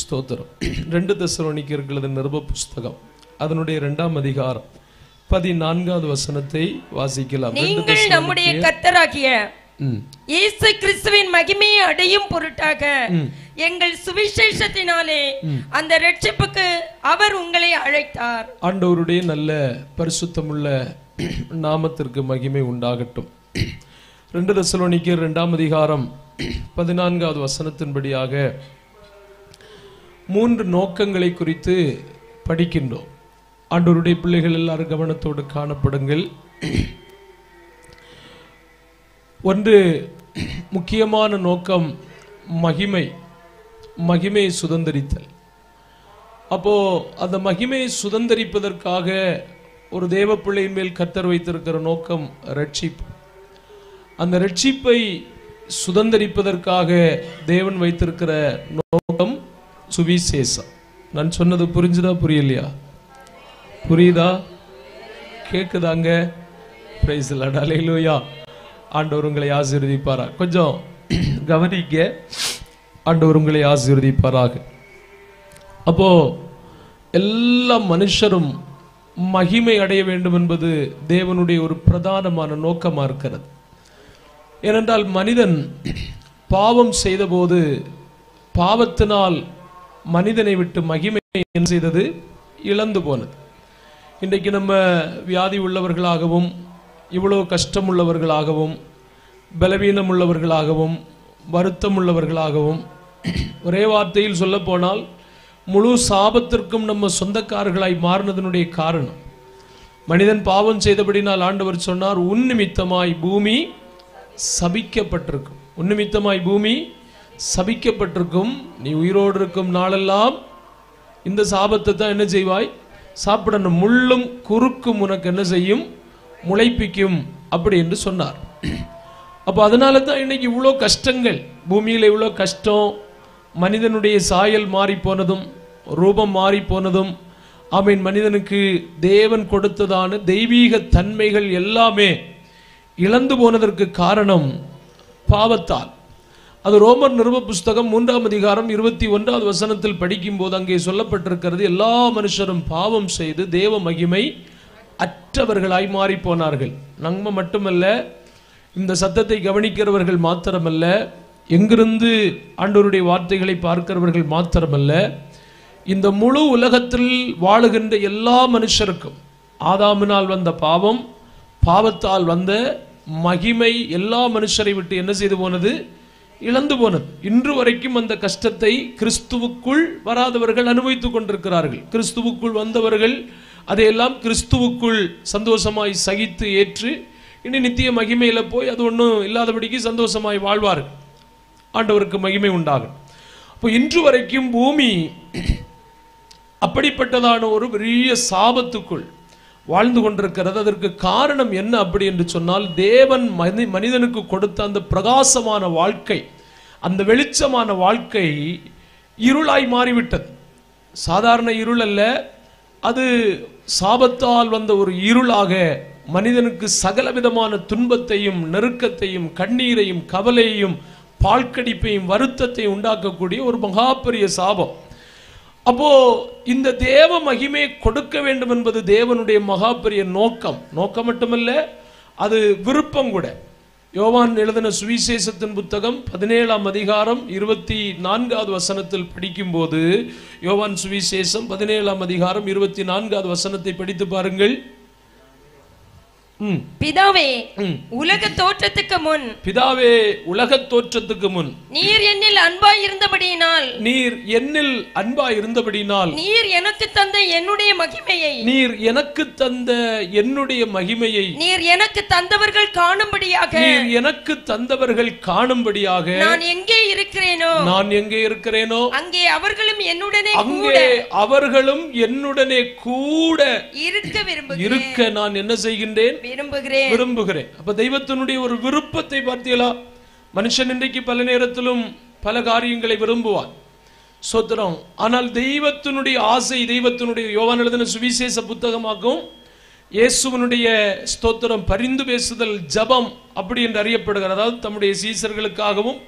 ஸ்தோத்திரம். 2 தெசலோனிக்கேயர் நிருப புஸ்தகம் அதனுடைய 2ஆம் அதிகாரம் 14வது வசனத்தை வாசிக்கலாம். நீங்கள் நம்முடைய கர்த்தராகிய இயேசு கிறிஸ்துவின் மகிமையை அடையும் பொருட்டாக எங்கள் சுவிசேஷத்தினாலே அந்த இரட்சிப்புக்கு அவர் உங்களை அழைத்தார். ஆண்டவருடைய நல்ல பரிசுத்தமுள்ள நாமத்திற்கு மகிமை உண்டாகட்டும். 2 தெசலோனிக்கேயர் 2ஆம் அதிகாரம் 14வது வசனத்தின்படியாக 3 நோக்கங்களை குறித்து படிக்கின்றோம். ஆண்டவருடைய பிள்ளைகள் எல்லாரும் கவனத்தோடு காணப்படுங்கள். ஒன்று, முக்கியமான நோக்கம் மகிமை சுதந்தரித்தல். அப்போ அந்த மகிமையை சுதந்தரிப்பதற்காக ஒரு தேவ பிள்ளையின் மேல் கர்த்தர் வைத்திருக்கிற நோக்கம் ரட்சிப்பு. அந்த ரட்சிப்பை சுதந்தரிப்பதற்காக தேவன் வைத்திருக்கிற நோக்கம் சுவிசேஷம். நான் சொன்னது புரிஞ்சுதா புரியலையா? புரியுதா? கேக்குதாங்க? Praise the lord. ஹல்லேலூயா. ஆண்டவர் உங்களை ஆசீர்வதிப்பாரா. கொஞ்சம் கவனிக்க. ஆண்டவர் உங்களை ஆசீர்வதிப்பாராக. அப்போ எல்லா மனுஷரும் மகிமை அடைய வேண்டும் என்பது தேவனுடைய ஒரு பிரதானமான நோக்கமா இருக்கிறது. ஏனென்றால் மனிதன் பாவம் செய்தபோது பாவத்தினால் மனிதனை விட்டு மகிமை என்ன செய்தது? இழந்து போனது. இன்றைக்கு நம்ம வியாதி உள்ளவர்களாகவும் இவ்வளவு கஷ்டம் உள்ளவர்களாகவும் பலவீனம் உள்ளவர்களாகவும் வருத்தம் உள்ளவர்களாகவும் ஒரே வார்த்தையில் சொல்ல போனால் முழு சாபத்திற்கும் நம்ம சொந்தக்காரர்களாய் மாறினதனுடைய காரணம் மனிதன் பாவம் செய்தபடினால் ஆண்டவர் சொன்னார், உன் நிமித்தமாய் பூமி சபிக்கப்பட்டிருக்கும். உன் நிமித்தமாய் பூமி சபிக்கப்பட்டிருக்கும். நீ உயிரோடு இருக்கும் நாளெல்லாம் இந்த சாபத்தை தான் என்ன செய்வாய்? சாப்பிடணும். முள்ளும் குறுக்கும் உனக்கு என்ன செய்யும்? முளைப்பிக்கும் அப்படி என்று சொன்னார். அப்போ அதனால தான் இன்னைக்கு இவ்வளோ கஷ்டங்கள், பூமியில் இவ்வளோ கஷ்டம், மனிதனுடைய சாயல் மாறி போனதும் ரூபம் மாறி போனதும், ஆமீன், மனிதனுக்கு தேவன் கொடுத்ததான தெய்வீக தன்மைகள் எல்லாமே இழந்து போனதற்கு காரணம் பாவத்தால். அது ரோமர் நிருப புஸ்தகம் 3ஆம் அதிகாரம் 21வது வசனத்தில் படிக்கும் போது அங்கே சொல்லப்பட்டிருக்கிறது, எல்லா மனுஷரும் பாவம் செய்து தேவ மகிமை அற்றவர்களாய் மாறி போனார்கள். நம்ம மட்டுமல்ல, இந்த சத்தத்தை கவனிக்கிறவர்கள் மாத்திரமல்ல, எங்கிருந்து ஆண்டவருடைய வார்த்தைகளை பார்க்கிறவர்கள் மாத்திரமல்ல, இந்த முழு உலகத்தில் வாழுகின்ற எல்லா மனுஷருக்கும் ஆதாமினால் வந்த பாவம், பாவத்தால் வந்த மகிமை எல்லா மனுஷரை விட்டு என்ன செய்து போனது? இழந்து போனது. இன்று வரைக்கும் அந்த கஷ்டத்தை கிறிஸ்துவுக்குள் வராதவர்கள் அனுபவித்துக் கொண்டிருக்கிறார்கள். கிறிஸ்துவுக்குள் வந்தவர்கள் அதையெல்லாம் கிறிஸ்துவுக்குள் சந்தோஷமாய் சகித்து ஏற்று இனி நித்திய மகிமையில போய் அது ஒன்றும் இல்லாதபடிக்கு சந்தோஷமாய் வாழ்வார்கள். ஆண்டவருக்கு மகிமை உண்டாகும். இப்போ இன்று வரைக்கும் பூமி அப்படிப்பட்டதான ஒரு பெரிய சாபத்துக்குள் வாழ்ந்து கொண்டிருக்கிறது. அதற்கு காரணம் என்ன அப்படி என்று சொன்னால், தேவன் மனிதனுக்கு கொடுத்த அந்த பிரகாசமான வாழ்க்கை, அந்த வெளிச்சமான வாழ்க்கை இருளாய் மாறிவிட்டது. சாதாரண இருள் அல்ல, அது சாபத்தால் வந்த ஒரு இருளாக மனிதனுக்கு சகலவிதமான துன்பத்தையும் நெருக்கத்தையும் கண்ணீரையும் கவலையையும் பாழ்கடிப்பையும் வருத்தத்தையும் உண்டாக்கக்கூடிய ஒரு மகாபெரிய சாபம். அப்போ இந்த தேவ மகிமை கொடுக்க வேண்டும் என்பது தேவனுடைய மகாபெரிய நோக்கம். நோக்கம் மட்டுமல்ல, அது விருப்பம் கூட. யோவான் எழுதின சுவிசேஷத்தின் புத்தகம் 17ஆம் அதிகாரம் 24வது வசனத்தில் படிக்கும்போது, யோவான் சுவிசேஷம் 17ஆம் அதிகாரம் 24வது வசனத்தை படித்து பாருங்கள். பிதாவே, உலக தோற்றத்துக்கு முன், பிதாவே, உலக தோற்றத்துக்கு முன் நீர் என்னில் அன்பாய் இருந்தபடியினால், நீர் என்னில் அன்பாய் இருந்தபடியினால், நீர் எனக்கு தந்த என்னுடைய மகிமையை, நீர் எனக்கு தந்த என்னுடைய மகிமையை, நீர் எனக்கு தந்தவர்கள் காணும்படியாக, நீர் எனக்கு தந்தவர்கள் காணும்படியாக, நான் எங்கே இருக்கிறேனோ, நான் எங்கே இருக்கிறேனோ அங்கே அவர்களும் என்னுடனே அங்கே அவர்களும் என்னுடனே கூட இருக்க நான் என்ன செய்கின்றேன்? விரும்புகிறேன். அப்ப தெய்வத்தினுடைய ஒரு விருப்பத்தை பார்த்தீங்களா? மனுஷன் இன்றைக்கு பல நேரத்திலும் பல காரியங்களை விரும்புவான், சோத்திரம். ஆனால் தெய்வத்தினுடைய ஆசை, தெய்வத்தினுடைய யோவான் எழுதின சுவிசேஷ புத்தகமாகவும் இயேசுவனுடைய ஸ்தோத்திரம் பரிந்து பேசுதல் ஜபம் அப்படி என்று அறியப்படுகிறது. அதாவது தம்முடைய சீசர்களுக்காகவும்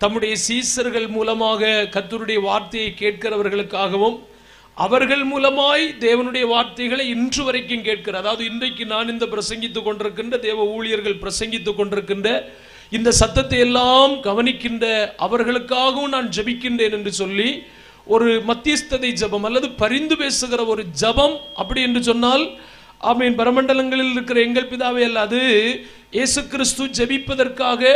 தம்முடைய சீசர்கள் மூலமாக கர்த்தருடைய வார்த்தையை கேட்கிறவர்களுக்காகவும் அவர்கள் மூலமாய் தேவனுடைய வார்த்தைகளை இன்று வரைக்கும் கேட்கிற, அதாவது இன்றைக்கு நான் இந்த பிரசங்கித்துக் கொண்டிருக்கின்ற தேவ ஊழியர்கள் பிரசங்கித்துக் கொண்டிருக்கின்ற இந்த சத்தத்தை எல்லாம் கவனிக்கின்ற அவர்களுக்காகவும் நான் ஜெபிக்கின்றேன் என்று சொல்லி ஒரு மத்தியஸ்ததை ஜெபம் அல்லது பரிந்து பேசுகிற ஒரு ஜெபம் அப்படி என்று சொன்னால், ஆமென், பரமண்டலங்களில் இருக்கிற எங்கள் பிதாவே அல்ல, அது இயேசு கிறிஸ்து ஜெபிப்பதற்காக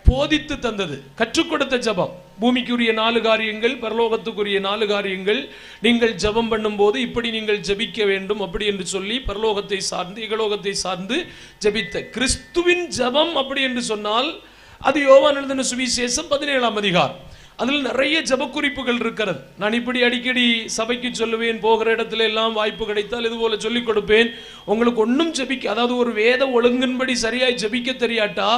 போதித்து தந்தது, கற்றுக் கொடுத்த ஜெபம். பூமிக்குரிய 4 காரியங்கள், பரலோகத்துக்குரிய 4 காரியங்கள், நீங்கள் ஜெபம் பண்ணும் போது இப்படி நீங்கள் ஜெபிக்க வேண்டும் அப்படி என்று சொல்லி பரலோகத்தை சார்ந்து இகலோகத்தை சார்ந்து ஜெபித்த கிறிஸ்துவின் ஜெபம் அப்படி என்று சொன்னால் அது யோவான் எழுதின சுவிசேஷம் 17ஆம் அதிகாரம். அதில் நிறைய ஜெப குறிப்புகள் இருக்கிறது. நான் இப்படி அடிக்கடி சபைக்கு சொல்லுவேன், போகிற இடத்துல எல்லாம் வாய்ப்பு கிடைத்தால் இது போல சொல்லிக் கொடுப்பேன். உங்களுக்கு ஒன்றும் ஜெபிக்க, அதாவது ஒரு வேத ஒழுங்கின்படி சரியாய் ஜெபிக்க தெரியாட்டா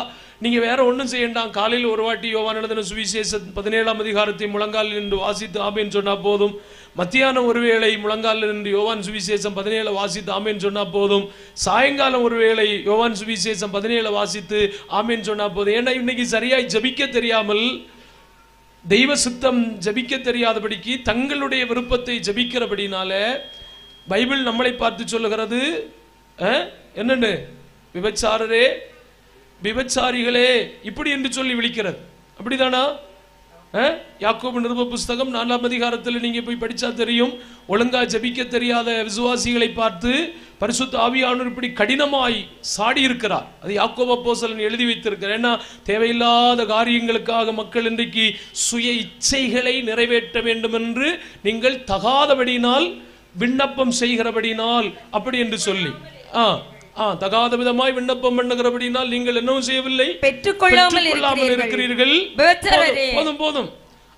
நீங்க வேற ஒன்றும் செய்யண்டாம். காலையில் ஒரு வாட்டி யோவான் எழுதின சுவிசேஷம் 17ஆம் அதிகாரத்தை முழங்கால் நின்று வாசித்து ஆமேன் சொன்னா போதும். மத்தியானம் ஒருவேளை முழங்கால் நின்று யோவான் சுவிசேஷம் 17 வாசித்து ஆமேன் சொன்னா போதும். சாயங்காலம் ஒருவேளை யோவான் சுவிசேஷம் 17 வாசித்து ஆமேன் சொன்னா போதும். ஏன்னா இன்னைக்கு சரியாய் ஜெபிக்க தெரியாமல், தெய்வ சுத்தம் ஜெபிக்க தெரியாதபடிக்கு தங்களுடைய விருப்பத்தை ஜெபிக்கிறபடினால பைபிள் நம்மளை பார்த்து சொல்லுகிறது என்னன்னு, விபச்சாரரே, விபச்சாரிகளே இப்படி என்று சொல்லி விழிக்கிறது. அப்படிதானா? யாக்கோபு நிருப புஸ்தகம் 4ஆம் அதிகாரத்தில் நீங்க போய் படிச்சா தெரியும். ஒழுங்கா ஜெபிக்க தெரியாத விசுவாசிகளை பார்த்து பரிசுத்த ஆவியானவர் இப்படி கடினமாய் சாடி இருக்கிறார். அது யாக்கோபு அப்போஸ்தலன் எழுதி வைத்திருக்கிறார். ஏன்னா தேவையில்லாத காரியங்களுக்காக மக்கள் இன்றைக்கு சுய இச்சைகளை நிறைவேற்ற வேண்டும் என்று நீங்கள் தகாதபடினால் விண்ணப்பம் செய்கிறபடினால் அப்படி என்று சொல்லி தகாத விதமாய் விண்ணப்பம் பண்ணுகிறபடினால் நீங்கள் என்னவும் செய்யவில்லை, பெற்றுக்கொள்ளாமல் இருக்கிறீர்கள். போதும் போதும்.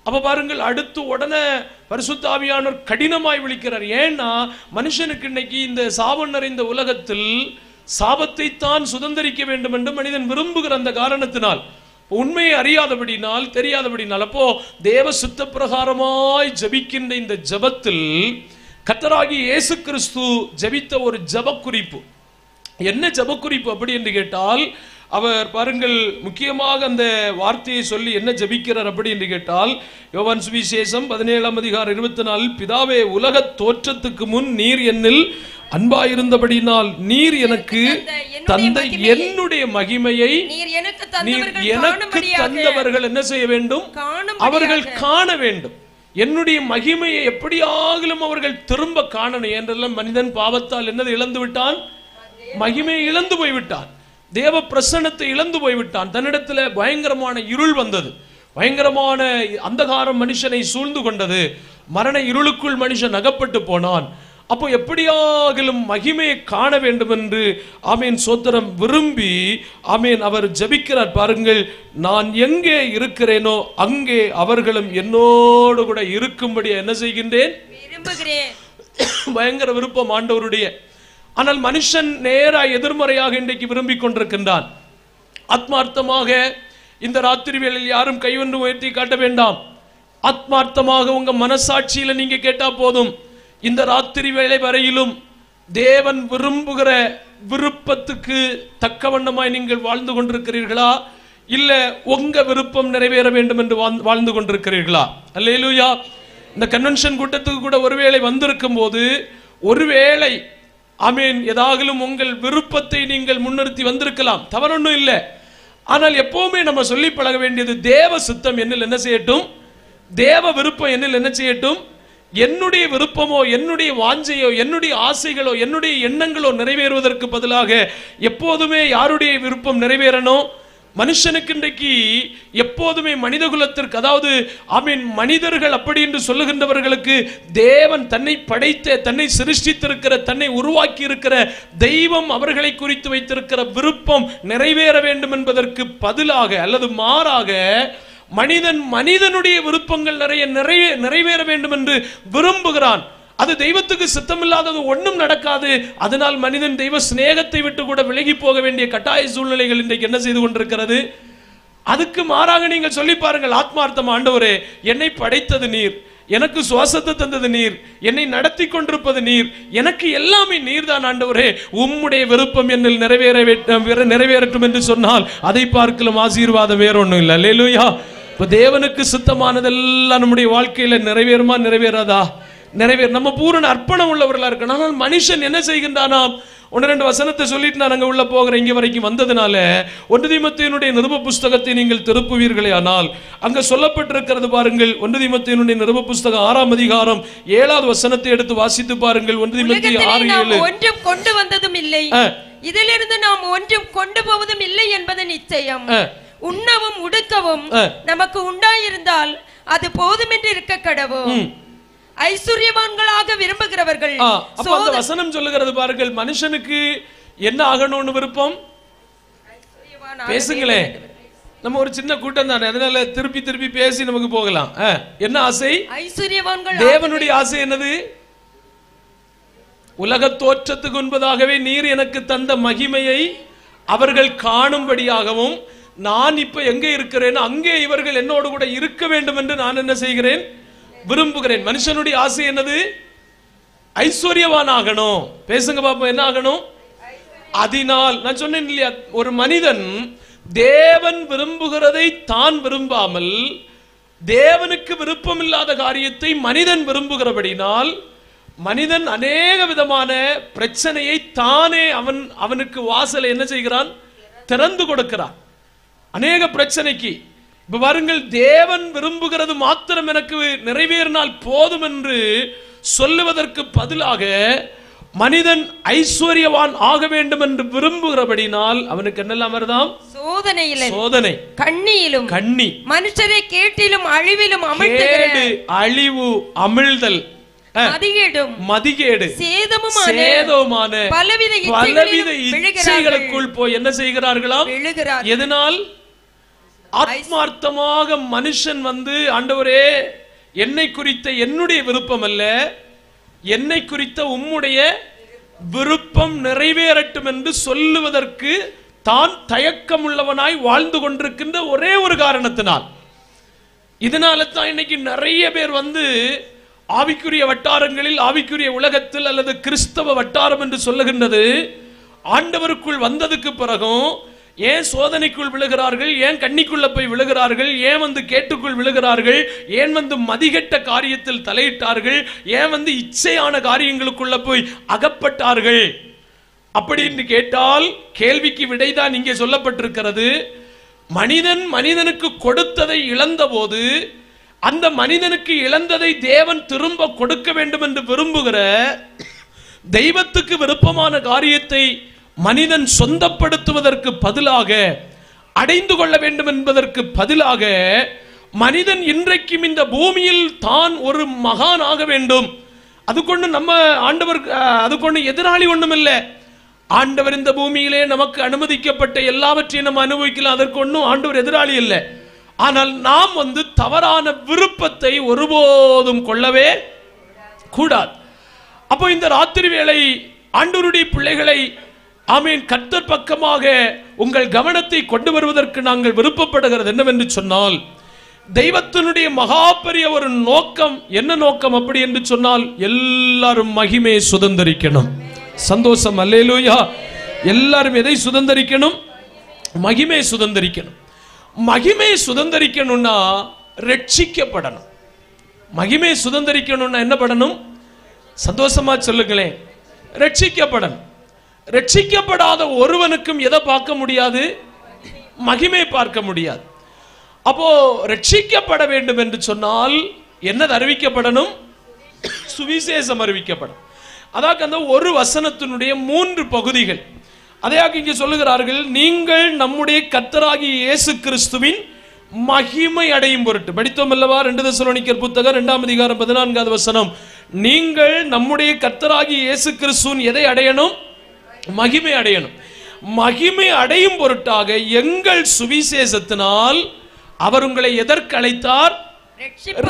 அப்ப பாருங்கள், அடுத்து உடனே பரிசுத்த ஆவியானவர் கடினமாய் விழிக்கிறார். ஏன்னா மனுஷனுக்கு இன்னைக்கு இந்த சாபம் நிறைந்த உலகத்தில் சாபத்தை தான் சுதந்திரிக்க வேண்டும் என்று மனிதன் விரும்புகிற அந்த காரணத்தினால், உண்மையை அறியாதபடினால் தெரியாதபடினால், அப்போ தேவ சுத்த பிரகாரமாய் ஜெபிக்கின்ற இந்த ஜெபத்தில் கர்த்தராகிய இயேசு கிறிஸ்து ஜெபித்த ஒரு ஜெப குறிப்பு. என்ன ஜெப குறிப்பு அப்படி என்று கேட்டால், அவர் பாருங்கள் முக்கியமாக அந்த வார்த்தையை சொல்லி என்ன ஜெபிக்கிறார் அப்படி என்று கேட்டால், யோவான் சுவிசேஷம் 17ஆம் அதிகாரம் 24, பிதாவே, உலக தோற்றத்துக்கு முன் நீர் என்னில் அன்பாயிருந்தபடினால் நீர் எனக்கு தந்த என்னுடைய மகிமையை நீர் எனக்கு தந்தவர்கள் என்ன செய்ய வேண்டும்? அவர்கள் காண வேண்டும். என்னுடைய மகிமையை எப்படியாகிலும் அவர்கள் திரும்ப காணணும். என்றெல்லாம் மனிதன் பாவத்தால் என்னதை இழந்து விட்டான்? மகிமையை இழந்து போய்விட்டான். தேவ பிரசன்னத்தை இழந்து போய்விட்டான். தன்னிடத்துல பயங்கரமான இருள் வந்தது, பயங்கரமான அந்தகாரம் மனுஷனை சூழ்ந்து கொண்டது. மரண இருளுக்குள் மனுஷன் அகப்பட்டு போனான். அப்போ எப்படியாகிலும் மகிமையை காண வேண்டும் என்று ஆமேன் சோத்திரம் விரும்பி ஆமேன் அவர் ஜெபிக்கிறார். பாருங்கள், நான் எங்கே இருக்கிறேனோ அங்கே அவர்களும் என்னோடு கூட இருக்கும்படி என்ன செய்கின்றேன்? பயங்கர விருப்பம் ஆண்டவருடைய. ஆனால் மனுஷன் நேரா எதிர்மறையாக இன்றைக்கு விரும்பிக் கொண்டிருக்கின்றான். ஆத்மார்த்தமாக இந்த ராத்திரி வேளையில் யாரும் கைவந்து உயர்த்தி காட்ட வேண்டாம். ஆத்மார்த்தமாக உங்க மனசாட்சியில நீங்க கேட்டா போதும். இந்த ராத்திரி வேளை வரையிலும் தேவன் விரும்புகிற விருப்பத்துக்கு தக்க வண்ணமாய் நீங்கள் வாழ்ந்து கொண்டிருக்கிறீர்களா, இல்ல உங்க விருப்பம் நிறைவேற வேண்டும் என்று வாழ்ந்து கொண்டிருக்கிறீர்களா? அல்லேலூயா. இந்த கன்வென்ஷன் கூட்டத்துக்கு கூட ஒருவேளை வந்திருக்கும் போது ஒருவேளை ஆமேன் ஏதாகிலும் உங்கள் விருப்பத்தை நீங்கள் முன்னிறுத்தி வந்திருக்கலாம், தவறொன்னும் இல்லை. ஆனால் எப்பவுமே நம்ம சொல்லி பழக வேண்டியது, தேவ சுத்தம் என்னில் என்ன செய்யட்டும், தேவ விருப்பம் என்னில் என்ன செய்யட்டும். என்னுடைய விருப்பமோ என்னுடைய வாஞ்சையோ என்னுடைய ஆசைகளோ என்னுடைய எண்ணங்களோ நிறைவேறுவதற்கு பதிலாக எப்போதுமே யாருடைய விருப்பம் நிறைவேறணும்? மனுஷனுக்கு இன்றைக்கு எப்போதுமே மனித குலத்திற்கு, அதாவது ஆமீன் மனிதர்கள் அப்படி என்று சொல்லுகின்றவர்களுக்கு தேவன் தன்னை படைத்த, தன்னை சிருஷ்டித்திருக்கிற, தன்னை உருவாக்கி இருக்கிற தெய்வம் அவர்களை குறித்து வைத்திருக்கிற விருப்பம் நிறைவேற வேண்டும் என்பதற்கு பதிலாக அல்லது மாறாக மனிதனுடைய விருப்பங்கள் நிறைவேற வேண்டும் என்று விரும்புகிறான். அது தெய்வத்துக்கு சித்தமில்லாதது ஒன்றும் நடக்காது. அதனால் மனிதன் தெய்வ சிநேகத்தை விட்டு கூட விலகி போக வேண்டிய கட்டாய சூழ்நிலைகள் இன்றைக்கு என்ன செய்து கொண்டிருக்கிறது? அதுக்கு மாறாக நீங்கள் சொல்லி பாருங்கள், ஆத்மார்த்தம், ஆண்டவரே என்னை படைத்தது நீர், எனக்கு சுவாசத்தை தந்தது நீர், என்னை நடத்தி கொண்டிருப்பது நீர், எனக்கு எல்லாமே நீர் தான் ஆண்டவரே, உம்முடைய விருப்பம் என்னில் நிறைவேறட்டும் என்று சொன்னால் அதை பார்க்கலாம் ஆசீர்வாதம் வேற ஒன்றும் இல்லை. அல்லேலூயா. இப்ப தேவனுக்கு சித்தமானதெல்லாம் நம்முடைய வாழ்க்கையில நிறைவேறுமா நிறைவேறாதா? நம்ம பூரண அர்ப்பணம் உள்ளவர்களா இருக்கணும். ஆனால் மனுஷன் என்ன செய்கின்றானாம்? 1-2 வசனத்தை சொல்லிட்டு நான் அங்க உள்ள போகிறேன். இங்க வரைக்கும் வந்ததுனால 1 தீமோத்தேயுனுடைய நிருப புஸ்தகத்தை நீங்கள் திருப்புவீர்களே ஆனால் அங்க சொல்லப்பட்டிருக்கிறது பாருங்கள். 1 தீமோத்தேயுனுடைய நிருப புஸ்தகம் 6ஆம் அதிகாரம் 7வது வசனத்தை எடுத்து வாசித்து பாருங்கள். 1 தீமோத்தேயு 6:7. ஒன்றும் கொண்டு வந்ததும் இல்லை, இதிலிருந்து நாம் ஒன்றும் கொண்டு போவதும் இல்லை என்பது நிச்சயம். உண்ணவும் உடுக்கவும் நமக்கு உண்டாயிருந்தால் அது போதுமென்று இருக்க கடவும். ஐஸ்வர்யவான்களாக விரும்புகிறவர்கள். அப்ப அந்த வசனம் சொல்லுகிறது பாருங்கள், மனுஷனுக்கு என்ன ஆகணும்னு விருப்பம்? பேசுங்களே, நம்ம ஒரு சின்ன கூட்டம் தானே, அதனால திருப்பி பேசி நமக்கு போகலாம். என்ன ஆசை? ஐஸ்வர்யவான்கள். தேவனுடைய ஆசை என்னது? உலக தோற்றத்துக்கு முன்பதாகவே நீர் எனக்கு தந்த மகிமையை அவர்கள் காணும்படியாகவும் நான் இப்ப எங்கே இருக்கிறேன் அங்கே இவர்கள் என்னோடு கூட இருக்க வேண்டும் என்று நான் என்ன செய்கிறேன்? விரும்புகிறேன். மனுஷனுடைய ஆசை என்னது? ஐஸ்வர்யவான் ஆகணும். பேசுங்க பாப்போம், என்ன ஆகணும்? அதனால் நான் சொன்னேன் இல்லையா, ஒரு மனிதன் தேவன் விரும்புகிறதை தான் விரும்பாமல் தேவனுக்கு விருப்பம் இல்லாத காரியத்தை மனிதன் விரும்புகிறபடினால் மனிதன் அநேக விதமான பிரச்சனையை தானே அவனுக்கு வாசலை என்ன செய்கிறான்? திறந்து கொடுக்கிறான். அநேக பிரச்சனைக்கு இப்ப பாருங்கள், தேவன் விரும்புகிறது மாத்திரம் எனக்கு நிறைவேறினால் போதும் என்று சொல்லுவதற்கு பதிலாக மனிதன் ஐஸ்வர்யவான் ஆக வேண்டும் என்று விரும்புகிறபடினால் அவனுக்கு என்னெல்லாம் வருதாம்? சோதனை, கண்ணியிலும் கண்ணி, மனுஷரை கேட்டிலும் அழிவிலும் அமிழ்த்துகிறது. அழிவு, அமிழ்தல், மதிகேடு, சேதமுமான பலவித இச்சைகளுக்குள் போய் என்ன செய்கிறார்களாம்? எதனால்? ஆத்மார்த்தமாக மனுஷன் ஆண்டவரே என்னை குறித்த என்னுடைய விருப்பம் அல்ல, என்னை குறித்த உம்முடைய விருப்பம் நிறைவேறட்டும் என்று சொல்லுவதற்கு தான் தயக்கம் உள்ளவனாய் வாழ்ந்து கொண்டிருக்கின்ற ஒரே ஒரு காரணத்தினால். இதனால தான் இன்னைக்கு நிறைய பேர் ஆவிக்குரிய வட்டாரங்களில், ஆவிக்குரிய உலகத்தில் அல்லது கிறிஸ்தவ வட்டாரம் என்று சொல்லுகின்றது, ஆண்டவருக்குள் வந்ததுக்கு பிறகும் ஏன் சோதனைக்குள் விழுகிறார்கள், ஏன் கண்ணிக்குள்ள போய் விழுகிறார்கள், ஏன் கேட்டுக்குள் விழுகிறார்கள், ஏன் மதிகெட்ட காரியத்தில் தலையிட்டார்கள், ஏன் இச்சையான காரியங்களுக்குள்ள போய் அகப்பட்டார்கள் அப்படின்னு கேட்டால் கேள்விக்கு விடைதான் இங்கே சொல்லப்பட்டிருக்கிறது. மனிதனுக்கு கொடுத்ததை இழந்த போது அந்த மனிதனுக்கு இழந்ததை தேவன் திரும்ப கொடுக்க வேண்டும் என்று விரும்புகிற தெய்வத்துக்கு விருப்பமான காரியத்தை மனிதன் சொந்தப்படுத்துவதற்கு பதிலாக, அடைந்து கொள்ள வேண்டும் என்பதற்கு பதிலாக, மனிதன் இன்றைக்கும் இந்த பூமியில் தான் ஒரு மகான் ஆக வேண்டும், அதுக்கொண்டு நம்ம ஆண்டவர் அதுக்கொண்டு எதிராளி ஒண்ணும் இல்லை, ஆண்டவர் இந்த பூமியிலே நமக்கு அனுமதிக்கப்பட்ட எல்லாவற்றையும் நம்ம அனுபவிக்கலாம், அதற்கு ஒன்றும் ஆண்டவர் எதிராளி இல்லை. ஆனால் நாம் தவறான விருப்பத்தை ஒருபோதும் கொள்ளவே கூடாது. அப்போ இந்த ராத்திரி வேளை ஆண்டவருடைய பிள்ளைகளை ஆமீன் கர்த்தர் பக்கமாக உங்கள் கவனத்தை கொண்டு வருவதற்கு நாங்கள் விருப்பப்படுகிறது என்னவென்று சொன்னால், தெய்வத்தினுடைய மகா பெரிய ஒரு நோக்கம். என்ன நோக்கம் அப்படி என்று சொன்னால், எல்லாரும் மகிமையை சுதந்தரிக்கணும். சந்தோஷம், அல்லேலூயா. எல்லாரும் எதை சுதந்தரிக்கணும்? மகிமையை சுதந்தரிக்கணும். மகிமையை சுதந்தரிக்கணும்னா ரட்சிக்கப்படணும். மகிமையை சுதந்தரிக்கணும்னா என்ன பண்ணணும்? சந்தோஷமா சொல்லுங்களேன், ரட்சிக்கப்படணும். ரட்சிக்கப்படாத ஒருவனுக்கும் எதை பார்க்க முடியாது? மகிமை பார்க்க முடியாது. அப்போ ரட்சிக்கப்பட வேண்டும் என்று சொன்னால் என்னது அறிவிக்கப்படணும்? சுவிசேஷம் அறிவிக்கப்படும். அதாவது அந்த ஒரு வசனத்தினுடைய 3 பகுதிகள். அதையாக இங்கே சொல்லுகிறார்கள், நீங்கள் நம்முடைய கர்த்தராகிய இயேசு கிறிஸ்துவின் மகிமை அடையும் பொருட்டு. படித்தோம் அல்லவா? 2 தெசலோனிக்கர் புத்தகம் 2ஆம் அதிகாரம் 14வது வசனம். நீங்கள் நம்முடைய கர்த்தராகிய இயேசு கிறிஸ்துவின் எதை அடையணும்? மகிமை அடையணும். மகிமை அடையும் பொருட்டாக எங்கள் சுவிசேஷத்தினால் அவர் உங்களை எதற்கு அழைத்தார்?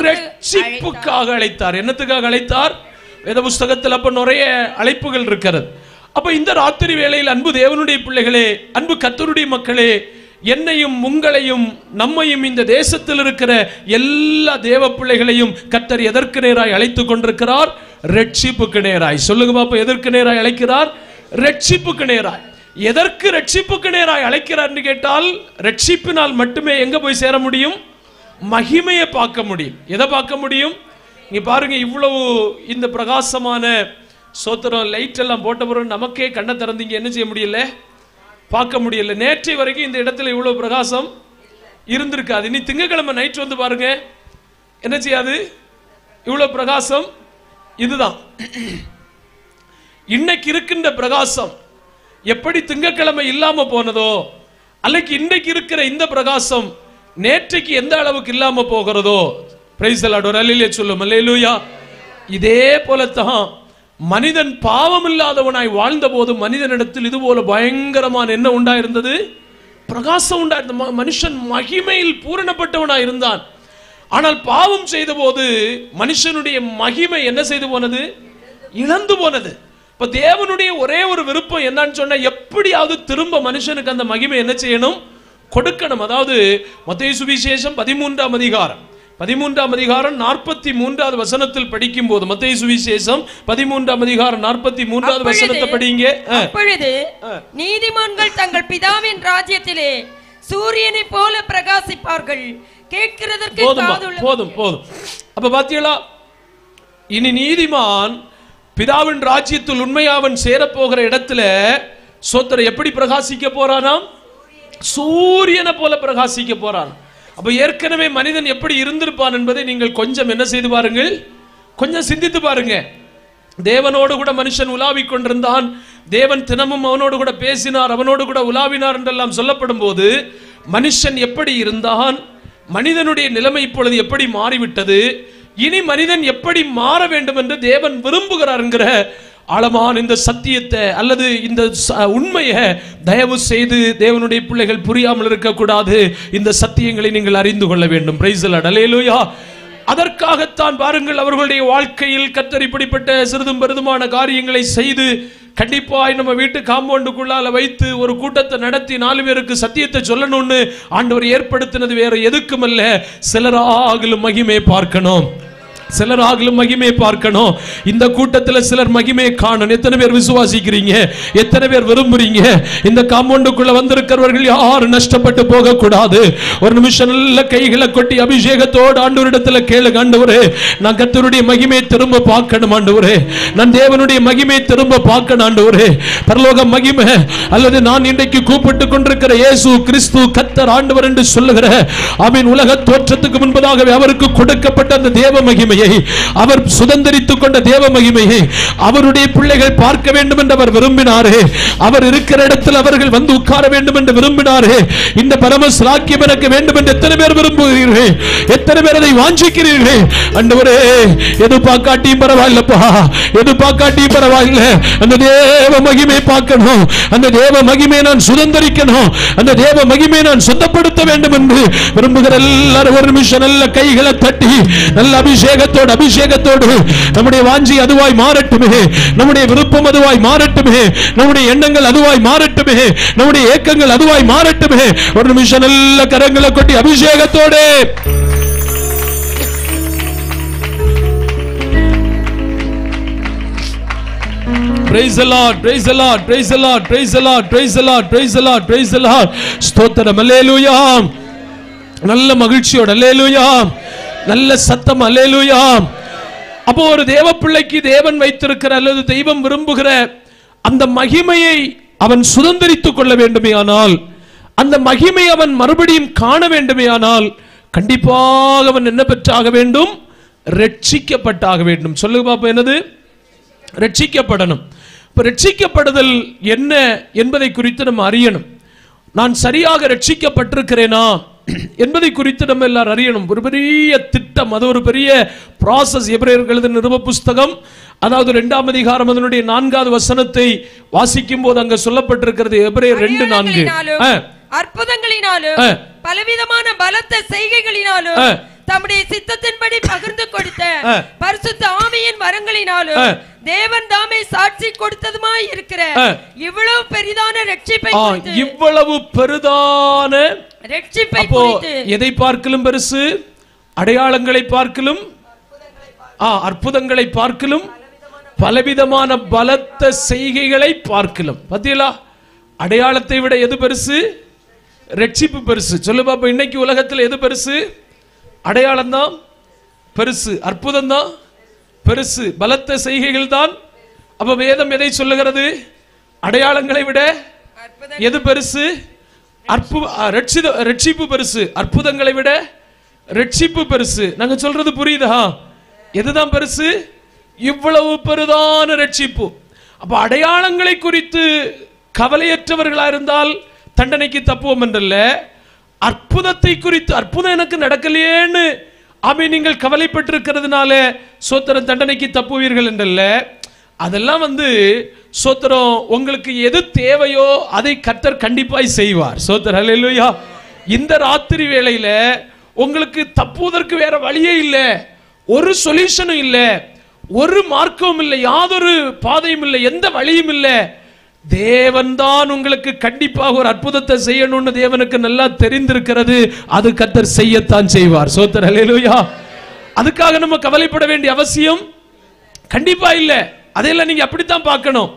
ரட்சிப்புக்காக அழைத்தார். என்னத்துக்காக அழைத்தார்? வேத புஸ்தகத்தில் அப்ப நிறைய அழைப்புகள் இருக்கிறது. அப்ப இந்த ராத்திரி வேளையில் அன்பு தேவனுடைய பிள்ளைகளே, அன்பு கர்த்தருடைய மக்களே, என்னையும் உங்களையும் நம்மையும் இந்த தேசத்தில் இருக்கிற எல்லா தேவ பிள்ளைகளையும் கர்த்தர் எதற்கு நேராய் அழைத்துக் கொண்டிருக்கிறார்? ரட்சிப்புக்கு நேராய். சொல்லுங்க பாப்பா, எதற்கு நேராய் அழைக்கிறார்? ரட்சிப்புக்கு நேராய். எதற்கு ரட்சிப்புக்கு நேராய் அழைக்கிறார் என்று கேட்டால், ரட்சிப்பினால் மட்டுமே எங்க போய் சேர முடியும்? மகிமையை பார்க்க முடியும். எதை பார்க்க முடியும்? இங்க பாருங்க, இவ்வளவு இந்த பிரகாசமான சோத்திரம் லைட் எல்லாம் போட்ட பிறகு நமக்கே கண்ணை திறந்தீங்க என்ன செய்ய முடியல, பார்க்க முடியல. நேற்றை வரைக்கும் இந்த இடத்துல இவ்வளவு பிரகாசம் இருந்திருக்காது. இனி திங்கட்கிழமை நைட் வந்து பாருங்க, என்ன செய்யாது, இவ்வளவு பிரகாசம். இதுதான் இன்னைக்கு இருக்கின்ற பிரகாசம். எப்படி திங்கட்கிழமை இல்லாம போனதோ, அல்லது இன்னைக்கு இருக்கிற இந்த பிரகாசம் நேற்றைக்கு எந்த அளவுக்கு இல்லாம போகிறதோ, பிரைஸ் தி லார்ட், ஒரு அல்லேலூயா சொல்லுங்க. அல்லேலூயா. இதே போலத்தான் மனிதன் பாவம் இல்லாதவனாய் வாழ்ந்த போது மனிதனிடத்தில் இது போல பயங்கரமான என்ன உண்டாயிருந்தது, பிரகாசம் உண்டாயிருந்த. மனுஷன் மகிமையில் பூரணப்பட்டவனாய் இருந்தான். ஆனால் பாவம் செய்த போது மனுஷனுடைய மகிமை என்ன செய்து போனது, இழந்து போனது. இப்ப தேவனுடைய ஒரே ஒரு விருப்பம் என்னன்னு சொன்னா, எப்படியாவது திரும்ப மனுஷனுக்கு அந்த மகிமை என்ன செய்யணும், கொடுக்கணும். அதாவது மத்தேயு சுவிசேஷம் 13ஆம் அதிகாரம் 43வது வசனத்தில் படிக்கும் போது, மத்தேயு சுவிசேஷம் 13ஆம் அதிகாரம் 43வது வசனத்தை படிங்க. அப்பொழுது நீதிமான்கள் தங்கள் பிதாவின் ராஜ்யத்திலே சூரியனை போல பிரகாசிப்பார்கள். கேட்கிறதற்கு போதும். அப்ப பாத்தீங்களா, இனி நீதிமான் பிதாவின் ராஜ்யத்தில் உண்மையாவன் சேரப்போகிற இடத்துல சோத்திர எப்படி பிரகாசிக்க போறானாம், சூரியனை போல பிரகாசிக்க போறான். அப்ப ஏற்கனவே மனிதன் எப்படி இருந்திருப்பான் என்பதை நீங்கள் கொஞ்சம் என்ன செய்து பாருங்கள், கொஞ்சம் சிந்தித்து பாருங்க. தேவனோடு கூட மனுஷன் உலாவிக் கொண்டிருந்தான். தேவன் தினமும் அவனோடு கூட பேசினார், அவனோடு கூட உலாவினார் என்றெல்லாம் சொல்லப்படும் போது மனுஷன் எப்படி இருந்தான், மனிதனுடைய நிலைமை இப்பொழுது எப்படி மாறிவிட்டது, இனி மனிதன் எப்படி மாற வேண்டும் என்று தேவன் விரும்புகிறார் என்கிற ஆழமான இந்த சத்தியத்தை அல்லது இந்த உண்மையை தயவு செய்து தேவனுடைய பிள்ளைகள் புரியாமல் இருக்கக்கூடாது. இந்த சத்தியங்களை நீங்கள் அறிந்து கொள்ள வேண்டும். Praise the lord. அல்லேலூயா. அதற்காகத்தான் பாருங்கள், அவர்களுடைய வாழ்க்கையில் கர்த்தர் இப்படிப்பட்ட சிறிதும் பெரிதுமான காரியங்களை செய்து கண்டிப்பாய் நம்ம வீட்டு காம்பவுண்டுக்குள்ளால வைத்து ஒரு கூட்டத்தை நடத்தி 4 பேருக்கு சத்தியத்தை சொல்லணும்னு ஆண்டவர் ஏற்படுத்தினது வேற எதுக்கும் அல்ல, சிலராகிலும் மகிமை பார்க்கணும், சிலராகிலும் மகிமை பார்க்கணும். இந்த கூட்டத்தில் சிலர் மகிமை காணணும். எத்தனை பேர் விசுவாசிக்கிறீங்க, எத்தனை பேர் விரும்புறீங்க? இந்த காம்பவுண்டுக்குள்ள வந்திருக்கிறவர்கள் யாரும் நஷ்டப்பட்டு போக கூடாது. ஒரு நிமிஷம் நல்ல கைகளை கொட்டி அபிஷேகத்தோடு ஆண்டவரிடத்துல கேளுங்க. ஆண்டவரே, நான் கர்த்தருடைய மகிமையை திரும்ப பார்க்கணும். ஆண்டவரே, நான் தேவனுடைய மகிமையை திரும்ப பார்க்கணும். ஆண்டவரே, பரலோக மகிமை அல்லது நான் இன்றைக்கு கூப்பிட்டு கொண்டிருக்கிற இயேசு கிறிஸ்து கர்த்தர் ஆண்டவர் என்று சொல்லுகிற ஆமென், உலக தோற்றத்துக்கு முன்பதாகவே அவருக்கு கொடுக்கப்பட்ட அந்த தேவ மகிமையை, அவர் சுதந்தரித்துக் கொண்ட தேவ மகிமையை அவருடைய பிள்ளைகள் பார்க்க வேண்டும் என்று அவர் விரும்பினாரே. அவர் இருக்கிற இடத்தில் அவர்கள் வந்து உட்கார வேண்டும் என்று விரும்பினாரே. இந்த பரம ஸ்லாக்கியம் எனக்கு வேண்டும் என்று எத்தனை பேர் விரும்புகிறீர்கள்? எத்தனை பேர் அதை வாஞ்சிக்கிறீர்கள்? ஆண்டவரே, எது பார்க்காட்டியும் பரவாயில்லப்பா, எது பார்க்காட்டியும் பரவாயில்லை, அந்த தேவ மகிமை பார்க்கணும், அந்த தேவ மகிமையை நான் சுதந்தரிக்கணும், அந்த தேவ மகிமையை நான் சொந்தப்படுத்த வேண்டும் என்று விரும்புகிற எல்லாரும் ஒரு நிமிஷம் நல்ல கைகளை தட்டி நல்ல அபிஷேகத்தோடு நம்முடைய வாஞ்சி அதுவாய் மாறட்டுமே, நம்முடைய விருப்பம் அதுவாய் மாறட்டுமே, நம்முடைய எண்ணங்கள் அதுவாய் மாறட்டுமே, நம்முடைய ஏக்கங்கள் அதுவாய் மாறட்டுமே. ஒரு நிமிஷம் நல்ல கரங்களை கொட்டி அபிஷேகத்தோடு praise the Lord, praise the Lord, praise the Lord, praise the Lord, praise the Lord, praise the Lord, praise the Lord. ஸ்தோத்திரம். அல்லேலூயா. நல்ல மகிழ்ச்சியோட அல்லேலூயா, நல்ல சத்தம் அல்லேலூயா. அப்போ ஒரு தேவ பிள்ளைக்கு தேவன் வைத்திருக்கிற அல்லது தெய்வம் விரும்புகிற அந்த மகிமையை அவன் சுதந்தரித்துக் கொள்ள வேண்டுமே ஆனால், அந்த மகிமை அவன் மறுபடியும் காண வேண்டுமே ஆனால், கண்டிப்பாக அவன் என்ன பெற்றாக வேண்டும், ரட்சிக்கப்பட்டாக வேண்டும். சொல்லுங்க பாப்பா, என்னது? ரட்சிக்கப்படணும். இப்ப ரட்சிக்கப்படுதல் என்ன என்பதை குறித்து நம்ம அறியணும். நான் சரியாக ரட்சிக்கப்பட்டிருக்கிறேனா என்பதை குறித்து நம்ம எல்லாரும் அறியணும். ஒரு பெரிய திட்டம், அது ஒரு பெரிய ப்ராசஸ். எபிரேயர்கள் எழுதின நிருப புஸ்தகம், அதாவது 2ஆம் அதிகாரம் அதனுடைய 4வது வசனத்தை வாசிக்கும் போது அங்க சொல்லப்பட்டிருக்கிறது. எபிரேயர் 2:4 அற்புதங்களினாலும் பலவிதமான பலத்த செய்கைகளினாலும் தம்முடைய சித்தத்தின்படி பகிர்ந்து கொடுத்த பரிசுத்த ஆவியின் வரங்களினாலும் தேவன் தாமே சாட்சி கொடுத்ததுமாய் இருக்கிற இவ்வளவு பெரிதான ரட்சிப்பை குறித்து, இவ்வளவு பெரிதான ரட்சிப்பை குறித்து எதை பார்க்கலும் பெருசு? அடையாளங்களை பார்க்கலும், அற்புதங்களை பார்க்கலும், பலவிதமான பலத்த செய்கைகளை பார்க்கலும். பாத்தீங்களா? அடையாளத்தை விட எது பெருசு? ரட்சிப்பு பெருசு. சொல்லு பாப்பா, இன்னைக்கு உலகத்தில் எது பெருசு? அடையாளம் தான் பெருசு, அற்புதம் தான் பெருசு, பலத்த செய்கைகள் தான். அப்ப வேதம் எதை சொல்லுகிறது? அடையாளங்களை விட எது பெருசு? ரட்சிப்பு பெருசு. அற்புதங்களை விட ரட்சிப்பு பெருசு. நாங்க சொல்றது புரியுதா? எதுதான் பெருசு? இவ்வளவு பெரிதான ரட்சிப்பு. அப்ப அடையாளங்களை குறித்து கவலையற்றவர்களா இருந்தால் தண்டனைக்கு தப்புவோம் என்றல்ல, அற்புதத்தை குறித்து, அற்புதம் எனக்கு நடக்கலையேன்னு நீங்கள் கவலைப்பட்டிருக்கிறதுனால சோத்திரம் தண்டனைக்கு தப்புவீர்கள் என்றல்ல. அதெல்லாம் சோத்திரம் உங்களுக்கு எது தேவையோ அதை கர்த்தர் கண்டிப்பாய் செய்வார். சோத்திரம் அல்லேலூயா. இந்த ராத்திரி வேளையில உங்களுக்கு தப்புவதற்கு வேற வழியே இல்லை, ஒரு சொல்யூஷனும் இல்லை, ஒரு மார்க்கமும் இல்லை, யாதொரு பாதையும் இல்லை, எந்த வழியும் இல்லை. தேவன் தான் உங்களுக்கு கண்டிப்பாக ஒரு அற்புதத்தை செய்யணும்னு தேவனுக்கு நல்லா தெரிந்திருக்கிறது. அது கர்த்தர் செய்யத்தான் செய்வார். சோத்திரம் அல்லேலூயா. அதுக்காக நம்ம கவலைப்பட வேண்டிய அவசியம் கண்டிப்பா இல்லை. அதையெல்லாம் நீங்க அப்படித்தான் பார்க்கணும்.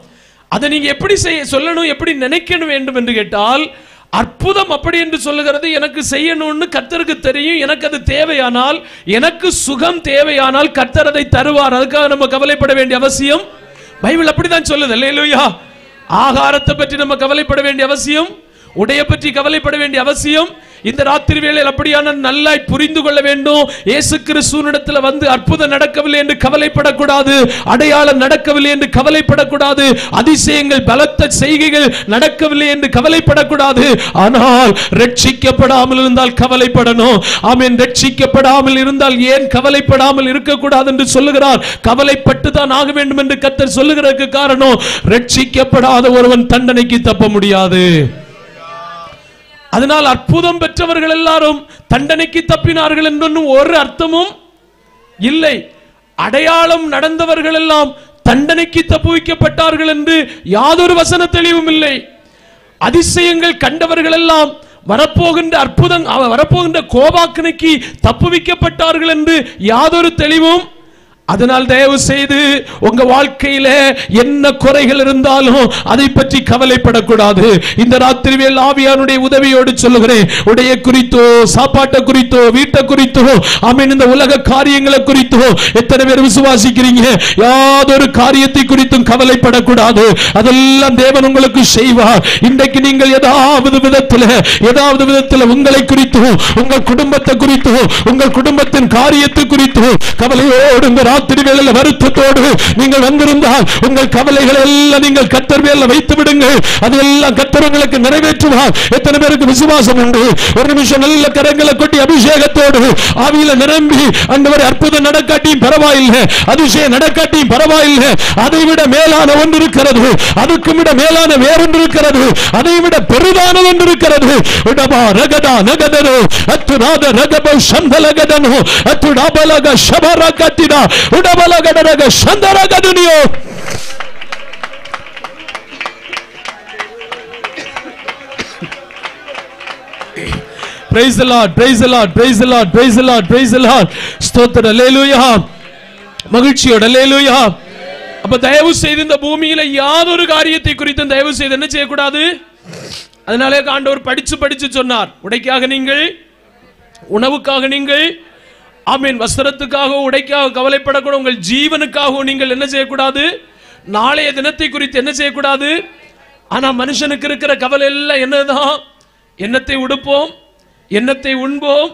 அதை நீங்க எப்படி சொல்லணும், எப்படி நினைக்கணும் வேண்டும் என்று கேட்டால், அற்புதம் அப்படி என்று சொல்லுகிறது எனக்கு செய்யணும்னு கர்த்தருக்கு தெரியும். எனக்கு அது தேவையானால், எனக்கு சுகம் தேவையானால் கர்த்தர் அதை தருவார். அதுக்காக நம்ம கவலைப்பட வேண்டிய அவசியம் பைபிள் அப்படிதான் சொல்லுது. அல்லேலூயா. ஆகாரத்தை பற்றி நம்ம கவலைப்பட வேண்டிய அவசியம், உடைய பற்றி கவலைப்பட வேண்டிய அவசியம் இந்த ராத்திரி வேளையில் அப்படியான நல்லா புரிந்து கொள்ள வேண்டும். இயேசு கிறிஸ்துவினிடத்தில் அற்புதம் நடக்கவில்லை என்று கவலைப்படக்கூடாது, அடையாளம் நடக்கவில்லை என்று கவலைப்படக்கூடாது, அதிசயங்கள் பலத்த செய்கைகள் நடக்கவில்லை என்று கவலைப்படக்கூடாது. ஆனால் ரட்சிக்கப்படாமல் இருந்தால் கவலைப்படணும். ஆமென். ரட்சிக்கப்படாமல் இருந்தால் ஏன் கவலைப்படாமல் இருக்கக்கூடாது என்று சொல்லுகிறார். கவலைப்பட்டு தான் ஆக வேண்டும் என்று கர்த்தர் சொல்லுகிறதுக்கு காரணம், ரட்சிக்கப்படாத ஒருவன் தண்டனைக்கு தப்ப முடியாது. அதனால் அற்புதம் பெற்றவர்கள் எல்லாரும் தண்டனைக்கு தப்பினார்கள் என்று ஒரு அர்த்தமும் இல்லை. அடையாளம் நடந்தவர்கள் எல்லாம் தண்டனைக்கு தப்புவிக்கப்பட்டார்கள் என்று யாதொரு வசன தெளிவும் இல்லை. அதிசயங்கள் கண்டவர்கள் எல்லாம் வரப்போகின்ற அற்புதம், வரப்போகின்ற கோபாக்கனைக்கு தப்புவிக்கப்பட்டார்கள் என்று யாதொரு தெளிவும். அதனால் தயவு செய்து உங்க வாழ்க்கையில என்ன குறைகள் இருந்தாலும் அதை பற்றி கவலைப்படக்கூடாது. இந்த ராத்திரி வேளை ஆவியானுடைய உதவியோடு சொல்லுகிறேன், உடைய குறித்தோ, சாப்பாட்டை குறித்தோ, வீட்டை குறித்தோ, ஆமென், இந்த உலக காரியங்களை குறித்தோ எத்தனை பேர் விசுவாசிக்கிறீங்க? யாதொரு காரியத்தை குறித்தும் கவலைப்படக்கூடாது. அதெல்லாம் தேவன் உங்களுக்கு செய்வார். இன்றைக்கு நீங்கள் ஏதாவது விதத்தில் உங்களை குறித்தோ, உங்கள் குடும்பத்தை குறித்தோ, உங்கள் குடும்பத்தின் காரியத்தை குறித்தோ கவலையோடு ராத்திரி வேளையில வருத்தத்தோடு நீங்கள் வந்திருந்தால் உங்கள் கவலைகளை எல்லாம் நீங்கள் கர்த்தர் மேல வைத்து விடுங்கள். அதெல்லாம் கர்த்தர் உங்களுக்கு நிறைவேற்றுவார். எத்தனை பேருக்கு விசுவாசம் உண்டு? ஒரு நிமிஷம் நல்ல கரங்களை கொட்டி அபிஷேகத்தோடு ஆவியில நிரம்பி, ஆண்டவரே அற்புதம் நடக்காட்டியும் பரவாயில்லை, அதிசயம் நடக்காட்டியும் பரவாயில்லை, அதை விட மேலான ஒன்று இருக்கிறது, அதுக்கு விட மேலான வேறொன்று இருக்கிறது, அதை விட பெரிதான ஒன்று இருக்கிறது. உடபா ரகதா நகதனோ அத்துநாத ரகப சந்தலகதனோ அத்துடாபலக ஷபரகத்தினா உடபலகடரக சந்தரகதுனியோ. Praise the Lord, praise the Lord, praise the Lord, praise the Lord, praise the Lord. ஸ்தோத்திரம். அல்லேலூயா. மகிழ்ச்சியோட அல்லேலூயா. அப்ப தயவு செய்து இந்த பூமியில யாதொரு காரியத்தை குறித்து தயவு செய்து என்ன செய்யக்கூடாது? அதனாலே ஆண்டவர் படிச்சு சொன்னார், உடைக்காக நீங்கள், உணவுக்காக நீங்கள், ஆமென், வஸ்திரத்துக்காக உடைக்காக கவலைப்படக்கூட, உங்கள் ஜீவனுக்காக நீங்கள் என்ன செய்யக்கூடாது? நாளைய தினத்தை குறித்து என்ன செய்யக்கூடாது? ஆனா மனுஷனுக்கு இருக்கிற கவலை எல்லாம் என்னதான்? என்னத்தை உடுப்போம், என்னத்தை உண்போம்,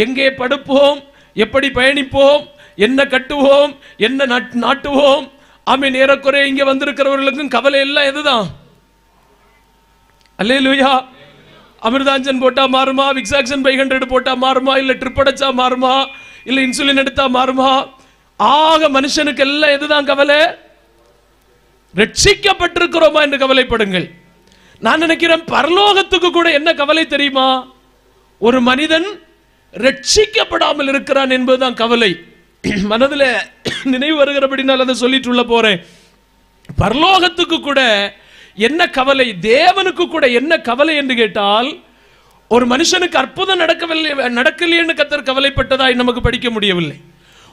எங்கே படுப்போம், எப்படி பயணிப்போம், என்ன கட்டுவோம், என்ன நாட்டுவோம். ஆமென். ஏறக்குறைய இங்க வந்திருக்கிறவர்களுக்கும் கவலை எல்லாம் எதுதான்? அல்லேலூயா. அமிர்தாஞ்சன் போட்டா மாறுமா, விக்ஸாக்சன் 500 போட்டா மாறுமா, இல்ல ட்ரிப் அடிச்சா மாறுமா, இல்ல இன்சுலின் எடுத்தா மாறுமா? ஆக மனுஷனுக்கு எல்லாம் எதுதான் கவலை? ரட்சிக்கப்பட்டிருக்கிறோமா என்று கவலைப்படுங்கள். நான் நினைக்கிறேன் பரலோகத்துக்கு கூட என்ன கவலை தெரியுமா? ஒரு மனிதன் ரட்சிக்கப்படாமல் இருக்கிறான் என்பதுதான் கவலை. மனதில் நினைவு வருகிறபடி நான் அதை சொல்லிட்டு உள்ள போறேன். பரலோகத்துக்கு கூட என்ன கவலை, தேவனுக்கு கூட என்ன கவலை என்று கேட்டால், ஒரு மனுஷனுக்கு அற்புதம் நடக்கவில்லை என்று கர்த்தர் கவலைப்பட்டதாய் நமக்கு படிக்க முடியவில்லை.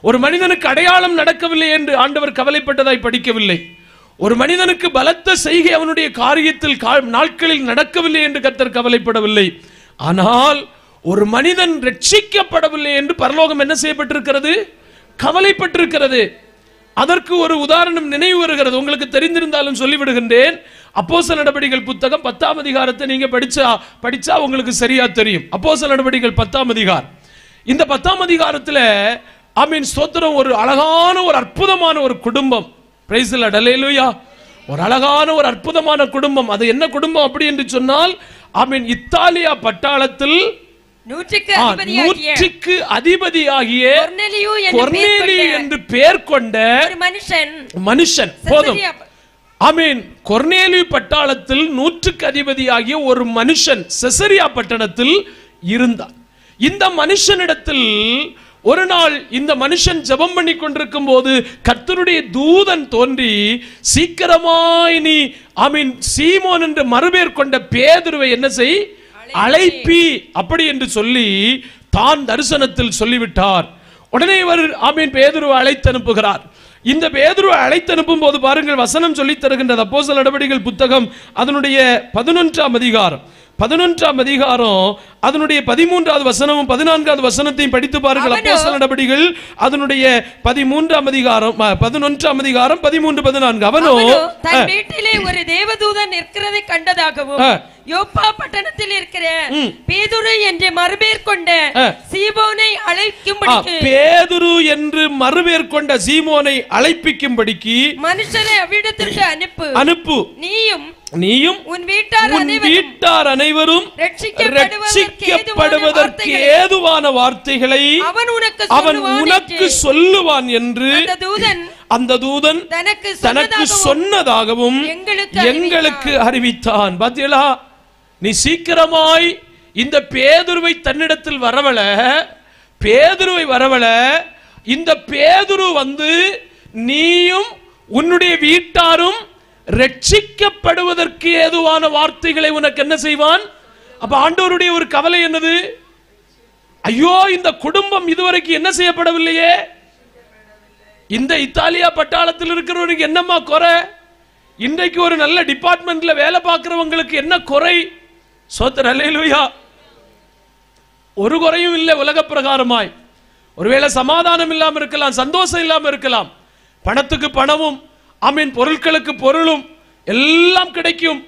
ஒரு மனிதனுக்கு அடையாளம் நடக்கவில்லை என்று ஆண்டவர் கவலைப்பட்டதாய் படிக்கவில்லை. ஒரு மனிதனுக்கு பலத்த செய்கை அவனுடைய காரியத்தில் நாட்களில் நடக்கவில்லை என்று கர்த்தர் கவலைப்படவில்லை. ஆனால் ஒரு மனிதன் ரட்சிக்கப்படவில்லை என்று பரலோகம் என்ன செய்யப்பட்டிருக்கிறது? கவலைப்பட்டிருக்கிறது. அதற்கு ஒரு உதாரணம் நினைவு வருகிறது. உங்களுக்கு தெரிந்திருந்தாலும் சொல்லிவிடுகின்றேன். அப்போஸ்தலர் நடபடிகள் புத்தகம் 10ஆம் அதிகாரத்தை நீங்க படிச்சா உங்களுக்கு சரியா தெரியும். அப்போஸ்தலர் நடபடிகள் 10ஆம் அதிகாரம். இந்த 10ஆம் அதிகாரத்துல ஆமீன் ஸ்தோத்திரம், ஒரு அழகான ஒரு அற்புதமான ஒரு குடும்பம். பிரைஸ் தி லார்ட், அல்லேலூயா. ஒரு அழகான ஒரு அற்புதமான குடும்பம். அது என்ன குடும்பம் அப்படி என்று சொன்னால், ஆமீன் இத்தாலியா பட்டாளத்தில் 100க்கு அதிபதியாகிய கொர்நேலியு என்று பெயர் கொண்ட மனுஷன். போதும். ஆமீன். கொர்நேலியு பட்டாளத்தில் 100க்கு அதிபதியாகிய ஒரு மனுஷன் செசரியா பட்டணத்தில் இருந்தான். இந்த மனுஷனிடத்தில் ஒரு நாள் இந்த மனுஷன் ஜெபம் பண்ணி கொண்டிருக்கும் போது கர்த்தருடைய தூதன் தோன்றி, சீக்கிரமாய் நீ ஆமீன் சீமோன் என்று மறுபெயர் கொண்ட பேதுருவை என்ன செய், அழைப்பி அப்படி என்று சொல்லி தான் தரிசனத்தில் சொல்லிவிட்டார். உடனே இவர் ஆமீன் பேதுருவை அழைத்து அனுப்புகிறார். இந்த பேதுருவை அழைத்து அனுப்பும் போது பாருங்கள், வசனம் சொல்லி தருகின்றது. அப்போஸ்தலர் நடபடிகள் புத்தகம் அதனுடைய 11ஆம் அதிகாரம் அதனுடைய 13வது வசனமும் 14வது வசனத்தையும் படித்து பாருங்கள். அப்போஸ்தலர் நடபடிகள் அதனுடைய 13ஆம் அதிகாரம் 11ஆம் அதிகாரம் 13 14. அவனோ தன் வீட்டிலே ஒரு தேவதூதன் இருக்கிறதை கண்டதாகவும் யோப்பா பட்டணத்தில் இருக்கிற பேதுரு என்று மறுபெயர் கொண்ட சீமோனை அழைக்கும்படிக்கு பேதுரு என்று மறுபெயர் கொண்ட சீமோனை அழைப்பிக்கும்படிக்கு மனுஷனை அவ்விடத்திற்கு அனுப்பு. நீயும் உன் வீட்டார் அனைவரும் ரட்சிக்கப்படுவதற்கு ஏதுவான வார்த்தைகளை அவன் உனக்கு சொல்லுவான் என்று அந்த தூதன் தனக்கு சொன்னதாகவும் எங்களுக்கு அறிவித்தான். பாத்தீங்களா? நீ சீக்கிரமாய் இந்த பேதுருவை தன்னிடத்தில் வரவல இந்த பேதுரு வந்து நீயும் உன்னுடைய வீட்டாரும் ரட்சிக்கப்படுவதற்கு ஏதுவான வார்த்தைகளை உனக்கு என்ன செய்வான்? அப்ப ஆண்டவருடைய ஒரு கவலை என்னது? ஐயோ, இந்த குடும்பம் இதுவரைக்கும் என்ன செய்யப்படவில்லையே, இந்த இத்தாலியா பட்டாளத்தில் இருக்கிறவருக்கு என்னம்மா குறை, இன்றைக்கு ஒரு நல்ல டிபார்ட்மெண்ட்ல வேலை பார்க்கிறவங்களுக்கு என்ன குறை? சோத்திரம், அல்லேலூயா. ஒரு குறையும் இல்லை. உலக பிரகாரமாய் ஒருவேளை சமாதானம் இல்லாம இருக்கலாம், சந்தோஷம் இல்லாம இருக்கலாம். பணத்துக்கு பணமும் ஆமீன் பொருட்களுக்கு பொருளும் எல்லாம் கிடைக்கும்.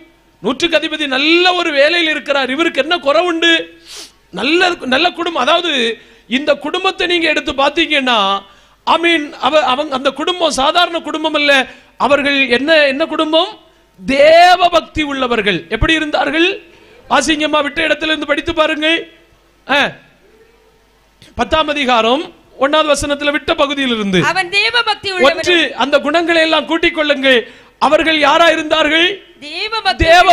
100க்கு அதிபதி நல்ல ஒரு வேலையில் இருக்கிறார். இவருக்கு என்ன குறை உண்டு? நல்ல குடும்பம். அதாவது இந்த குடும்பத்தை நீங்க எடுத்து பார்த்தீங்கன்னா ஆமீன் அவங்க அந்த குடும்பம் சாதாரண குடும்பம் அல்ல. அவர்கள் என்ன குடும்பம்? தேவ பக்தி உள்ளவர்கள். எப்படி இருந்தார்கள்? வாசிங்கம்மா, விட்ட இடத்துல இருந்து படித்து பாருங்க. 10ஆம் அதிகாரம் 1வது வசனத்துல விட்ட பகுதியில் இருந்து அவன் தேவ பக்தி உள்ளவன். அந்த குணங்களை எல்லாம் கூட்டிக் கொள்ளுங்கள். அவர்கள் யாரா இருந்தார்கள்? தேவ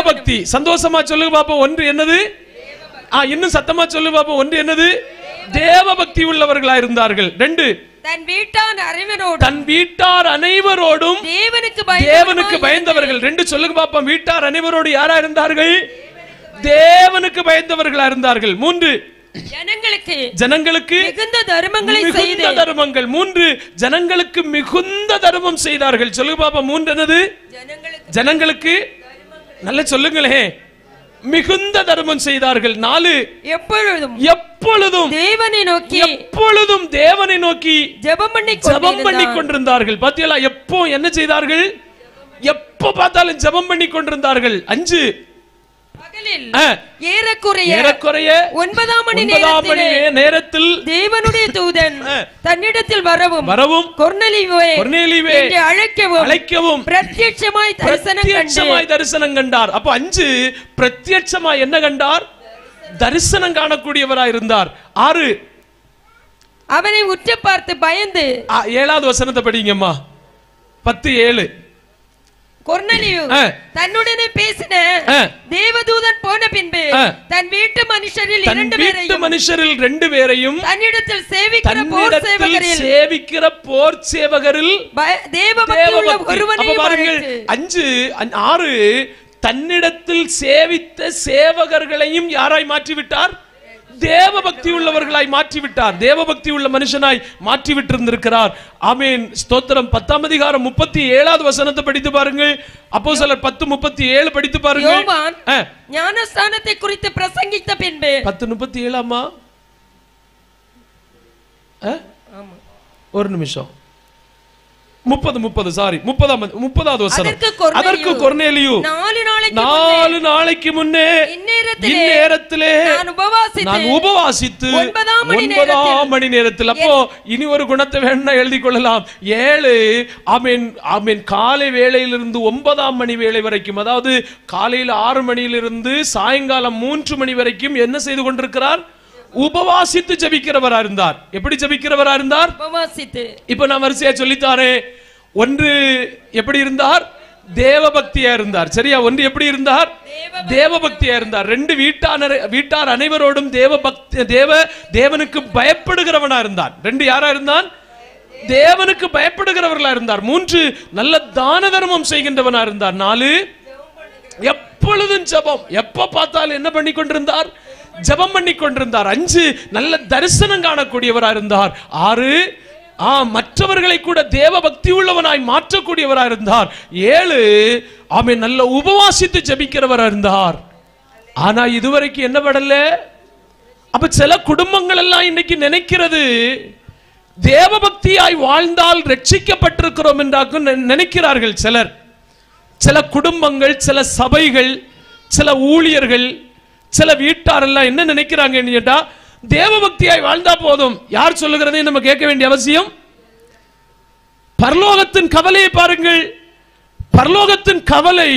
பக்தி. சந்தோஷமா சொல்லுங்க பாப்போம். ஒன்று என்னது? இன்னும் சத்தமா சொல்லு பாப்போம். ஒன்று என்னது? தேவ பக்தி உள்ளவர்களா இருந்தார்கள். 2 தன் வீட்டார் அனைவரோடும் தேவனுக்கு பயந்தவர்கள். 2 சொல்லுங்க பாப்போம். வீட்டார் அனைவரோடு யாரா இருந்தார்கள்? தேவனுக்கு பயந்தவர்களா இருந்தார்கள். 3 ஜனங்களுக்கு மிகுந்த தர்மங்களை செய்து 3 ஜனங்களுக்கு மிகுந்த தர்மம் செய்தார்கள். சொல்லுங்க பாப்பா. 3 என்னது? ஜனங்களுக்கு நல்ல சொல்லுங்களே, மிகுந்த தர்மம் செய்தார்கள். 4 எப்பொழுதும் தேவனை நோக்கி ஜெபம் பண்ணி கொண்டிருந்தார்கள். பாத்தீங்களா? எப்போ என்ன செய்தார்கள்? எப்போ பார்த்தாலும் ஜெபம் பண்ணி கொண்டிருந்தார்கள். 5 ஏறக்குறைய 9ஆம் மணி நேரத்தில் தேவனுடைய தூதன் தன்னிடத்தில் வரவும் கொர்நேலியுவை அழைக்கவும் பிரத்யட்சமாய் தரிசனம் கண்டார். அப்ப 5 பிரத்யட்சமாய் என்ன கண்டார்? தரிசனம் காணக்கூடியவராய் இருந்தார். 6 அவனை உற்று பார்த்து பயந்து. 7வது வசனத்தை படிங்கம்மா. 10:7 கொர்நேலியு தன்னுடனே பேசின தேவதூதன் போன பின்பு தன் வீட்டு மனுஷரில் 2 பேரையும் தன்னிடத்தில் சேவிக்கிற போர் சேவகரில் தேவபக்தியுள்ள ஒருவனையும் அழைத்து. 6 தன்னிடத்தில் சேவித்த சேவகர்களையும் யாராய் மாற்றிவிட்டார்? தேவ பக்தி உள்ளவர்களாய் மாற்றிவிட்டார். தேவ பக்தி உள்ள மனுஷனாய் மாற்றி விட்டிருந்திருக்கிறார். ஆமென், ஸ்தோத்திரம். 10ஆம் அதிகாரம் 37வது வசனத்தை படித்து பாருங்கள். அப்போஸ்தலர் 10:37 படித்து பாருங்கள். யோவான் ஞானஸ்நானத்தை குறித்து பிரசங்கித்த பின்பு 10:37 ஒரு நிமிஷம் 30வது வசனம். அதற்கு கொர்நேலியு 4 நாளைக்கு முன்னே இந்நேரத்திலே நான் உபவாசித்து 9ஆம் மணி நேரத்தில். அப்போ இனி ஒரு குணத்தை வேணா எழுதி கொள்ளலாம். 7 ஆமென் காலை வேளையிலிருந்து 9ஆம் மணி வேளை வரைக்கும், அதாவது காலையில் 6 மணியிலிருந்து சாயங்காலம் 3 மணி வரைக்கும் என்ன செய்து கொண்டிருக்கிறார்? உபவாசித்து ஜெபிக்கிறவரா இருந்தார். எப்படி ஜெபிக்கிறவரா இருந்தார்? உபவாசித்து. இப்ப நான் வரிசையா சொல்லித்தாரே. ஒன்று எப்படி இருந்தார்? தேவபக்தியா இருந்தார். சரியா? ஒன்று எப்படி இருந்தார்? தேவபக்தியா இருந்தார். 2 வீட்டார் அனைவரோடும் தேவனுக்கு பயப்படுகிறவனா இருந்தார். 2 யாரா இருந்தான்? தேவனுக்கு பயப்படுகிறவர்களா இருந்தார். 3 நல்ல தான தர்மம் செய்கின்றவனா இருந்தார். 4 எப்பொழுதும் ஜெபம். எப்ப பார்த்தாலும் என்ன பண்ணி கொண்டிருந்தார்? ஜெபம் பண்ணி கொண்டிருந்தார். 5 நல்ல தரிசனம் காணக்கூடியவரா இருந்தார். 6 மற்றவர்களை கூட தேவ பக்தி உள்ளவனாய் மாற்றக்கூடியவரா இருந்தார். 7 ஆமென் நல்ல உபவாசித்து ஜெபிக்கிறவரா இருந்தார். ஆனா இதுவரைக்கும் என்ன படல? அப்ப சில குடும்பங்கள் எல்லாம் இன்னைக்கு நினைக்கிறது தேவ பக்தியாய் வாழ்ந்தால் ரட்சிக்கப்பட்டிருக்கிறோம் என்றாக நினைக்கிறார்கள் சிலர். சில குடும்பங்கள், சில சபைகள், சில ஊழியர்கள், சில வீட்டார் எல்லாம் என்ன நினைக்கிறாங்க கேட்டா, தேவ பக்தியாய் வாழ்ந்தா போதும். யார் சொல்லுகிறதை நம்ம கேட்க வேண்டிய அவசியம்? பரலோகத்தின் கவலையை பாருங்கள். பரலோகத்தின் கவலை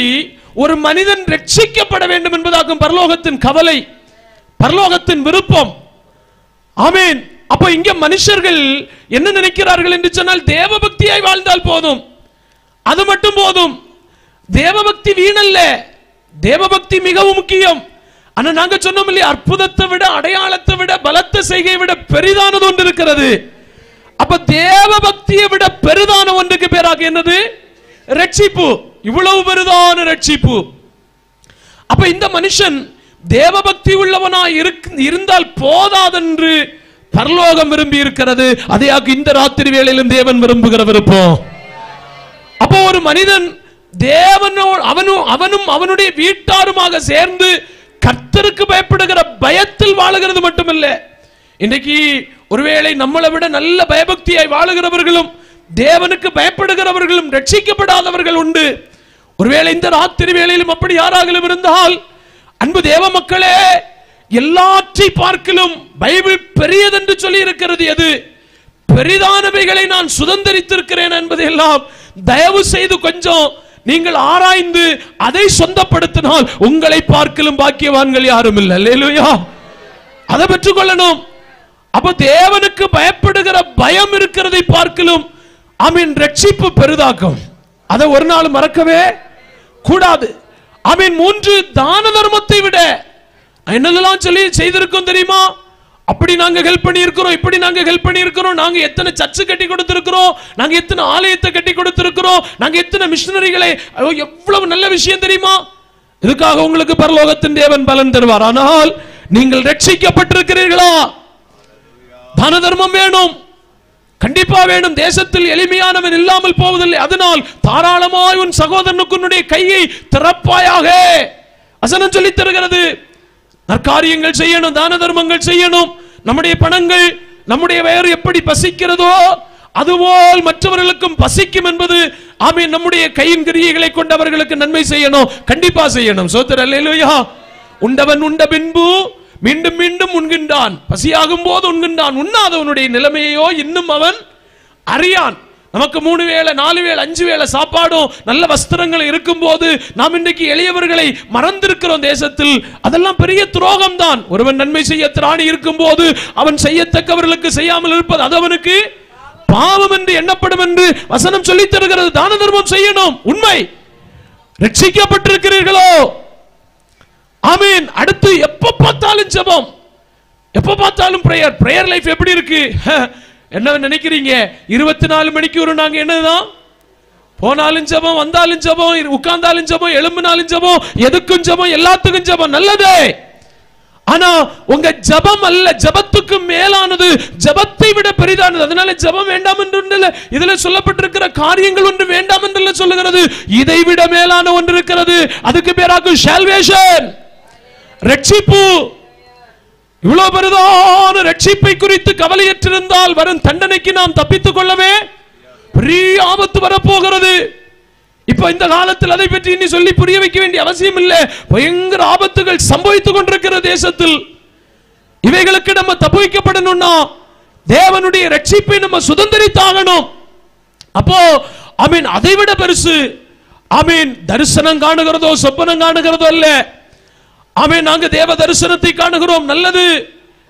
ஒரு மனிதன் ரட்சிக்கப்பட வேண்டும் என்பதாகும் பரலோகத்தின் கவலை, பரலோகத்தின் விருப்பம். ஆமென். அப்ப இங்க மனுஷர்கள் என்ன நினைக்கிறார்கள் என்று சொன்னால், தேவ பக்தியாய் வாழ்ந்தால் போதும், அது மட்டும் போதும். தேவ பக்தி வீணல்ல, தேவ பக்தி மிகவும் முக்கியம். ஆனா நாங்க சொன்னோம் இல்லையா, அற்புதத்தை விட, அடையாளத்தை விட, பலத்த செய்கையை விட பெரிதானது ஒன்று இருக்கிறது. அப்ப தேவ பக்தியை விட பெரிதான ஒன்றுக்கு பேராக என்னது? ரட்சிப்பு. இவ்வளவு பெரிதான ரட்சிப்பு. அப்ப இந்த மனுஷன் தேவ பக்தி உள்ளவனாய் இருந்தால் போதாதென்று பரலோகம் விரும்பி இருக்கிறது. அதையாக இந்த ராத்திரி வேளையிலும் தேவன் விரும்புகிற விருப்பம். அப்போ ஒரு மனிதன் தேவனோடு அவனும் அவனுடைய வீட்டாருமாக சேர்ந்து கர்த்தருக்கு பயப்படுகிற பயத்தில் வாழுகிறது மட்டுமல்ல, இன்றைக்கு ஒருவேளை நம்மளை விட நல்ல பயபக்தியாய் வாழுகிறவர்களும் தேவனுக்கு பயப்படுகிறவர்களும் ரட்சிக்கப்படாதவர்கள் உண்டு. ஒருவேளை இந்த ராத்திரி வேளையிலும் அப்படி யாராக இருந்தால், அன்பு தேவ மக்களே, எல்லாற்றை பார்க்கிலும் பைபிள் பெரியதென்று சொல்லி இருக்கிறது எது? பெரிதானவைகளை நான் சுதந்திரித்திருக்கிறேன் என்பதையெல்லாம் தயவு செய்து கொஞ்சம் நீங்கள் ஆராய்ந்து அதை சொந்தப்படுத்தினால் உங்களை பார்க்கலும் பாக்கியவான்கள் யாரும் இல்லை. அல்லேலூயா. அதை பெற்றுக்கொள்ளணும். அப்ப தேவனுக்கு பயப்படுகிற பயம் இருக்கிறதை பார்க்கலும் ஆமீன் ரட்சிப்பு பெரிதாக்கும். அதை ஒரு நாள் மறக்கவே கூடாது. ஆமீன். 3 தான தர்மத்தை விட என்னதெல்லாம் சொல்லி செய்திருக்கோம் தெரியுமா? அப்படி நாங்க ஹெல்ப் பண்ணி இருக்கிறோம், இப்படி நாங்க ஹெல்ப் பண்ணி இருக்கிறோம், நாங்க எத்தனை சர்ச்சு கட்டி கொடுத்திருக்கிறோம், நாங்க எத்தனை ஆலயத்தை கட்டி கொடுத்திருக்கிறோம், நாங்க எத்தனை மிஷனரிகளை, எவ்வளவு நல்ல விஷயம் தெரியுமா? இதுக்காக உங்களுக்கு பரலோகத்தின் தேவன் பலன் தருவார். ஆனால் நீங்கள் ரட்சிக்கப்பட்டிருக்கிறீர்களா? தான தர்மம் வேணும், கண்டிப்பா வேணும். தேசத்தில் எளிமையானவன் இல்லாமல் போவதில்லை. அதனால் தாராளமாய் உன் சகோதரனுக்கு உன்னுடைய கையை திறப்பாயாக வசனம் சொல்லி தருகிறது. நற்காரியங்கள் செய்யணும், தான தர்மங்கள் செய்யணும். நம்முடைய பணங்கள், நம்முடைய வயிறு எப்படி பசிக்கிறதோ அதுபோல் மற்றவர்களுக்கும் பசிக்கும் என்பது ஆமீன். நம்முடைய கையின் கிரியைகளை கொண்டு அவர்களுக்கு நன்மை செய்யணும், கண்டிப்பா செய்யணும். ஸ்தோத்திரம். அல்லேலூயா. உண்டவன் உண்ட பின்பு மீண்டும் மீண்டும் உண்கின்றான், பசியாகும் போது உண்கின்றான், உண்ணாதவனுடைய நிலைமையோ இன்னும் அவன் அறியான். நமக்கு 3 வேளை 4 வேளை 5 வேளை சாப்பாடும் நல்ல வஸ்திரங்கள் இருக்கும் போது நாம் இன்றைக்கு எளியவர்களை மறந்திருக்கிறோம் தேசத்தில். அதெல்லாம் பெரிய துரோகம் தான். ஒருவன் நன்மை செய்ய திராணி இருக்கும் போது அவன் செய்யத்தக்கவர்களுக்கு செய்யாமல் இருப்பது அது அவனுக்கு பாவம் என்று எண்ணப்படும் என்று வசனம் சொல்லித் தருகிறது. தான தர்மம் செய்யணும், உண்மை. ரட்சிக்கப்பட்டிருக்கிறீர்களோ? ஆமீன். அடுத்து எப்ப பார்த்தாலும் ஜெபம், எப்ப பார்த்தாலும் பிரேயர். பிரேயர் லைஃப் எப்படி இருக்கு? என்ன நினைக்கிறீங்க? 24 மணிக்கு நாங்க என்னதான் போனாலும் ஜெபம், வந்தாலும் ஜெபம், உட்கார்ந்தாலும் ஜெபம், எழும்பினாலும் ஜெபம், எதுக்கும் ஜெபம், எல்லாத்துக்கும் ஜெபம். நல்லதே. ஆனா உங்க ஜபம் அல்ல, ஜபத்துக்கு மேலானது, ஜபத்தை விட பெரிதானது. அதனால ஜபம் வேண்டாம் என்று இதுல சொல்லப்பட்டிருக்கிற காரியங்கள் ஒன்று வேண்டாம் என்று சொல்லுகிறது. இதை விட மேலான ஒன்று இருக்கிறது. அதுக்கு பேராக சால்வேஷன், ரட்சிப்பு. இவ்வளவு பெரிதான ரட்சிப்பை குறித்து கவலையற்றிருந்தால் வரும் தண்டனைக்கு நாம் தப்பித்துக் கொள்ளவே பெரிய ஆபத்து வரப்போகிறது. இப்ப இந்த காலத்தில் அதை பற்றி இனி சொல்லி புரிய வைக்க வேண்டிய அவசியம் இல்லை. பயங்கர ஆபத்துகள் சம்பவித்துக் கொண்டிருக்கிற தேசத்தில் இவைகளுக்கு நம்ம தப்புவிக்கப்படணும்னா தேவனுடைய ரட்சிப்பை நம்ம சுதந்திரித்தாகணும். அப்போ ஆமீன், அதை விட பெருசு ஆமீன் தரிசனம் காணுகிறதோ சொப்பனம் காணுகிறதோ அல்ல. ஆமீன், நாங்க தேவ தரிசனத்தை காணுகிறோம், நல்லது,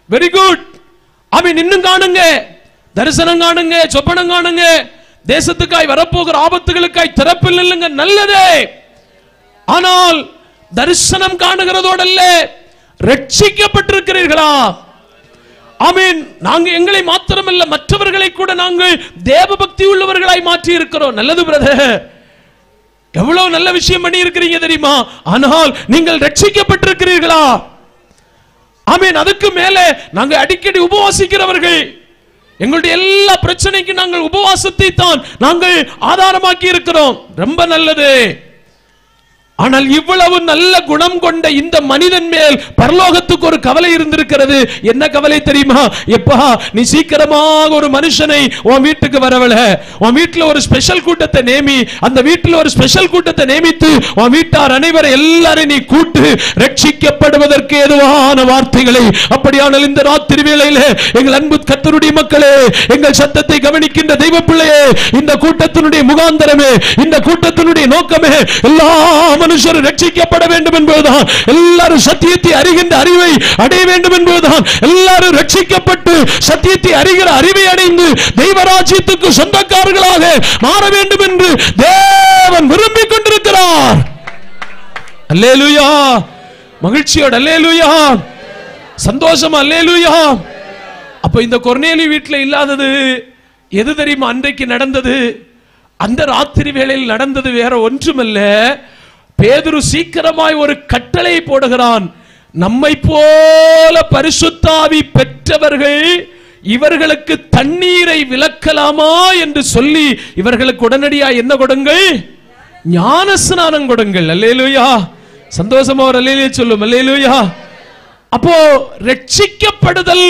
வெரி குட். ஆமீன், இன்னும் காணுங்க, தரிசனம் காணுங்க, சொப்பனம் காணுங்க, தேசத்துக்காய் வரப்போகிற ஆபத்துகளுக்காய் திறப்பில் நில்லுங்க, நல்லதே. ஆனால் தரிசனம் காணுகிறதோடல்ல, ரட்சிக்கப்பட்டிருக்கிறீர்களா? ஆமீன். நாங்க எங்களை மாத்திரமல்ல மற்றவர்களை கூட நாங்கள் தேவ பக்தி உள்ளவர்களாய் மாற்றி இருக்கிறோம். நல்லது பிரதர், எவ்வளவு நல்ல விஷயம் பண்ணி இருக்கிறீங்க தெரியுமா? ஆனால் நீங்கள் ரட்சிக்கப்பட்டிருக்கிறீர்களா? ஆமீன். அதுக்கு மேலே நாங்க அடிக்கடி உபவாசிக்கிறவர்கள். எங்களுடைய எல்லா பிரச்சனைக்கு நாங்கள் உபவாசத்தை தான் நாங்கள் ஆதாரமாக்கி இருக்கிறோம். ரொம்ப நல்லது. ஆனால் இவ்வளவு நல்ல குணம் கொண்ட இந்த மனிதன் மேல் பரலோகத்துக்கு ஒரு கவலை இருந்திருக்கிறது. என்ன கவலை தெரியுமா? எப்பா நீ சீக்கிரமாக ஒரு மனுஷனை உன் வீட்டுக்கு வரவல, உன் வீட்டுல ஒரு ஸ்பெஷல் கூட்டத்தை நேமி, அந்த வீட்டுல ஒரு ஸ்பெஷல் கூட்டத்தை நேமித்து உன் வீட்டார் அனைவரை எல்லாரும் நீ கூட்டு, ரட்சிக்கப்படுவதற்கு ஏதுவான வார்த்தைகளை. அப்படியானால் இந்த ராத்திரி வேளையிலே எங்கள் அன்பு கர்த்தருடைய மக்களே, எங்கள் சத்தத்தை கவனிக்கின்ற தெய்வ பிள்ளையே, இந்த கூட்டத்தினுடைய முகாந்தரமே, இந்த கூட்டத்தினுடைய நோக்கமே எல்லா மனுஷரும் ரட்சிக்கப்பட வேண்டும் என்பதுதான். எல்லாரும் சத்தியத்தை அறிகின்ற அறிவை அடைய வேண்டும் என்பதுதான். எல்லாரும் ரட்சிக்கப்பட்டு சத்தியத்தை அறிகிற அறிவை அடைந்து தெய்வராஜ்யத்துக்கு சொந்தக்காரர்களாக மாற வேண்டும் என்று தேவன் விரும்பிக் கொண்டிருக்கிறார். அல்லேலூயா, மகிழ்ச்சியோட அல்லேலூயா, சந்தோஷம் அல்லேலூயா. அப்ப இந்த கொர்நேலி வீட்டில் இல்லாதது எது தெரியுமா? அன்றைக்கு நடந்தது, அந்த ராத்திரி வேளையில் நடந்தது வேற ஒன்றுமல்ல. பேதுரு சீக்கிரமாய் ஒரு கட்டளை போடுகிறான். நம்மை போல பரிசுத்த ஆவி பெற்றவர்கள் இவர்களுக்கு தண்ணீரை விலக்கலாமா என்று சொல்லி இவர்களுக்கு உடனடியாக என்ன கொடுங்கள்? ஞானஸ்நானம் கொடுங்கள். அல்லேலூயா, சந்தோஷமா ஒரு அல்லேலூயா சொல்லும். அல்லேலூயா. அப்போ ரட்சிக்கப்படுதல்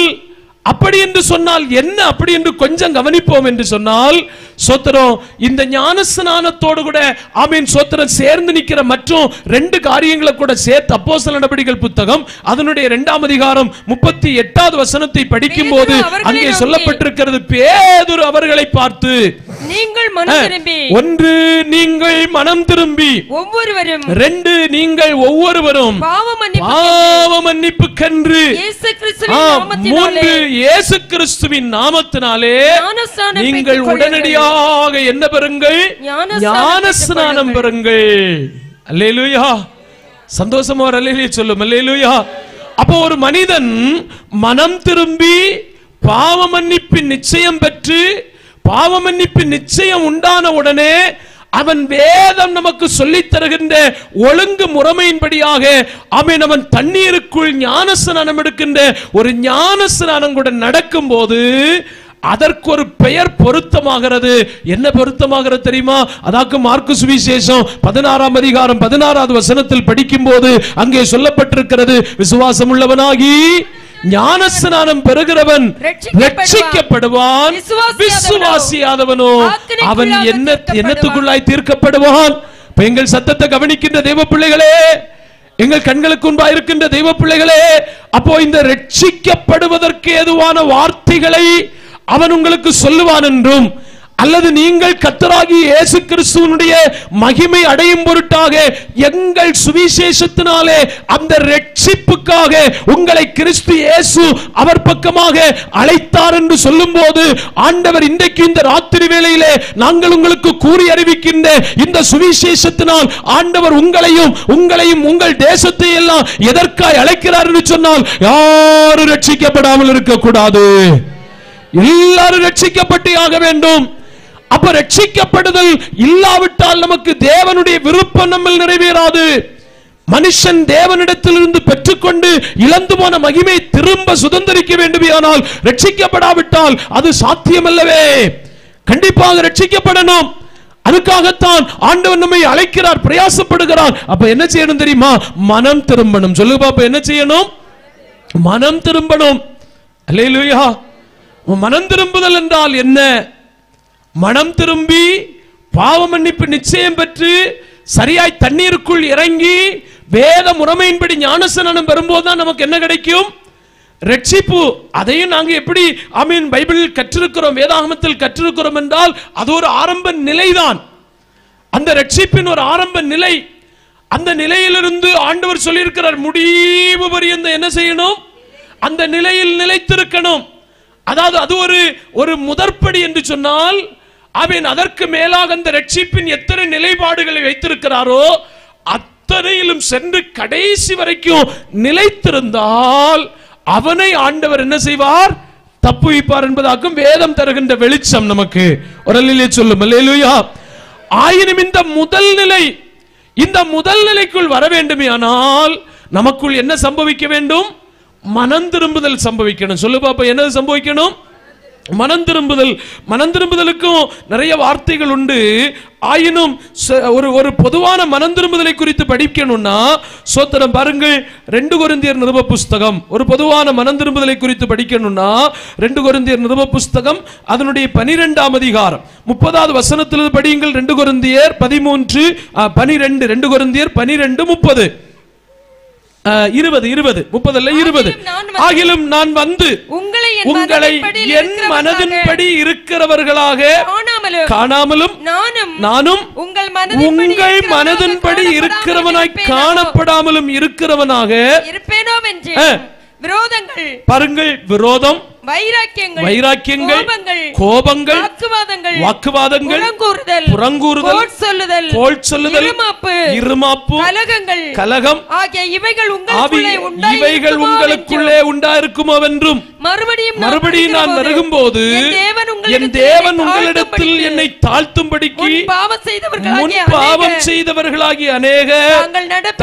அப்படி என்று சொன்னால் என்ன? அப்படி என்று கொஞ்சம் கவனிப்போம் என்று சொன்னால், சோத்திரம், இந்த ஞானஸ்நானத்தோடு கூட ஆமீன் சோத்திரம் சேர்ந்து நிற்கிற மற்றும் ரெண்டு காரியங்களை கூட சேர்த்து அப்போஸ்தலர் நடபடிகள் புத்தகம் அதனுடைய 2ஆம் அதிகாரம் 38வது வசனத்தை படிக்கும் போது அங்கே சொல்லப்பட்டிருக்கிறது. பேதுரு அவர்களை பார்த்து, நீங்கள் மனம் திரும்பி, ஒன்று நீங்கள் மனம் திரும்பி ஒவ்வொருவரும், ரெண்டு நீங்கள் ஒவ்வொருவரும் பாவ மன்னிப்புக்கென்று, மூன்று இயேசு கிறிஸ்துவின் நாமத்தினாலே நீங்கள் உடனடியாக என்ன பெறுங்கள்? ஞானஸ்நானம் பெறுங்கள். அல்லேலூயா, சந்தோஷமா ஒரு அல்லேலூயா சொல்லும். அல்லேலூயா. அப்போ ஒரு மனிதன் மனம் திரும்பி பாவ மன்னிப்பின் நிச்சயம் பெற்று, பாவ மன்னிப்பின் நிச்சயம் உண்டான உடனே அவன் வேதம் நமக்கு சொல்லித் தருகின்ற ஒழுங்கு முறைமையின்படியாக அவன் தண்ணீருக்குள் ஞானஸ்நானம் எடுக்கின்ற ஒரு ஞானஸ்நானம் கூட நடக்கும் போது அதற்கு ஒரு பெயர் பொருத்தமாகிறது. என்ன பொருத்தமாகிறது தெரியுமா? அதாக்கு மார்க்கு சுவிசேஷம் 16ஆம் அதிகாரம் 16வது வசனத்தில் படிக்கும் போது அங்கே சொல்லப்பட்டிருக்கிறது, விசுவாசம் உள்ளவனாகி ஞானஸ்நானம் பெறுகிறவன் ரட்சிக்கப்படுவான், விசுவாசியாதவனோ அவன் என்னத்துக்குள்ளாய் தீர்க்கப்படுவான். எங்கள் சத்தத்தை கவனிக்கின்ற தெய்வ பிள்ளைகளே, எங்கள் கண்களுக்கு முன்பாக இருக்கின்ற தெய்வ பிள்ளைகளே, அப்போ இந்த ரட்சிக்கப்படுவதற்கு ஏதுவான வார்த்தைகளை அவன் உங்களுக்கு சொல்லுவான் என்றும், அல்லது நீங்கள் கர்த்தராகிய இயேசு கிறிஸ்துவினுடைய மகிமை அடையும் பொருட்டாக எங்கள் சுவிசேஷத்தினாலே அந்த ரட்சிப்புக்காக உங்களை கிறிஸ்து இயேசு அவர் பக்கமாக அழைத்தார் என்று சொல்லும் போது, ஆண்டவர் இன்றைக்கு இந்த ராத்திரி வேளையிலே நாங்கள் உங்களுக்கு கூறி அறிவிக்கின்ற இந்த சுவிசேஷத்தினால் ஆண்டவர் உங்களையும் உங்கள் தேசத்தை எல்லாம் எதற்காய் அழைக்கிறார் என்று சொன்னால், யாரும் ரட்சிக்கப்படாமல் இருக்கக்கூடாது, எல்லாரும் ரட்சிக்கப்பட்டே ஆக வேண்டும். அப்ப ரட்சிக்கப்படுதல் இல்லாவிட்டால் நமக்கு தேவனுடைய விருப்பம் நம்மில் நிறைவேறாது. மனுஷன் தேவனிடத்திலிருந்து பெற்றுக்கொண்டு இழந்து போன மகிமை திரும்ப சுதந்திரிக்க வேண்டுமானால் ரட்சிக்கப்படாவிட்டால் அது சாத்தியமல்லவே. கண்டிப்பாக ரட்சிக்கப்படணும். அதுக்காகத்தான் ஆண்டவர் நம்மை அழைக்கிறார், பிரயாசப்படுகிறார். அப்ப என்ன செய்யணும் தெரியுமா? மனம் திரும்பணும். சொல்லுங்க பாப்பா, என்ன செய்யணும்? மனம் திரும்பணும். அல்லேலூயா. மனம் திரும்புதல் என்றால் என்ன? மனம் திரும்பி பாவ மன்னிப்பு நிச்சயம் பெற்று சரியாய் தண்ணீருக்குள் இறங்கி வேத முறைமையின்படி ஞானஸ்நானம் பெறும்போதுதான் நமக்கு என்ன கிடைக்கும்? ரட்சிப்பு. அதையும் நாங்க எப்படி பைபிளில் கற்றிருக்கிறோம், வேதாகமத்தில் கற்றிருக்கிறோம் என்றால் அது ஒரு ஆரம்ப நிலைதான். அந்த ரட்சிப்பின் ஒரு ஆரம்ப நிலை. அந்த நிலையிலிருந்து ஆண்டவர் சொல்லியிருக்கிறார், முடிவு பரியந்த என்ன செய்யணும்? அந்த நிலையில் நிலைத்திருக்கணும். அதாவது அது ஒரு முதற்படி என்று சொன்னால் அதற்கு மேலாக அந்த ரட்சிப்பின் எத்தனை நிலைப்பாடுகளை வைத்திருக்கிறாரோ அத்தனையிலும் சென்று கடைசி வரைக்கும் நிலைத்திருந்தால் அவனை ஆண்டவர் என்ன செய்வார்? தப்புவிப்பார் என்பதாகும் வேதம் தருகின்ற வெளிச்சம் நமக்கு. ஒரு அல்லேலூயா சொல்லும். அல்லேலூயா. ஆயினும் இந்த முதல் நிலைக்குள் வர வேண்டுமானால் நமக்குள் என்ன சம்பவிக்க வேண்டும்? மனம் திரும்புதல் சம்பவிக்கணும். சொல்லு பாப்பா, என்ன சம்பவிக்கணும்? மனம் திரும்புதல். மனம் திரும்புதலுக்கும் நிறைய வார்த்தைகள் உண்டு. ஆயினும் ஒரு பொதுவான மனம் திரும்புதலை குறித்து படிக்கணும்னா சோத்திரம் பாருங்கள், 2 கொரிந்தியர் நிருப புஸ்தகம். ஒரு பொதுவான மனம் திரும்புதலை குறித்து படிக்கணும்னா 2 கொரிந்தியர் நிருப புஸ்தகம் அதனுடைய 12ஆம் அதிகாரம் 30வது வசனத்திலிருந்து படியுங்கள். 2 கொரிந்தியர் 13:12 2 கொரிந்தியர் 12:30 20 ஆகிலும் நான் வந்து உங்களை என் மனதின்படி இருக்கிறவர்களாக காணாமலும் நானும் உங்கள் மனதின்படி இருக்கிறவனாய் காணப்படாமலும் இருக்கிறவனாக இருப்பேனோவென்று விரோதங்கள் பாருங்கள், விரோதம், வைராக்கியங்கள், கோபங்கள், வாக்குவாதங்கள், புறங்கூறுதல், கோள் சொல்லுதல், இருமாப்பு, கலகம் ஆகிய இவைகள் உங்களுக்குள்ளே உண்டாயிருக்குமோவென்றும் மறுபடியும் நான் வருகும்போது என் தேவன் உங்களிடத்தில் என்னை தாழ்த்தும்படிக்கு முன் பாவம் செய்தவர்களாகிய அநேகர்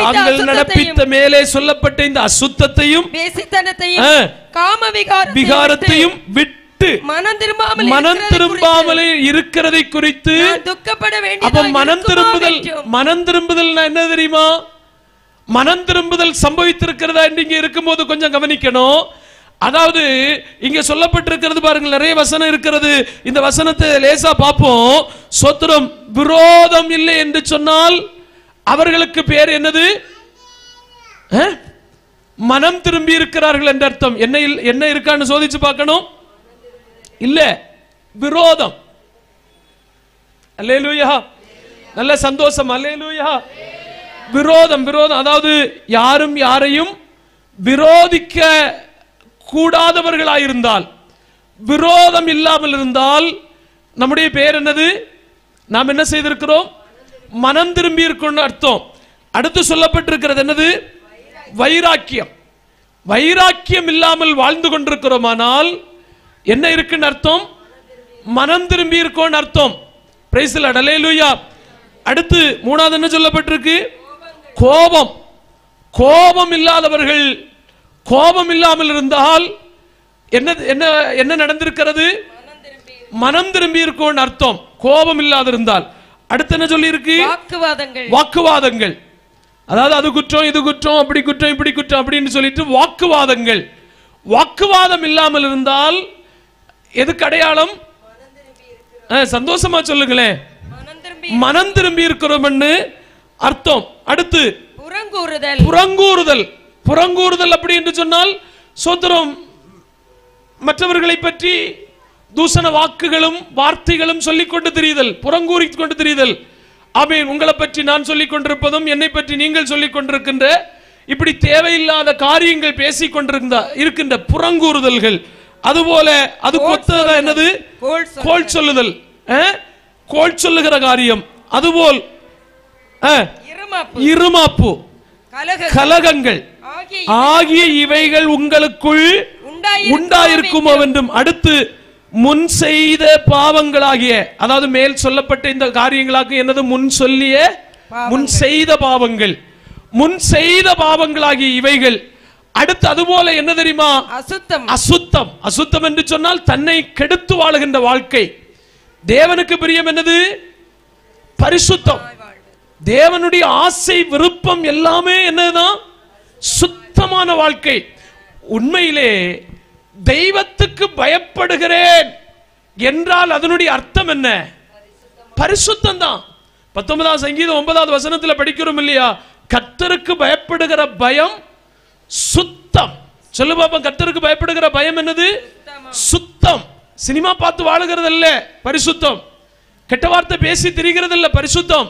தாங்கள் நடப்பித்த மேலே சொல்லப்பட்ட இந்த அசுத்தத்தையும் விகாரத்தையும் விட்டு மனம் திரும்பாமலே இருக்கிறதை குறித்து துக்கப்பட வேண்டியது. அப்ப மனம் திரும்புதல் என்ன தெரியுமா? மனம் திரும்புதல் சம்பவித்திருக்கிறதா என்று இங்க இருக்கும்போது கொஞ்சம் கவனிக்கணும். அதாவது இங்க சொல்லப்பட்டிருக்கிறது பாருங்கள், நிறைய வசனம் இருக்கிறது. இந்த வசனத்தை லேசா பார்ப்போம். சோத்திரம். விரோதம் இல்லை என்று சொன்னால் அவர்களுக்கு பேர் என்னது? மனம் திரும்பி இருக்கிறார்கள் என்ற அர்த்தம். என்ன இருக்கான்னு சோதிச்சு பார்க்கணும். இல்ல, விரோதம். அல்லேலூயா. நல்ல சந்தோஷம். அல்லேலூயா. விரோதம். அதாவது யாரும் யாரையும் விரோதிக்க கூடாதவர்களாயிருந்தால், விரோதம் இல்லாமல் இருந்தால் நம்முடைய பெயர் என்னது? நாம் என்ன செய்திருக்கிறோம்? மனம் திரும்பி இருக்கணும் அர்த்தம். அடுத்து சொல்லப்பட்டிருக்கிறது என்னது? வைராக்கியம். வைராக்கியம் இல்லாமல் வாழ்ந்து கொண்டிருக்கிறோமானால் என்ன இருக்குன்னு அர்த்தம்? மனம் திரும்பி இருக்கோன்னு அர்த்தம். Praise the lord. அல்லேலூயா. அடுத்து 3வது என்ன சொல்லப்பட்டிருக்கு? கோபம். கோபம் இல்லாதவர்கள், கோபம் இல்லாமல் இருந்தால் என்ன நடந்திருக்கிறது? மனம் திரும்பி இருக்கோன்னு அர்த்தம். கோபம் இல்லாத இருந்தால். அடுத்து என்ன சொல்லி இருக்கு? வாக்குவாதங்கள். அதாவது அது குற்றம், இது குற்றம், அப்படி குற்றம், இப்படி குற்றம் அப்படின்னு சொல்லிட்டு வாக்குவாதங்கள். வாக்குவாதம் இல்லாமல் இருந்தால் எதுக்கு அடையாளம்? சந்தோஷமா சொல்லுங்களேன். மனம் திரும்பி இருக்கிறோம்னு அர்த்தம். அடுத்து புறங்கூறுதல் அப்படி என்று சொன்னால் சோத்திரம், மற்றவர்களை பற்றி தூஷண வாக்குகளும் வார்த்தைகளும் சொல்லிக் கொண்டு திரிதல், புறங்கூறி கொண்டு திரிதல். ஆமென். உங்களை பற்றி நான் சொல்லிக் கொண்டிருப்பதும் என்னை பற்றி நீங்கள் சொல்லிக் கொண்டிருக்கின்ற இப்படி தேவையில்லாத காரியங்கள் பேசிக் கொண்டிருக்கின்ற புறங்கூறுதல்கள். அதுபோல அது கொத்ததா என்னது? கோள் சொல்லுதல், கோள் சொல்லுகிற காரியம். அதுபோல் இருமாப்பு, கலகங்கள் ஆகிய இவைகள் உங்களுக்குள் உண்டாயிருக்கும் என்றும். அடுத்து முன் செய்த பாவங்களாகிய, அதாவது மேல் சொல்லப்பட்ட இந்த காரியங்களாக என்னது? முன் செய்த பாவங்கள். முன் செய்த பாவங்களாகி இவைகள். அடுத்து அதுபோல என்ன தெரியுமா? அசுத்தம். அசுத்தம். அசுத்தம் என்று சொன்னால் தன்னை கெடுத்து வாழுகின்ற வாழ்க்கை. தேவனுக்கு பிரியம் என்னது? பரிசுத்தம். தேவனுடைய ஆசை விருப்பம் எல்லாமே என்னதான்? சுத்தமான வாழ்க்கை. உண்மையிலே தெய்வத்துக்கு பயப்படுகிறேன் என்றால் அதனுடைய அர்த்தம் என்ன? பரிசுத்தம் தான். 19ஆம் சங்கீதம் 9வது வசனத்தில் படிக்கிறோம் இல்லையா? கர்த்தருக்கு பயப்படுகிற பயம் சுத்தம். சொல்லு பாப்பா, கர்த்தருக்கு பயப்படுகிற பயம் என்னது? சுத்தம். சினிமா பார்த்து வாழுகிறது இல்ல பரிசுத்தம். கெட்ட வார்த்தை பேசி திரிகிறது இல்ல பரிசுத்தம்.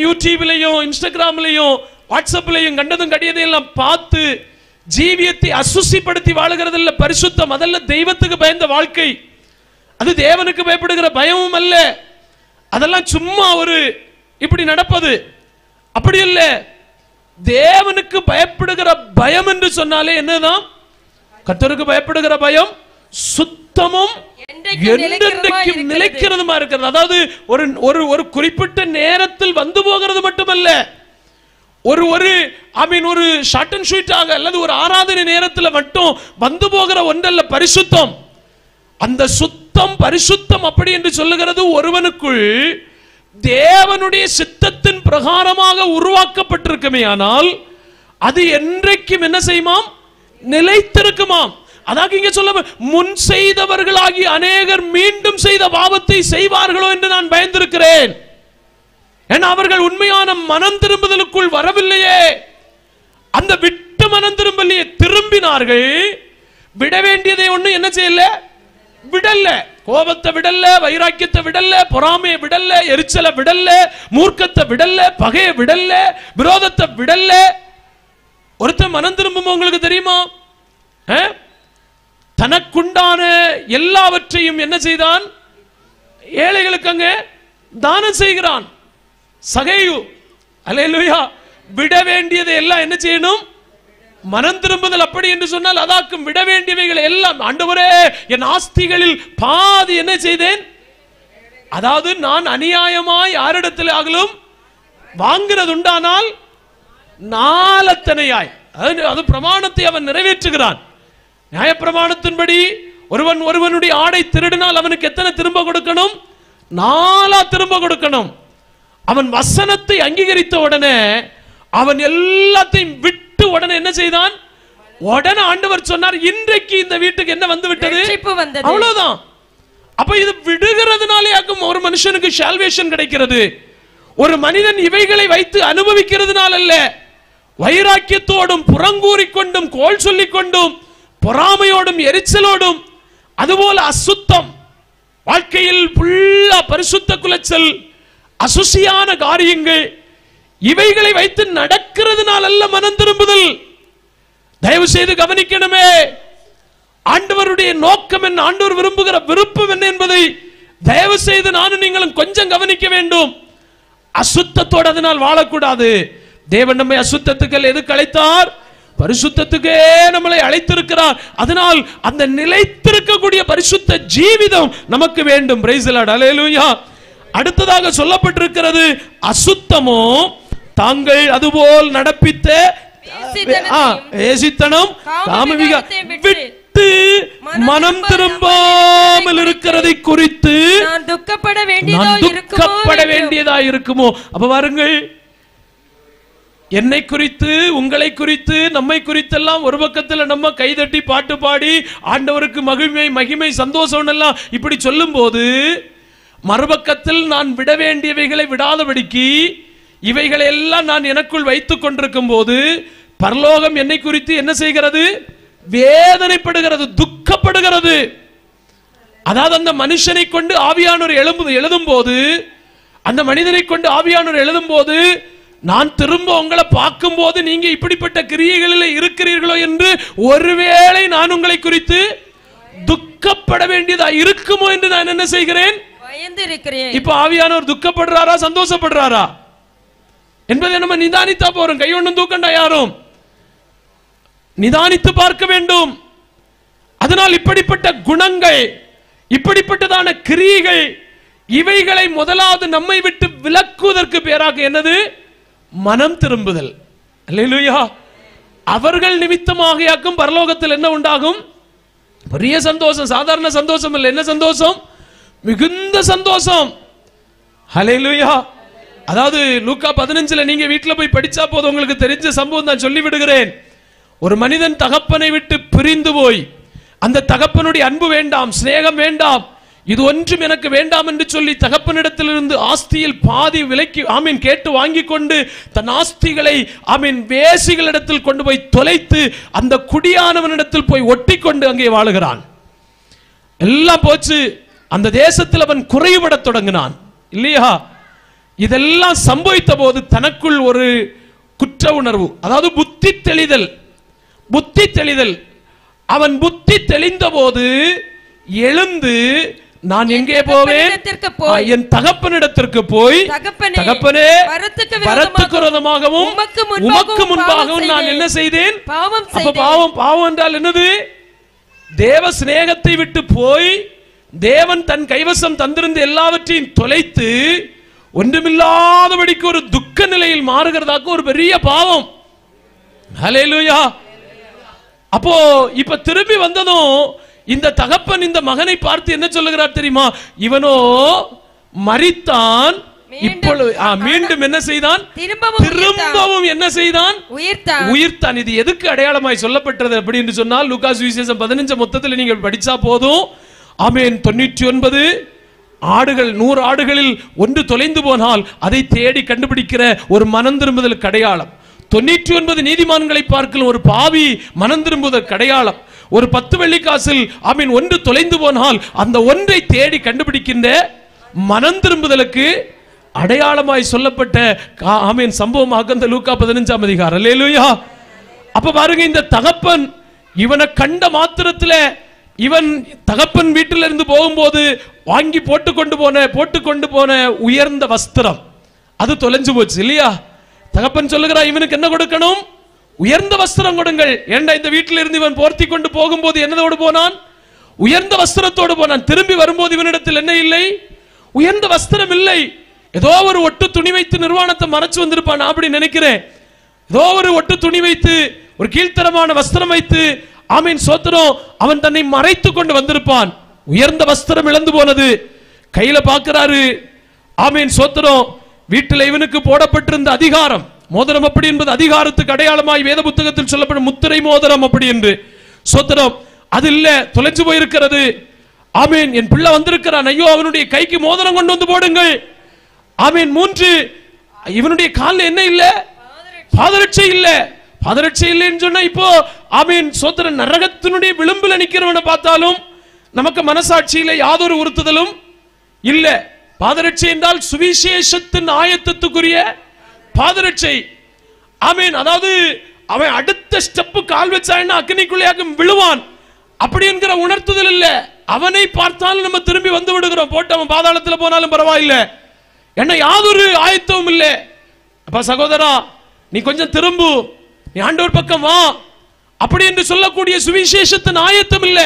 யூடியூப்லயும் இன்ஸ்டாகிராம்லயும் வாட்ஸ்அப்லயும் கண்டதும் கடியதையெல்லாம் பார்த்து ஜீவியத்தை அசுசிப்படுத்தி வாழுகிறது இல்ல பரிசுத்தம். அதல்ல தெய்வத்துக்கு பயந்த வாழ்க்கை. அது தேவனுக்கு பயப்படுகிற பயமும் அல்ல. அதெல்லாம் சும்மா ஒரு இப்படி நடப்பது அப்படி இல்ல. தேவனுக்கு பயப்படுகிற பயம் என்று சொன்னாலே என்னதான்? கர்த்தருக்கு பயப்படுகிற பயம் சுத்தமும் என்றென்றைக்கும் நிலைக்கிறதுமா இருக்கிறது. அதாவது ஒரு குறிப்பிட்ட நேரத்தில் வந்து போகிறது மட்டுமல்ல, ஒரு ஷார்ட் அண்ட் ஸ்வீட்டாக அல்லது ஒரு ஆராதனை நேரத்தில் மட்டும் வந்து போகிற ஒன்றல்ல பரிசுத்தம். அந்த சுத்தம் பரிசுத்தம் அப்படி என்று சொல்லுகிறது ஒருவனுக்குள் தேவனுடைய சித்தத்தின் பிரகாரமாக உருவாக்கப்பட்டிருக்குமே, ஆனால் அது என்றைக்கும் என்ன செய்யுமாம்? நிலைத்திருக்குமாம். அதாக இங்க சொல்ல, முன் செய்தவர்களாகி அநேகர் மீண்டும் செய்த பாவத்தை செய்வார்களோ என்று நான் பயந்திருக்கிறேன். ஏன்னா அவர்கள் உண்மையான மனம் திரும்புதலுக்குள் வரவில்லையே. அந்த விட்டு மனம் திரும்பலையே, திரும்பினார்கள். விட வேண்டியதை ஒண்ணு என்ன செய்யல? விடல்ல. கோபத்தை விடல்ல, வைராக்கியத்தை விடல்ல, பொறாமையை விடல்ல, எரிச்சலை விடல்ல, மூர்க்கத்தை விடல்ல, பகையை விடல்ல, விரோதத்தை விடல்ல. ஒருத்தன் மனம் திரும்பும் உங்களுக்கு தெரியுமா? தனக்குண்டான எல்லாவற்றையும் என்ன செய்தான்? ஏழைகளுக்கு அங்கே தானம் செய்கிறான். சகையு அல்லேலூயா. விட வேண்டியதை எல்லாம் என்ன செய்யணும்? மனம் திரும்புதல். அப்படி என்று சொன்னால் அதாக்கும் விட வேண்டியவைகள் எல்லாம். ஆண்டவரே, என் ஆஸ்திகளில் பாதி என்ன செய்தேன்? அதாவது நான் அநியாயமாய் யாரிடத்தில் ஆகலும் வாங்கிறது உண்டானால் நாலத்தனையாய், அது பிரமாணத்தை அவன் நிறைவேற்றுகிறான். நியாயப்பிரமாணத்தின்படி ஒருவனுடைய ஆடை திருடினால் அவனுக்கு எத்தனை திரும்ப கொடுக்கணும்? 4 திரும்ப கொடுக்கணும். அவன் வசனத்தை அங்கீகரித்த உடனே அவன் எல்லாத்தையும் விட்டு உடனே என்ன செய்தான்? உடனே ஆண்டவர் சொன்னார், இன்றைக்கு இந்த வீட்டுக்கு என்ன வந்து விட்டது? அவ்வளவுதான். அப்ப இது விடுகிறதுனாலே ஒரு மனுஷனுக்கு சால்வேஷன் கிடைக்கிறது. ஒரு மனிதன் இவைகளை வைத்து அனுபவிக்கிறதுனால அல்ல, வைராக்கியத்தோடும் புறங்கூறிக்கொண்டும் கோல் சொல்லிக் கொண்டும் பொறாமையோடும் எரிச்சலோடும், அதுபோல அசுத்தம் வாழ்க்கையில் புல்லா பரிசுத்த குலைச்சல், அசுசியான காரியங்கள், இவைகளை வைத்து நடக்கிறதுனால அல்ல மனம் திரும்புதல். தயவு செய்து கவனிக்கணுமே. ஆண்டவருடைய நோக்கம் என்ன, ஆண்டவர் விரும்புகிற விருப்பம் என்ன என்பதை தயவு செய்து நானும் நீங்களும் கொஞ்சம் கவனிக்க வேண்டும். அசுத்தத்தோடு அதனால் வாழக்கூடாது. தேவன் நம்மை அசுத்தத்துக்கு எதுக்கு அழைத்தார்? பரிசுத்தத்துக்கே நம்மளை அழைத்திருக்கிறார். அதனால் அந்த நிலைத்திருக்கக்கூடிய பரிசுத்த ஜீவிதம் நமக்கு வேண்டும். பிரைஸ் தி லார்ட், அல்லேலூயா. அடுத்ததாக சொல்லப்பட்டிருக்கிறது, அசுத்தமோ தாங்கள் அதுபோல் நடப்பித்த ஏசித்தனம் காமவிகாரத்தை விட்டு மனம் திரும்பாமல் இருக்கிறதை குறித்து நான் துக்கப்பட வேண்டியதா இருக்குமோ? அப்ப பாருங்கள், என்னை குறித்து, உங்களை குறித்து, நம்மை குறித்தெல்லாம் ஒரு பக்கத்தில் நம்ம கைதட்டி பாட்டு பாடி ஆண்டவருக்கு மகிமை சந்தோஷம் எல்லாம் இப்படி சொல்லும் போது, மறுபக்கத்தில் நான் விட வேண்டியவைகளை விடாதபடிக்கு இவைகளை எல்லாம் நான் எனக்குள் வைத்துக் கொண்டிருக்கும் போது பரலோகம் என்னை குறித்து என்ன செய்கிறது? வேதனைப்படுகிறது, துக்கப்படுகிறது. அதாவது அந்த மனுஷனை கொண்டு ஆவியானவர் எழுதும் போது, அந்த மனிதனை கொண்டு ஆவியானவர் எழுதும் போது, நான் திரும்ப உங்களை பார்க்கும் போது நீங்க இப்படிப்பட்ட கிரியைகளில் இருக்கிறீர்களோ என்று ஒருவேளை நான் உங்களை குறித்து துக்கப்பட வேண்டியதா இருக்குமோ என்று நான் என்ன செய்கிறேன்? இப்ப ஆவியானவர் துக்கப்படுறாரா சந்தோஷப்படுறாரா என்பதை நம்ம நிதானித்தா போறோம். கை ஒண்ணும் தூக்கண்டா யாரும், நிதானித்து பார்க்க வேண்டும். அதனால் இப்படிப்பட்ட குணங்கள், இப்படிப்பட்டதான கிரியைகள், இவைகளை முதலாவது நம்மை விட்டு விலக்குவதற்கு பேராக என்னது? மனம் திரும்புதல். அல்லேலூயா. அவர்கள் நிமித்தமாக யாக்கும் பரலோகத்தில் என்ன உண்டாகும்? பெரிய சந்தோஷம். சாதாரண சந்தோஷம் இல்லை. என்ன சந்தோஷம்? மிகுந்த சந்தோஷம். ஹல்லேலூயா. அதாவது லூக்கா 15 நீங்க வீட்டுல போய் படிச்சா போதும், உங்களுக்கு தெரிஞ்ச சம்பவம் தான் சொல்லி விடுகிறேன். ஒரு மனிதன் தகப்பனை விட்டு பிரிந்து போய், அந்த தகப்பனுடைய அன்பு வேண்டாம், சிநேகம் வேண்டாம், இது ஒன்றும் எனக்கு வேண்டாம் என்று சொல்லி தகப்பனிடத்திலிருந்து ஆஸ்தியில் பாதி விலைக்கு கேட்டு வாங்கி கொண்டு தன் ஆஸ்திகளை வேசிகளிடத்தில் கொண்டு போய் தொலைத்து அந்த குடியானவனிடத்தில் போய் ஒட்டி கொண்டு அங்கே வாழுகிறான். எல்லாம் போச்சு. அந்த தேசத்தில் அவன் குறைபட தொடங்கினான் இல்லையா? இதெல்லாம் சம்பவித்த போது தனக்குள் ஒரு குற்ற உணர்வு, அதாவது புத்தி தெளிதல். புத்தி தெளிதல். அவன் புத்தி தெளிந்த போது எழுந்து, நான் எங்கே போவேன்? என் தகப்பனிடத்திற்கு போய், தகப்பனே, வரத்துக்கு விரோதமாகவும் உமக்கு முன்பாகவும் நான் என்ன செய்தேன்? பாவம். பாவம் என்றால் என்னது? தேவ சிநேகத்தை விட்டு போய் தேவன் தன் கைவசம் தந்திருந்த எல்லாவற்றையும் தொலைத்து ஒன்றுமில்லாதபடிக்கு ஒரு துக்க நிலையில் மாறுகிறதாக்கு ஒரு பெரிய பாவம். ஹல்லேலூயா. அப்போ இப்ப திரும்பி வந்ததும் இந்த தகப்பன் இந்த மகனை பார்த்து என்ன சொல்லுகிறார் தெரியுமா? இவனோ மரித்தான், இப்பொழுது மீண்டும் என்ன செய்தான்? திரும்பவும் என்ன செய்தான்? உயிர்த்தான். இது எதுக்கு அடையாளமாய் சொல்லப்பட்டது அப்படி என்று சொன்னால், லூக்கா சுவிசேஷம் 15 மொத்தத்தில் நீங்கள் படிச்சா போதும். 99 ஆடுகள், 100 ஆடுகளில் ஒன்று தொலைந்து போனால் அதை தேடி கண்டுபிடிக்கிற ஒரு மனம் திரும்புதலுக்கு அடையாளம். 99 நீதிமான்களை பார்க்கலும் ஒரு பாவி மனம் திரும்புவதற்கு அடையாளம். ஒரு 10 வெள்ளிக்காசில் ஒன்று தொலைந்து போனால் அந்த ஒன்றை தேடி கண்டுபிடிக்கின்ற மனம் திரும்புதலுக்கு அடையாளமாய் சொல்லப்பட்ட சம்பவமாக இந்த லூக்கா 15 அதிகாரம். அல்லேலூயா. அப்ப பாருங்க, இந்த தகப்பன் இவனை கண்ட மாத்திரத்தில், இவன் தகப்பன் வீட்டில் இருந்து போகும்போது வாங்கி போட்டுக்கொண்டு போன உயர்ந்த வஸ்திரம் அது தொலைஞ்சு போச்சு இல்லையா? தகப்பன் சொல்லுகிறான், இவனுக்கு என்ன கொடுக்கணும்? உயர்ந்த வஸ்திரம் கொடுங்கள். ஏண்டா இந்த வீட்டில் இருந்து இவன் போர்த்தி கொண்டு போகும்போது என்னதோடு போனான்? உயர்ந்த வஸ்திரத்தோடு போனான். திரும்பி வரும்போது இவனிடத்தில் என்ன இல்லை? உயர்ந்த வஸ்திரம் இல்லை. ஏதோ ஒரு ஒட்டு துணி வைத்து நிர்வாணத்தை மறைச்சு வந்திருப்பான் அப்படி நினைக்கிறேன். ஏதோ ஒரு ஒட்டு துணி வைத்து, ஒரு கீழ்த்தரமான வஸ்திரம் வைத்து, சோத்திரம், அவன் தன்னை மறைத்து கொண்டு வந்திருப்பான். உயர்ந்த வஸ்திரம் இழந்து போனது. கையில பார்க்கிறாரு. சோத்திரம், வீட்டில் இவனுக்கு போடப்பட்டிருந்த அதிகாரம், மோதிரம் அப்படி என்பது அதிகாரத்துக்கு அடையாளமாய் வேத புத்தகத்தில் சொல்லப்படும் முத்திரை மோதிரம் அப்படி என்று சோத்திரம், அது இல்ல, தொலைஞ்சு போயிருக்கிறது. என் பிள்ளை வந்திருக்கிறான், ஐயோ அவனுடைய கைக்கு மோதிரம் கொண்டு வந்து போடுங்கள். 3 இவனுடைய காலில் என்ன இல்ல? பாதரட்சை இல்ல. பாதரட்சை இல்லைன்னு சொன்னா இப்போ சோத்திரம், நரகத்தினுடைய விளிம்பில் நிக்கிறவனை பார்த்தாலும் நமக்கு மனசாட்சியில யாதொரு உறுத்துதலும் இல்ல. பாதரட்சை என்றால் சுவிசேஷத்தின் ஆயத்தத்துக்குரிய பாதரட்சை. அதாவது அவன் அடுத்த ஸ்டெப் கால் வச்சான்னா அக்னிக்குள்ளையாக விழுவான் அப்படி என்கிற உணர்த்துதல் இல்ல. அவனை பார்த்தாலும் நம்ம திரும்பி வந்து விடுகிறோம். போட்டு அவன் பாதாளத்தில் போனாலும் பரவாயில்லை, என்ன யாதொரு ஆயத்தமும் இல்லை. அப்ப சகோதரா, நீ கொஞ்சம் திரும்பு, நீ ஆண்டவர் பக்கம் வா அப்படி என்று சொல்லக்கூடிய சுவிசேஷத்தின் ஆயத்தம் இல்ல.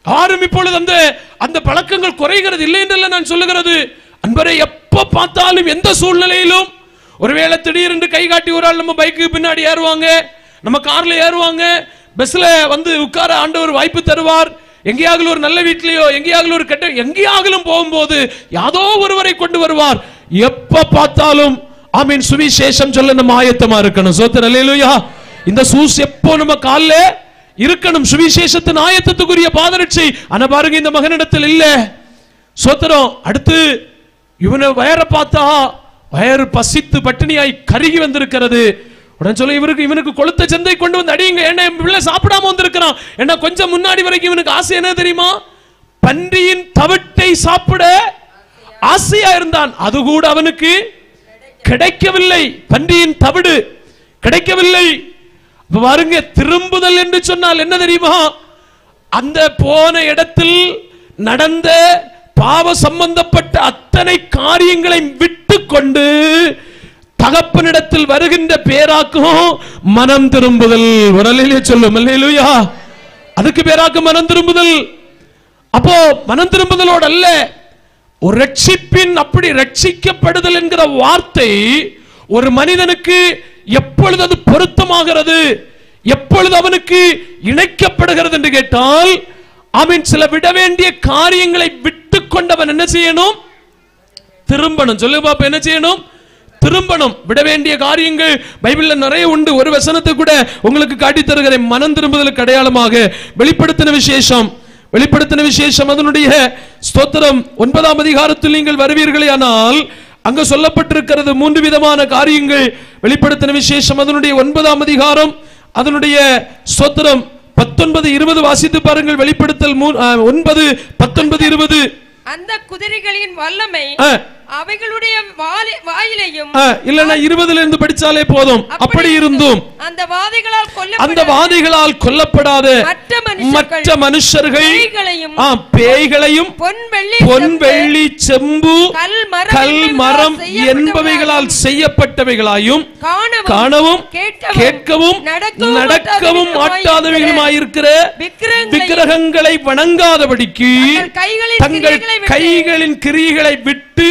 யாரும் இப்பொழுது அந்த பழக்கங்கள் குறைகிறது இல்லை என்றல்ல நான் சொல்லுகிறது. அன்பரை எப்ப பார்த்தாலும் எந்த சூழ்நிலையிலும் ஒருவேளை திடீரென்று கை காட்டி ஒரு ஆள் நம்ம பைக்கு பின்னாடி ஏறுவாங்க, நம்ம கார்ல ஏறுவாங்க, பஸ்ல வந்து உட்கார ஆண்டவர் வாய்ப்பு தருவார். எங்கேயாவது ஒரு நல்ல வீட்லயோ எங்கேயாவது ஒரு கெட்ட எங்கேயாவது போகும்போது யாதோ ஒருவரை கொண்டு வருவார். எப்ப பார்த்தாலும் சுவிசேஷம் சொல்ல நம்ம ஆயத்தமா இருக்கணும். சோத்திரம், அல்லேலூயா. இந்த சூஸ் எப்போ நம்ம கால்ல இருக்கணும். சுவிசேஷத்தின் ஆயத்தத்துக்குரிய பாதரட்சை. ஆனா பாருங்க, இந்த மகனிடத்தில் இல்ல. சோத்திரம். அடுத்து இவனை வயரை பார்த்தா வயறு பசித்து பட்டினியாய் கருகி வந்திருக்கிறது. உடனே சொல்ல, இவனுக்கு கொளுத்த சந்தை கொண்டு வந்து அடியுங்க. என்ன பிள்ளை சாப்பிடாம வந்திருக்கிறான். என்ன கொஞ்சம் முன்னாடி வரைக்கும் இவனுக்கு ஆசை என்ன தெரியுமா? பன்றியின் தவிட்டை சாப்பிட ஆசையா இருந்தான். அது கூட அவனுக்கு கிடைக்கவில்லை. பன்றியின் தவிடு கிடைக்கவில்லை. பாருங்க, திரும்புதல் என்று சொன்னால் என்ன தெரியுமா? அந்த போன இடத்தில் நடந்த பாவ சம்பந்தப்பட்ட அத்தனை காரியங்களை விட்டு கொண்டு தகப்பனிடத்தில் வருகின்ற பேராக்கும் மனம் திரும்புதல். உடலிலே சொல்லும், அல்லேலூயா. அதுக்கு பேராக்கும் மனம் திரும்புதல். அப்போ மனம் திரும்புதலோடு அல்ல, ஒரு ரட்சிப்பின், அப்படி ரட்சிக்கப்படுதல் என்கிற வார்த்தை ஒரு மனிதனுக்கு எப்பொழுது அது பொருத்தமாகிறது, எப்பொழுது அவனுக்கு இணைக்கப்படுகிறது என்று கேட்டால், அவன் சில விட வேண்டிய காரியங்களை விட்டு கொண்டவன் என்ன செய்யணும்? திரும்பணும். சொல்லு பாப்பா, என்ன செய்யணும்? திரும்பணும். விட வேண்டிய காரியங்கள் பைபிள்ல நிறைய உண்டு. ஒரு வசனத்தை கூட உங்களுக்கு காட்டி தருகிறேன். மனம் திரும்புதலுக்கு அடையாளமாக வெளிப்படுத்தின விசேஷம் அதனுடைய ஸ்தோத்திரம் 9ஆம் அதிகாரத்தில் நீங்கள் வருவீர்களே ஆனால் அங்க சொல்லப்பட்டிருக்கிறது 3 விதமான காரியங்கள். வெளிப்படுத்தின விசேஷம் அதனுடைய 9ஆம் அதிகாரம் அதனுடைய ஸ்தோத்திரம் 19, 20 வாசித்து பாருங்கள். வெளிப்படுத்தல் 9, 19, 20. அந்த குதிரைகளின் வல்லமை அவைகளுடைய வாயிலையும் இல்லனா 20ல இருந்து படிச்சாலே போதும். அப்படி இருந்தும் அந்த வாதைகளால் கொல்லப்படாத மற்ற மனுஷர்கள் பேய்களையும் பொன் வெள்ளி செம்பு கல் மரம் என்பவைகளால் செய்யப்பட்டவைகளாயும் காணவும் கேட்கவும் நடக்கவும் மாட்டாதவைகளுமாயிருக்கிற விக்கிரகங்களை வணங்காதபடிக்கு தங்கள் கைகளின் கிரியைகளை விட்டு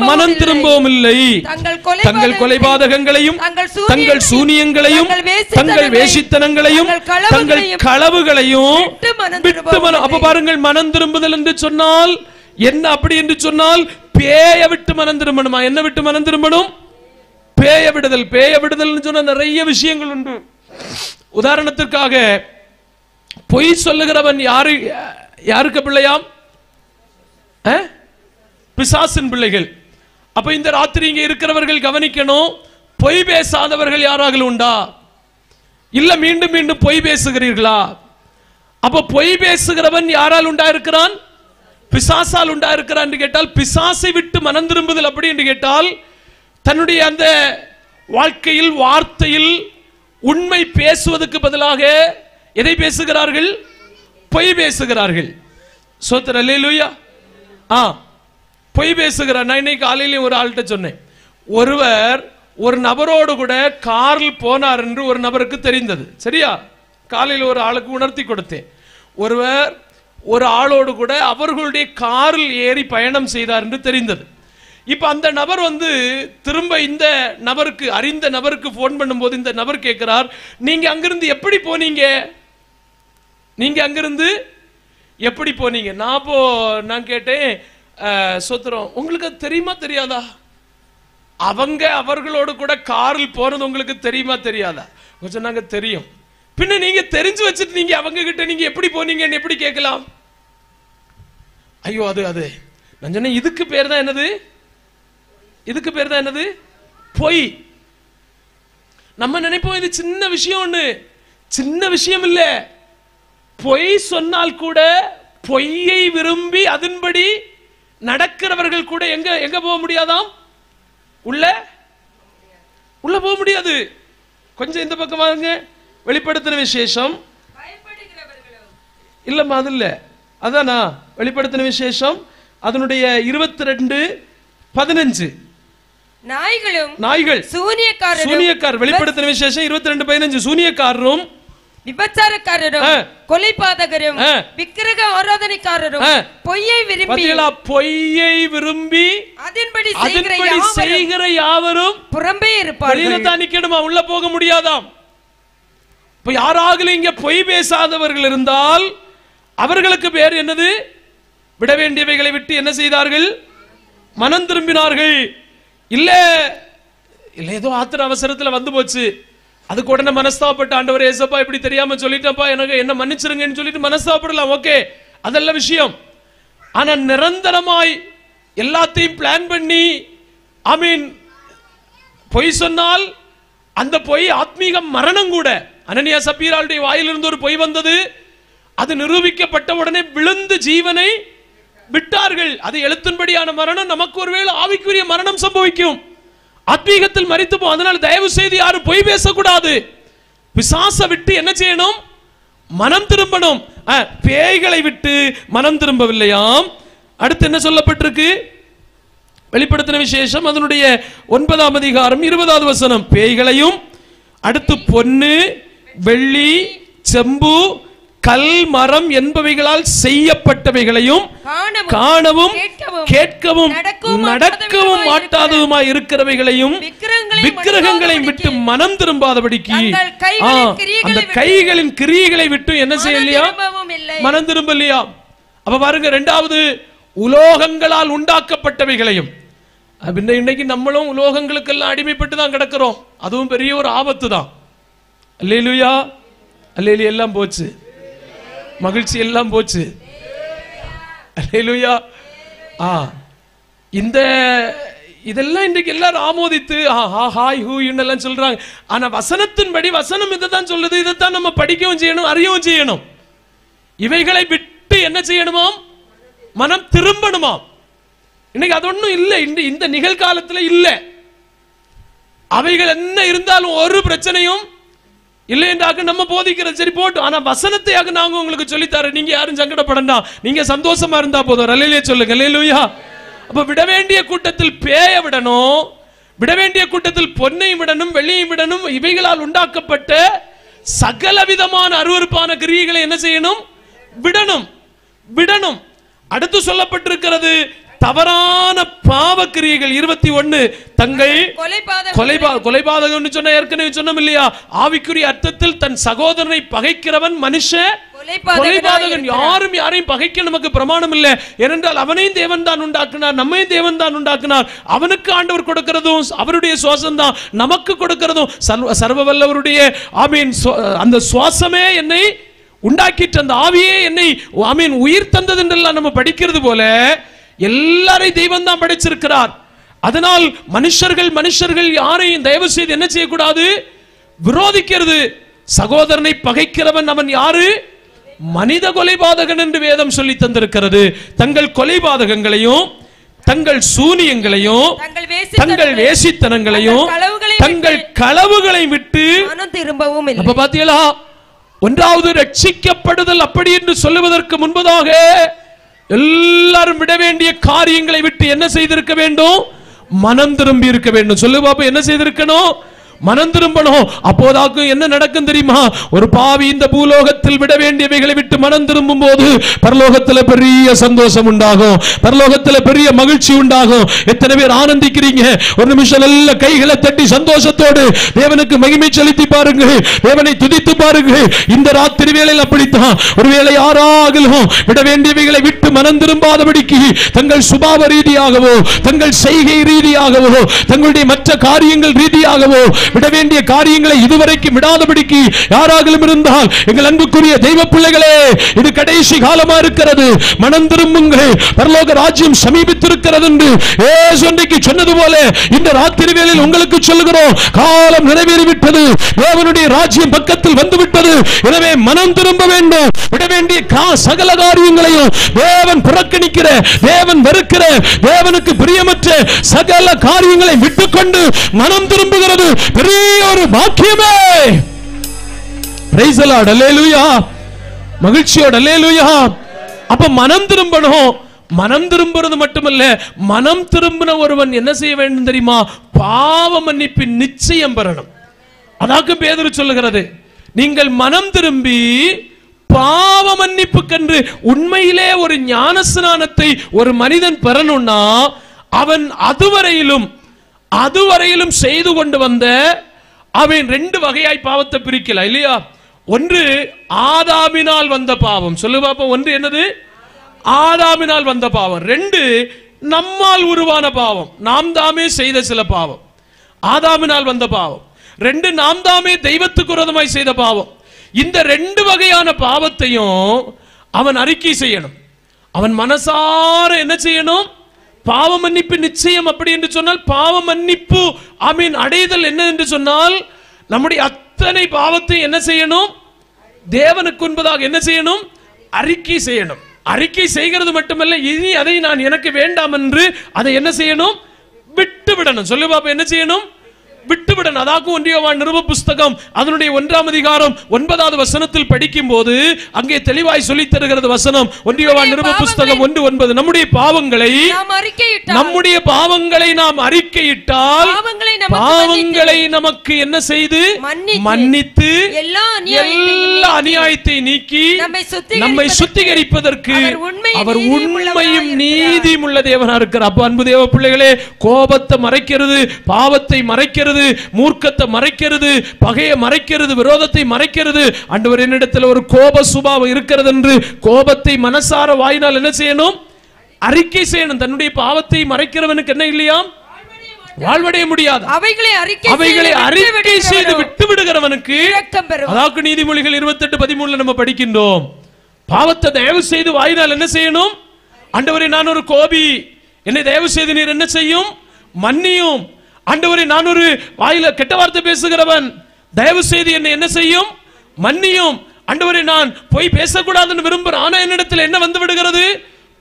மனம் திரும்பவும் இல்லை. தங்கள் கொலைபாதகங்களையும் தங்கள் சூனியங்களையும் தங்கள் வேசித்தனங்களையும் தங்கள் களவுகளையும் விட்டு அப்ப பாருங்கள், மனம் திரும்புதல் என்று சொன்னால் என்ன? அப்படி என்று சொன்னால் பேய விட்டு மனம் திரும்பணுமா? என்ன விட்டு மனம் திரும்பணும்? பேய விடுதல். பேய விடுதல் சொன்ன நிறைய விஷயங்கள் உண்டு. உதாரணத்திற்காக பொய் சொல்லுகிறவன் யாருக்கு பிள்ளையாம்? பிசாசின் பிள்ளைகள். அப்ப இந்த ராத்திரி இங்க இருக்கிறவர்கள் கவனிக்கணும். பொய் பேசாதவர்கள் யாராக உண்டா? இல்ல மீண்டும் மீண்டும் பொய் பேசுகிறீர்களா? அப்ப பொய் பேசுகிறவன் யாரால் உண்டாயிருக்கிறான்? பிசாசால் உண்டாயிருக்கிறான் என்று கேட்டால், பிசாசை விட்டு மனம் திரும்புதல் அப்படி என்று கேட்டால், தன்னுடைய அந்த வாழ்க்கையில் வார்த்தையில் உண்மை பேசுவதற்கு பதிலாக எதை பேசுகிறார்கள்? பொய் பேசுகிறார்கள். ஸ்தோத்திரம், அல்லேலூயா. பொய் பேசுகிறார். நான் இன்னைக்கு காலையில ஒரு ஆள்கிட்ட சொன்னேன், ஒருவர் ஒரு நபரோடு கூட காரில் போனார் என்று ஒரு நபருக்கு தெரிந்தது. சரியா? காலையில் ஒரு ஆளுக்கு உணர்த்தி கொடுத்தேன். ஒருவர் ஒரு ஆளோடு கூட அவர்களுடைய காரில் ஏறி பயணம் செய்தார் என்று தெரிந்தது. இப்ப அந்த நபர் திரும்ப இந்த நபருக்கு, அறிந்த நபருக்கு போன் பண்ணும்போது இந்த நபர் கேட்கிறார், நீங்க அங்கிருந்து எப்படி போனீங்க? நீங்க அங்கிருந்து எப்படி போனீங்க? நான் கேட்டேன், சோத்திரம், உங்களுக்கு தெரியுமா தெரியாதா? அவர்களோடு கூட காரில் போனது உங்களுக்கு தெரியுமா தெரியாதா? சொன்னாங்க தெரியும். பின்ன நீங்க தெரிஞ்சு வச்சுட்டு நீங்க அவங்க கிட்ட நீங்க எப்படி போனீங்கன்னு எப்படி கேட்கலாம்? ஐயோ, அது நான் சொன்னேன், இதுக்கு பேர் தான் என்னது? இதுக்கு பேர் தான் என்னது? பொய். நம்ம நினைப்போம் இது சின்ன விஷயம். ஒண்ணு சின்ன விஷயம் இல்ல. பொய் சொன்னால் கூட பொய்யை விரும்பி அதன்படி நடக்கிறவர்கள் கூட எங்க போக முடியாதாம்? உள்ள போக முடியாது. கொஞ்சம் இந்த பக்கம் வாங்க. வெளிப்படுத்தின விசேஷம் இல்லம்மா, அது இல்ல, அதானா? வெளிப்படுத்தின விசேஷம் அதனுடைய 22:15. நாய்கள் சூனியக்காரர். வெளிப்படுத்தின விசேஷம் 22:15. சூனியக்காரரும் விபச்சாரக்காரரும் கொலைபாதகரும் விக்கிரக ஆராதனைக்காரரும் பொய்யை விரும்பி அதன்படி செய்கிற யாவரும் புறம்பே இருப்பார்கள். வெளியில தான் நிக்கணுமா, உள்ள போக முடியாதாம். இப்ப யாராக இங்க பொய் பேசாதவர்கள் இருந்தால் அவர்களுக்கு பேர் என்னது? விட வேண்டியவைகளை விட்டு என்ன செய்தார்கள்? மனம் திரும்பினார்கள். இல்ல ஏதோ ஆத்திர அவசரத்துல வந்து போச்சு, அதுக்கு உடனே மனஸ்தாபப்பட்ட, ஆண்டவரே ஏசப்பா இப்படி தெரியாம சொல்லிட்டப்பா, எனக்கு என்ன மன்னிச்சிருங்கன்னு சொல்லிட்டு மனஸ்தாபப்படலாம். ஓகே, அதெல்லாம் விஷயம். ஆனா நிரந்தரமாய் எல்லாத்தையும் பிளான் பண்ணி பொய் சொன்னால் அந்த பொய் ஆத்மீக மரணம் கூட. அனனியா சப்பீராளுடைய வாயிலிருந்து ஒரு பொய் வந்தது. அது நிரூபிக்கப்பட்ட உடனே விழுந்து ஜீவனை விட்டார்கள். அது எழுத்தின்படியான மரணம். நமக்கு ஒருவேளை ஆவிக்குரிய மரணம் சம்பவிக்கும். ஆத்மீகத்தில் மரித்துப்போம். அதனால தயவு செய்து யாரும் பொய் பேசக்கூடாது. பிசாசை விட்டு என்ன செய்யணும்? மனம் திரும்பணும். பேய்களை விட்டு மனம் திரும்பவில்லையாம். அடுத்து என்ன சொல்லப்பட்டிருக்கு? வெளிப்படுத்தின விசேஷம் அதனுடைய 9ஆம் அதிகாரம் 20வது வசனம். பேய்களையும், அடுத்து பொன்னு வெள்ளி செம்பு கல் மரம் என்பவைகளால் செய்யப்பட்டவைகளையும் காணவும் கேட்கவும் நடக்கவும் மாட்டாததுமாய் இருக்கிறவைகளையும் விக்கிரகங்களை விட்டு மனம் திரும்பாதபடிக்கு அந்த கைகளின் கிரியைகளை விட்டு என்ன செய்யலையா? மனம் திரும்பலையா? அப்ப பாருங்க, இரண்டாவது உலோகங்களால் உண்டாக்கப்பட்டவைகளையும். இன்னைக்கு நம்மளும் உலோகங்களுக்கெல்லாம் அடிமைப்பட்டு தான் கிடக்கிறோம். அதுவும் பெரிய ஒரு ஆபத்து தான். அல்லேலூயா, அல்லேலூயா. எல்லாம் போச்சு, மகிழ்ச்சி எல்லாம் போச்சு. அல்லேலூயா. இந்த இதெல்லாம் இன்றைக்கு எல்லாரும் ஆமோதித்து ஹாய் ஹூ எல்லாம் சொல்றாங்க. ஆனா வசனத்தின்படி வசனம் இதைத்தான் சொல்லுது. இதைத்தான் நம்ம படிக்கவும் செய்யணும், அறியவும் செய்யணும். இவைகளை விட்டு என்ன செய்யணுமாம்? மனம் திரும்பணுமாம். இன்னைக்கு அது ஒண்ணும் இல்லை. இந்த நிகழ்காலத்துல இல்லை. அவைகள் என்ன இருந்தாலும் ஒரு பிரச்சனையும் இல்லை என்றாக்க நம்ம போதிக்கிறது சரி போட்டு. ஆனா வசனத்தையாக நாங்க உங்களுக்கு சொல்லித்தர, நீங்க யாரும் சங்கடப்படண்டா, நீங்க சந்தோஷமா இருந்தா போதும். அல்லேலூயா சொல்லுங்க. அல்லேலூயா. அப்ப விட வேண்டிய கூட்டத்தில் பேய விடணும், விட வேண்டிய கூட்டத்தில் பொன்னை விடணும், வெள்ளியை விடணும். இவைகளால் உண்டாக்கப்பட்ட சகலவிதமான அருவருப்பான கிரியைகளை என்ன செய்யணும்? விடணும், விடணும். அடுத்து சொல்லப்பட்டிருக்கிறது தவறான பாவ கிரியைகள். 21 தங்கள் கொலைபாதகம் சொன்ன ஏற்கனவே சொன்னோம் இல்லையா? ஆவிக்குரிய அர்த்தத்தில் தன் சகோதரனை பகைக்கிறவன் மனுஷன் கொலைபாதகன். யாரும் யாரையும் பகைக்க நமக்கு பிரமாணம் இல்லை. ஏனென்றால் அவனையும் தேவன் தான் உண்டாக்கினார், நம்மையும் தேவன் தான் உண்டாக்கினார். அவனுக்கு ஆண்டவர் கொடுக்கிறதும் அவருடைய சுவாசம் தான் நமக்கு கொடுக்கிறதும். சர்வ வல்லவருடைய ஆமீன் அந்த சுவாசமே என்னை உண்டாக்கிட்டு, அந்த ஆவியே என்னை ஆமீன் உயிர் தந்தது என்றெல்லாம் நம்ம படிக்கிறது போல எல்லாரையும் தெய்வம் தான் படைச்சிருக்கிறார். அதனால் மனுஷர்கள் யாரையும் தயவு செய்து என்ன செய்யக்கூடாது? விரோதிக்கிறது. சகோதரனை பகைக்கிறவன் அவன் யாரு? மனித கொலைபாதகன் என்று வேதம் சொல்லி தந்திருக்கிறது. தங்கள் கொலைபாதகங்களையும் தங்கள் சூனியங்களையும் தங்கள் வேசித்தனங்களையும் தங்கள் களவுகளை விட்டு திரும்பவும் இல்லை. அப்ப பாத்தீங்களா, ஒன்றாவது ரட்சிக்கப்படுதல் அப்படி என்று சொல்லுவதற்கு முன்பதாக எல்லாரும் விட வேண்டிய காரியங்களை விட்டு என்ன செய்திருக்க வேண்டும்? மனம் திரும்பி இருக்க வேண்டும். சொல்லு பாப்பா, என்ன செய்திருக்கணும்? மனம் திரும்பணும். அப்போதாக்கும் என்ன நடக்கும் தெரியுமா? ஒரு பாவி இந்த பூலோகத்தில் விட வேண்டியவைகளை விட்டு மனம் திரும்பும் போது பரலோகத்தில் பெரிய சந்தோஷம் உண்டாகும், பரலோகத்தில் பெரிய மகிழ்ச்சி உண்டாகும். எத்தனை பேர் ஆனந்திக்கிறீங்க? ஒரு நிமிஷம் நல்ல கைகளை தட்டி சந்தோஷத்தோடு தேவனுக்கு மகிமை செலுத்தி பாருங்க, தேவனை துதித்து பாருங்க. இந்த ராத்திரி வேளையில் அப்படித்தான். ஒருவேளை யாராகலும் விட வேண்டியவைகளை விட்டு மனம் திரும்பாதபடிக்கு தங்கள் சுபாவ ரீதியாகவோ தங்கள் செய்கை ரீதியாகவோ தங்களுடைய மற்ற காரியங்கள் ரீதியாகவோ விட வேண்டிய காரியங்களை இதுவரைக்கும் விடாதபடிக்கு யாராகலும் இருந்தால், எங்கள் அன்புக்குரிய தெய்வ பிள்ளைகளே, இது கடைசி காலமா இருக்கிறது. மனம் திரும்புங்கள், பரலோக ராஜ்யம் சமீபித்திருக்கிறது என்று இயேசு அன்றைக்கு சொன்னது போல இந்த ராத்திரி வேளையில் உங்களுக்கு சொல்லுகிறோம், காலம் நிறைவேறிவிட்டது, தேவனுடைய ராஜ்யம் பக்கத்தில் வந்துவிட்டது. எனவே மனம் திரும்ப வேண்டும். விட வேண்டிய சகல காரியங்களையும் தேவன் புறக்கணிக்கிற, தேவன் வெறுக்கிற, தேவனுக்கு பிரியமற்ற சகல காரியங்களை விட்டுக்கொண்டு மனம் திரும்புகிறது பெரிய ஒரு பாக்கியமே. Praise the lord. அல்லேலூயா. மகிழ்ச்சியோட அல்லேலூயா. அப்ப மனம் திரும்பணும். மனம் திரும்புறது மட்டுமல்ல, மனம் திரும்பின ஒருவன் என்ன செய்ய வேண்டும் தெரியுமா? பாவ மன்னிப்பின் நிச்சயம் பெறணும். அதாக்கு பேதுரு சொல்லுகிறது, நீங்கள் மனம் திரும்பி பாவ மன்னிப்புக்கென்று உண்மையிலே ஒரு ஞானஸ்நானத்தை ஒரு மனிதன் பெறணும்னா அவன் அதுவரையிலும் செய்து கொண்டு வந்த அவன் ரெண்டு வகையாய் பாவத்தை பிரிக்கலாம் இல்லையா? ஒன்று ஆதாமினால் வந்த பாவம். சொல்லு பாப்போம். ஒன்று என்னது? ஆதாமினால் வந்த பாவம். ரெண்டு நம்மால் உருவான பாவம், நாம் தாமே செய்த சில பாவம். ஆதாமினால் வந்த பாவம். ரெண்டு நாம் தாமே தெய்வத்துக்கு விரோதமாய் செய்த பாவம். இந்த ரெண்டு வகையான பாவத்தையும் அவன் அறிக்கை செய்யணும். அவன் மனசார என்ன செய்யணும்? பாவ மன்னிப்பு நிச்சயம். அப்படி என்று சொன்னால் பாவ மன்னிப்பு ஆமீன் அடைதல் என்ன என்று சொன்னால் நம்முடைய அத்தனை பாவத்தை என்ன செய்யணும்? தேவனுக்கு முன்பதாக என்ன செய்யணும்? அறிக்கை செய்யணும். அறிக்கை செய்கிறது மட்டுமல்ல, இனி அதை நான் எனக்கு வேண்டாம் என்று அதை என்ன செய்யணும்? விட்டு விடணும். சொல்லு பாப்பா, என்ன செய்யணும்? விட்டுவிடணும். அதாக்கும் 1 யோவான் நிருப புஸ்தகம் அதனுடைய 1ஆம் அதிகாரம் 9வது வசனத்தில் படிக்கும் போது அங்கே தெளிவாய் சொல்லி தருகிறது வசனம். 1 யோவான் நிருப புஸ்தகம் 1:9, நம்முடைய பாவங்களை நாம் அறிக்கையிட்டால் பாவங்களை நமக்கு என்ன செய்து மன்னித்து எல்லா அநியாயத்தை நீக்கி நம்மை சுத்திகரிப்பதற்கு அவர் உண்மையும் நீதியும் உள்ள தேவனா இருக்கிறார். அப்ப அன்பு தேவ பிள்ளைகளே, கோபத்தை மறைக்கிறது, பாவத்தை மறைக்கிறது மறைக்கிறது, மூர்க்கத்தை மறைக்கிறது, பகையை மறைக்கிறது, விரோதத்தை மறைக்கிறது. ஆண்டவர் என்னிடத்தில் ஒரு கோப சுபாவம் இருக்கிறது என்று கோபத்தை மனசார வாயினால் என்ன செய்யணும்? அறிக்கை செய்யணும். தன்னுடைய பாவத்தை மறைக்கிறவனுக்கு என்ன இல்லையாம்? வாழ்வடைய முடியாது. அவைகளை அறிக்கை செய்து விட்டு விடுகிறவனுக்கு இரக்கம் பெறும். அதாவது நீதிமொழிகள் 28:13 நம்ம படிக்கின்றோம். பாவத்தை தயவு செய்து வாயினால் என்ன செய்யணும்? ஆண்டவரே நான் ஒரு கோபி, என்னை தயவு செய்து நீர் என்ன செய்யும்? மன்னியும். ஆண்டவரே நான் ஒரு வாயில கெட்ட வார்த்தை பேசுகிறவன், தயவு செய்து என்னை என்ன செய்யும்? மன்னியும். ஆண்டவரே நான் பொய் பேசக்கூடாதுன்னு விரும்புறேன், ஆனா என்னிடத்தில் என்ன வந்து விடுகிறது?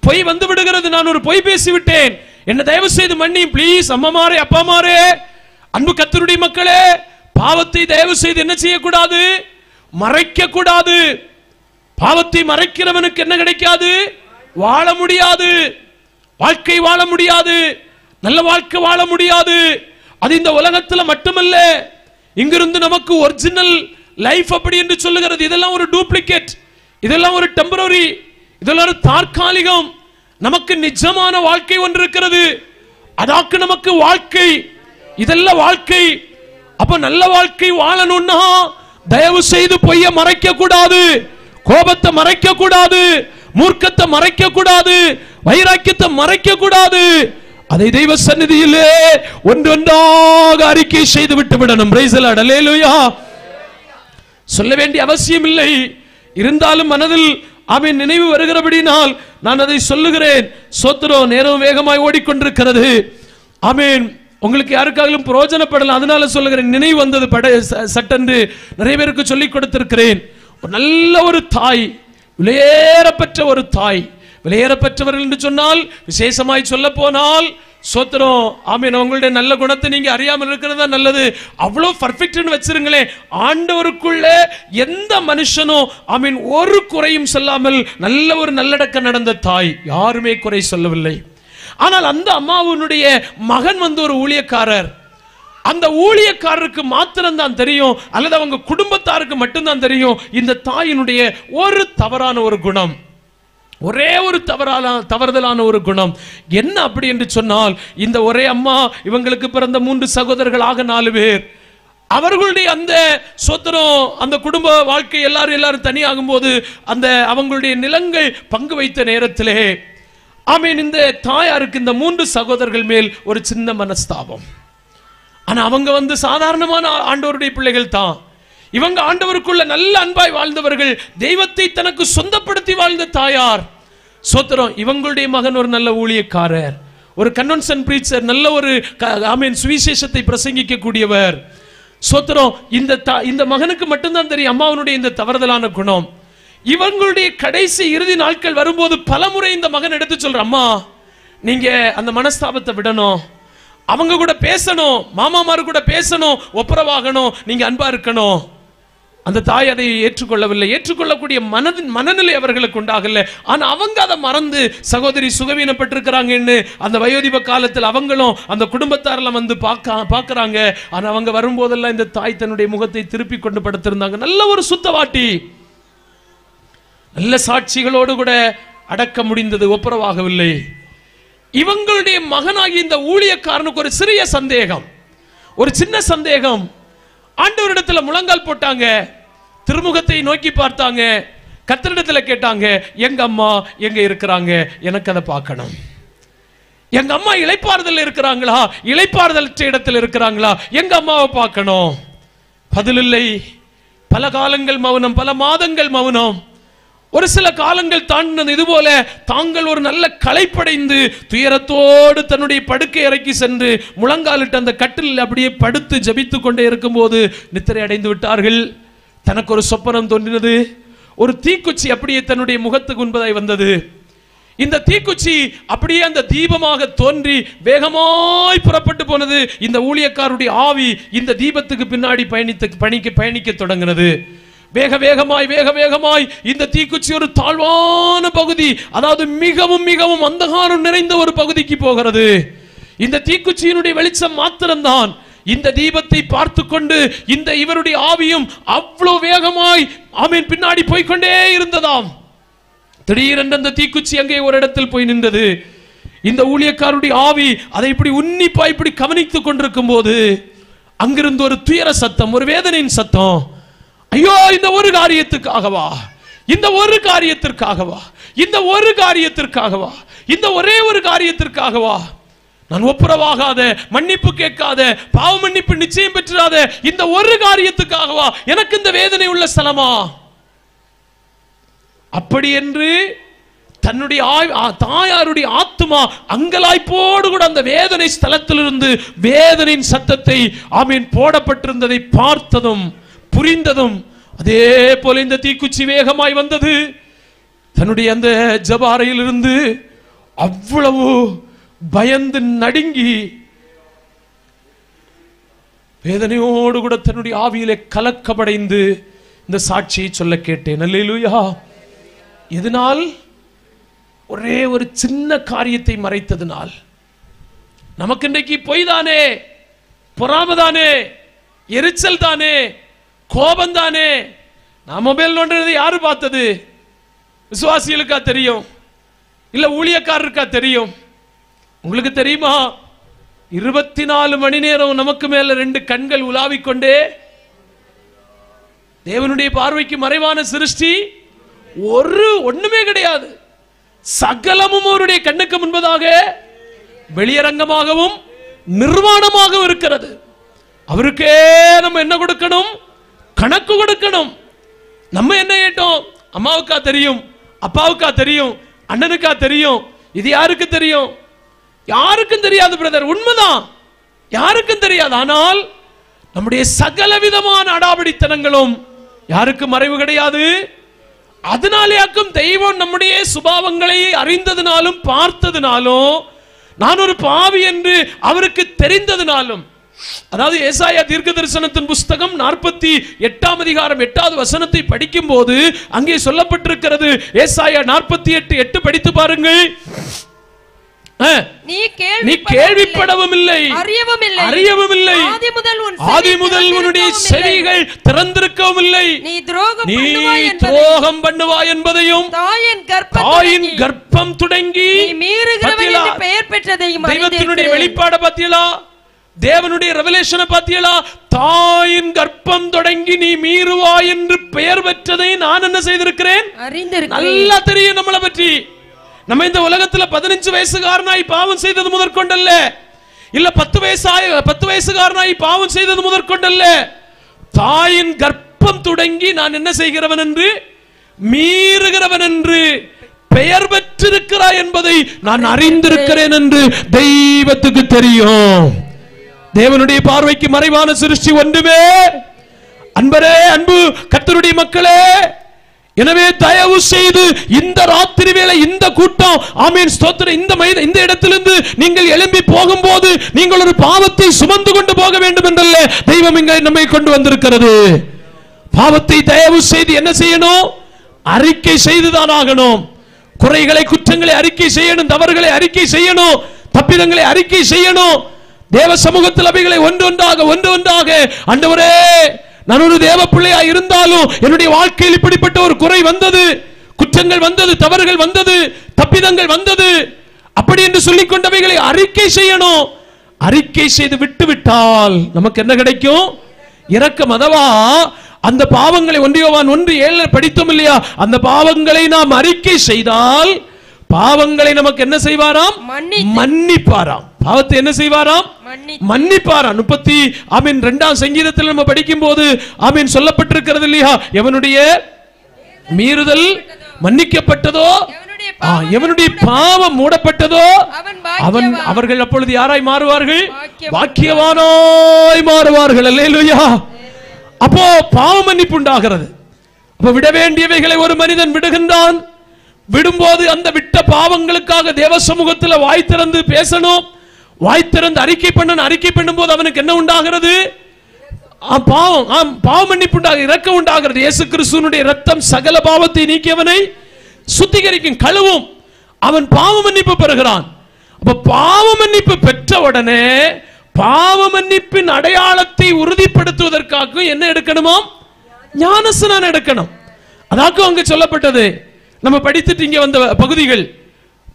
பொய் வந்து விடுகிறது. நான் ஒரு பொய் பேசிவிட்டேன், என்ன தயவு செய்து மன்னியும் ப்ளீஸ். அம்மாமாரே, அப்பாமாரே, அன்பு கர்த்தருடைய மக்களே, பாவத்தை தயவு செய்து என்ன செய்யக்கூடாது? மறைக்க கூடாது. பாவத்தை மறைக்கிறவனுக்கு என்ன கிடைக்காது? வாழ முடியாது, வாழ்க்கை வாழ முடியாது, நல்ல வாழ்க்கை வாழ முடியாது. அது இந்த உலகத்தில் மட்டுமல்ல, இங்கிருந்து நமக்கு ஒரிஜினல் லைஃப் அப்படி என்று சொல்லுகிறது. இதெல்லாம் ஒரு டூப்ளிகேட், இதெல்லாம் ஒரு டெம்பரரி, இதெல்லாம் ஒரு தற்காலிகம். நமக்கு நிஜமான வாழ்க்கை ஒன்று இருக்கிறது, அதாக்கு நமக்கு வாழ்க்கை, இதெல்லாம் வாழ்க்கை. அப்ப நல்ல வாழ்க்கை வாழணும்னா தயவு செய்து பொய்ய மறைக்க கூடாது, கோபத்தை மறைக்க கூடாது, மூர்க்கத்தை மறைக்க கூடாது, வைராக்கியத்தை மறைக்க கூடாது. அதை தெய்வ சந்நிதியிலே ஒன்றொன்றாக அறிக்கை செய்து விட்டு விடணும். பிரைஸ் தி லார்ட், அல்லேலூயா. சொல்ல வேண்டிய அவசியம் இல்லை, இருந்தாலும் மனதில் ஆமென் நினைவு வருகிறபடினால் நான் அதை சொல்லுகிறேன். சோத்திரம். நேரம் வேகமாய் ஓடிக்கொண்டிருக்கிறது. ஆமென். உங்களுக்கு யாருக்காகவும் பிரயோஜனப்படலாம், அதனால சொல்லுகிறேன். நினைவு வந்தது சட்டென்று நிறைய பேருக்கு சொல்லிக் கொடுத்திருக்கிறேன். நல்ல ஒரு தாய், விலையேறப்பெற்ற ஒரு தாய். விலையேறப்பெற்றவர்கள் என்று சொன்னால் விசேஷமாய் சொல்ல போனால் சோத்திரம். ஆமீன். உங்களுடைய நல்ல குணத்தை நீங்க அறியாமல் இருக்கிறதா நல்லது. அவ்வளவு பர்ஃபெக்ட்னு வச்சிருங்களே. ஆண்டவருக்குள்ள எந்த மனுஷனும் ஆமீன் ஒரு குறையும் சொல்லாமல் நல்ல ஒரு நல்லடக்க நடந்த தாய், யாருமே குறை சொல்லவில்லை. ஆனால் அந்த அம்மாவுடைய மகன் வந்து ஒரு ஊழியக்காரர். அந்த ஊழியக்காரருக்கு மாத்திரம் தான் தெரியும், அல்லது அவங்க குடும்பத்தாருக்கு மட்டும்தான் தெரியும் இந்த தாயினுடைய ஒரு தவறான ஒரு குணம், ஒரே ஒரு தவறுதலான ஒரு குணம். என்ன அப்படி என்று சொன்னால், இந்த ஒரே அம்மா, இவங்களுக்கு பிறந்த 3 சகோதரர்களாக 4 பேர். அவர்களுடைய அந்த சோத்திரம், அந்த குடும்ப வாழ்க்கை எல்லாரும் தனியாகும் போது அந்த அவங்களுடைய நிலங்கள் பங்கு வைத்த நேரத்திலே ஆமீன் இந்த தாயாருக்கு இந்த 3 சகோதரர்கள் மேல் ஒரு சின்ன மனஸ்தாபம். ஆனா அவங்க வந்து சாதாரணமான ஆண்டவருடைய பிள்ளைகள் தான். இவங்க ஆண்டவருக்குள்ள நல்ல அன்பாய் வாழ்ந்தவர்கள், தெய்வத்தை தனக்கு சொந்தப்படுத்தி வாழ்ந்த தாயார். சோத்திரம். இவங்களுடைய மகன் ஒரு நல்ல ஊழியக்காரர், ஒரு கன்வென்ஷன் பிரீச்சர், நல்ல ஒரு ஆமீன் சுவிசேஷத்தை பிரசங்கிக்க கூடியவர். சோத்திரம். இந்த மகனுக்கு மட்டும்தான் தெரியும் அம்மாவனுடைய இந்த தவறுதலான குணம். இவங்களுடைய கடைசி இறுதி நாட்கள் வரும்போது பலமுறை இந்த மகன் எடுத்து சொல்ற, அம்மா நீங்க அந்த மனஸ்தாபத்தை விடணும், அவங்க கூட பேசணும், மாமாமாரு கூட பேசணும், ஒப்புரவாகணும், நீங்க அன்பா இருக்கணும். அந்த தாய் அதை ஏற்றுக்கொள்ளவில்லை. ஏற்றுக்கொள்ளக்கூடிய மனநிலை அவர்களுக்கு உண்டாகல. ஆனா அவங்க அதை மறந்து சகோதரி சுகவீனப்பட்டிருக்கிறாங்கன்னு அந்த வயோதிப காலத்தில் அவங்களும் அந்த குடும்பத்தாரெல்லாம் வந்து பார்க்கறாங்க. ஆனா அவங்க வரும்போதெல்லாம் இந்த தாய் தன்னுடைய முகத்தை திருப்பி கொண்டு படுத்திருந்தாங்க. நல்ல ஒரு சுத்தவாட்டி, நல்ல சாட்சிகளோடு கூட அடக்க முடிந்தது, ஒப்புரவாகவில்லை. இவங்களுடைய மகனாகி இந்த ஊழியக்காரனுக்கு ஒரு சிறிய சந்தேகம், ஒரு சின்ன சந்தேகம். ஆண்டவரிடத்துல முழங்கால் போட்டாங்க, திருமுகத்தை நோக்கி பார்த்தாங்க, கர்த்தரிடத்துல கேட்டாங்க, எங்க அம்மா எங்க இருக்கிறாங்க, எனக்கு அதை பார்க்கணும். எங்க அம்மா இளைப்பாறுதல் இருக்கிறாங்களா, இளைப்பாறுதல் இடத்தில் இருக்கிறாங்களா, எங்க அம்மாவை பார்க்கணும். பதில் இல்லை. பல காலங்கள் மௌனம், பல மாதங்கள் மௌனம். ஒரு சில காலங்கள் தாண்டினது. இதுபோல தாங்கள் ஒரு நல்ல களைப்படைந்து துயரத்தோடு தன்னுடைய படுக்கை இறக்கி சென்று முழங்காலிட்டு அந்த கட்டில் அப்படியே படுத்து ஜபித்து கொண்டே இருக்கும் போது நித்திரை அடைந்து விட்டார்கள். தனக்கு ஒரு சொப்பனம் தோன்றினது. ஒரு தீக்குச்சி அப்படியே தன்னுடைய முகத்துக்கு முன்பதாய் வந்தது. இந்த தீக்குச்சி அப்படியே அந்த தீபமாக தோன்றி வேகமாய் புறப்பட்டு போனது. இந்த ஊழியக்காரருடைய ஆவி இந்த தீபத்துக்கு பின்னாடி பயணிக்க தொடங்கினது. வேக வேகமாய் இந்த தீக்குச்சி ஒரு தாழ்வான பகுதி, அதாவது மிகவும் மிகவும் அந்தகாரம் நிறைந்த ஒரு பகுதிக்கு போகிறது. இந்த தீக்குச்சியினுடைய வெளிச்சம் மாத்திரம்தான் இந்த தீபத்தை பார்த்து கொண்டு இந்த இவருடைய ஆவியும் அவ்வளவு வேகமாய் ஆமீன் பின்னாடி போய்கொண்டே இருந்ததாம். திடீரென்று அந்த தீக்குச்சி அங்கே ஒரு இடத்தில் போய் நின்றது. இந்த ஊழியக்காரருடைய ஆவி அதை இப்படி உன்னிப்பா இப்படி கவனித்துக் கொண்டிருக்கும் போது அங்கிருந்து ஒரு துயர சத்தம், ஒரு வேதனையின் சத்தம். ஐயோ, இந்த ஒரு காரியத்துக்காகவா, இந்த ஒரு காரியத்திற்காகவா, இந்த ஒரு காரியத்திற்காகவா, இந்த ஒரே ஒரு காரியத்திற்காகவா நான் ஒப்புரவாகாத, மன்னிப்பு கேட்காத, பாவ மன்னிப்பு நிச்சயம் பெற்றாத இந்த ஒரு காரியத்துக்காகவா எனக்கு இந்த வேதனை உள்ள ஸ்தலமா? அப்படி என்று தன்னுடைய தாயாருடைய ஆத்துமா அங்கலாய்ப்போடு கூட அந்த வேதனை ஸ்தலத்திலிருந்து வேதனையின் சத்தத்தை ஆமீன் போடப்பட்டிருந்ததை பார்த்ததும் புரிந்ததும், அதே போல இந்த தீக்குச்சி வேகமாய் வந்தது. தன்னுடைய அந்த ஜபாரையில் இருந்து அவ்வளவு பயந்து நடுங்கி வேதனையோடு கூட தன்னுடைய ஆவியிலே கலக்கமடைந்து இந்த சாட்சியை சொல்ல கேட்டேன். அல்லேலூயா. எதனால்? ஒரே ஒரு சின்ன காரியத்தை மறைத்ததினால். நமக்கு இன்றைக்கு பொய் தானே, பொறாமை தானே, எரிச்சல் தானே, கோபம் தானே. நான் மொபைல் நோண்டுறது யாரு பார்த்தது? விசுவாசிகளுக்கா தெரியும், இல்ல ஊழியக்காரருக்கா தெரியும்? உங்களுக்கு தெரியுமா, 24 மணி நேரம் நமக்கு மேல 2 கண்கள் உலாவிக்கொண்டே, தேவனுடைய பார்வைக்கு மறைவான சிருஷ்டி ஒண்ணுமே கிடையாது. சகலமும் அவருடைய கண்ணுக்கு முன்பதாக வெளியரங்கமாகவும் நிர்வாணமாகவும் இருக்கிறது. அவருக்கே நம்ம என்ன கொடுக்கணும்? கணக்கு கொடுக்கணும். நம்ம என்ன கேட்டோம்? அம்மாவுக்கா தெரியும், அப்பாவுக்கா தெரியும், அண்ணனுக்கா தெரியும். இது யாருக்கு தெரியும்? யாருக்கும் தெரியாது பிரதர். உண்மைதான், யாருக்கும் தெரியாது. ஆனால் நம்முடைய சகல விதமான அடாவடித்தனங்களும் யாருக்கு மறைவு கிடையாது. அதனாலேயாக்கும் தெய்வம் நம்முடைய சுபாவங்களை அறிந்ததினாலும் பார்த்ததினாலும், நான் ஒரு பாவி என்று அவருக்கு தெரிந்ததினாலும், அதாவது ஏசாயா தீர்க்க தரிசனத்தின் புஸ்தகம் 48ஆம் அதிகாரம் 8வது வசனத்தை படிக்கும் போது அங்கே சொல்லப்பட்டிருக்கிறது. ஏசாயா 48:8 படித்து பாருங்கள். நீ கேள்விப்படவும் இல்லை, அறியவும் இல்லை, ஆதி முதல் உன்னுடைய செவிகள் திறந்திருக்கவும் இல்லை. நீ துரோகம் பண்ணுவாய் என்பதையும் தாயின் கர்ப்பம் தொடங்கி பெயர் பெற்றதையும் தெய்வத்தினுடைய வெளிப்பாடு பார்த்தீங்களா? தேவனுடைய ரெவலேஷனை பார்த்தீங்களா? தாயின் கர்ப்பம் தொடங்கி நீ மீறுவாய் என்று பெயர் பெற்றதை நான் என்ன செய்திருக்கிறேன்? நல்லா தெரியும் நம்மளை பற்றி. நம்ம இந்த உலகத்துல 15 வயசுக்காரனாய் பாவம் செய்தது முதற்கொண்டல்ல, இல்ல 10 வயசுக்காரனாய் பாவம் செய்தது முதற்கொண்டல்ல, தாயின் கர்ப்பம் தொடங்கி நான் என்ன செய்கிறவன் என்று, மீறுகிறவன் என்று பெயர் பெற்றிருக்கிறாய் என்பதை நான் அறிந்திருக்கிறேன் என்று தெய்வத்துக்கு தெரியும். தேவனுடைய பார்வைக்கு மறைவான சிருஷ்டி ஒன்றுமே. அன்பரே, அன்பு கர்த்தருடைய மக்களே, எனவே தயவு செய்து இந்த ராத்திரி வேளை இந்த கூட்டம், ஆமீன் ஸ்தோத்திரம், இந்த இடத்திலிருந்து நீங்கள் எழும்பி போகும்போது நீங்கள் ஒரு பாவத்தை சுமந்து கொண்டு போக வேண்டும் என்றல்ல தெய்வம் இங்கே நம்மை கொண்டு வந்திருக்கிறது. பாவத்தை தயவு செய்து என்ன செய்யணும்? அறிக்கை செய்துதான் ஆகணும். குறைகளை குற்றங்களை அறிக்கை செய்யணும், தவறுகளை அறிக்கை செய்யணும், தப்பிதங்களை அறிக்கை செய்யணும். தேவ சமூகத்தில் அவைகளை ஒன்றொன்றாக ஆண்டவரே, நான் ஒரு தேவ பிள்ளையா இருந்தாலும் என்னுடைய வாழ்க்கையில் இப்படிப்பட்ட ஒரு குறை வந்தது, குற்றங்கள் வந்தது, தவறுகள் வந்தது, தப்பிதங்கள் வந்தது, அப்படி என்று சொல்லிக் கொண்டவைகளை அறிக்கை செய்யணும். அறிக்கை செய்து விட்டுவிட்டால் நமக்கு என்ன கிடைக்கும்? இரக்கம். அதவா அந்த பாவங்களை 1 யோவான் 1:7 படித்தோம் இல்லையா? அந்த பாவங்களை நாம் அறிக்கை செய்தால் பாவங்களை நமக்கு என்ன செய்வாராம்? மன்னிப்பாராம். பாவத்தை என்ன செய்வாராம்? மன்னிப்பாராம். 32ஆம் சங்கீதத்தில் நம்ம படிக்கும் போது ஆமீன் சொல்லப்பட்டிருக்கிறது இல்லையா? எவனுடைய மீறுதல் மன்னிக்கப்பட்டதோ, எவனுடைய பாவம் மூடப்பட்டதோ அவர்கள் அப்பொழுது யாராய் மாறுவார்கள்? பாக்கியவானாய் மாறுவார்கள். அல்லேலூயா. அப்போ பாவ மன்னிப்பு உண்டாகிறது. அப்போ விட வேண்டியவைகளை ஒரு மனிதன் விடுகின்றான். விடும்போது அந்த விட்ட பாவங்களுக்காக தேவ சமூகத்தில் வாய் திறந்து பேசணும், வாய் திறந்து அறிக்கை பண்ணணும். அறிக்கை பண்ணும்போது அவனுக்கு என்ன உண்டாகிறது? பாவ மன்னிப்பு உண்டாக, இரக்கம் உண்டாகிறது. இயேசு கிறிஸ்துவினுடைய இரத்தம் சகல பாவத்தை நீக்கியவனை சுத்திகரிக்கும், கழுவும். அவன் பாவ மன்னிப்பு பெறுகிறான். அப்ப பாவ மன்னிப்பு பெற்ற உடனே பாவ மன்னிப்பின் அடையாளத்தை உறுதிப்படுத்துவதற்காக என்ன எடுக்கணுமாம்? ஞானஸ்நானம் எடுக்கணும். அதாக்கும் அங்கு சொல்லப்பட்டது. நம்ம படித்துட்டு இங்க வந்த பகுதிகள்,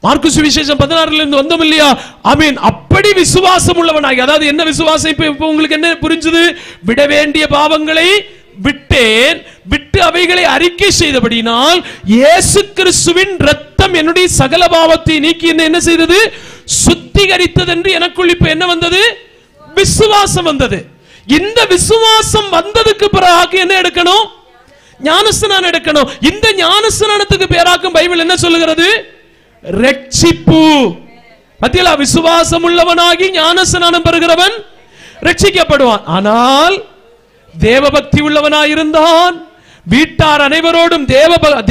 மார்க்கு சுவிசேஷம் 16 இருந்து வந்தோம் இல்லையா? ஆமென். அப்படி விசுவாசம் உள்ளவனாகி, அதாவது என்ன விசுவாசம்? இப்ப உங்களுக்கு என்ன புரிஞ்சது? விட வேண்டிய பாவங்களை விட்டேன், விட்டு அவைகளை அறிக்கை செய்தபடினால் இயேசு கிறிஸ்துவின் இரத்தம் என்னுடைய சகல பாவத்தை நீக்கி என்ன செய்தது? சுத்திகரித்தது என்று எனக்குள் இப்ப என்ன வந்தது? விசுவாசம் வந்தது. இந்த விசுவாசம் வந்ததுக்கு பிறகு என்ன எடுக்கணும்? ஞானஸ்நானம் எடுக்கணும். இந்த ஞானஸ்நானத்துக்கு பேராக்கும் பைபிள் என்ன சொல்லுகிறது? ரட்சிப்பு. மத்தியில விசுவாசம் உள்ளவனாகி ஞானஸ்நானம் பெறுகிறவன் ரட்சிக்கப்படுவான். ஆனால் தேவபக்தி உள்ளவனாயிருந்தான், வீட்டார் அனைவரோடும்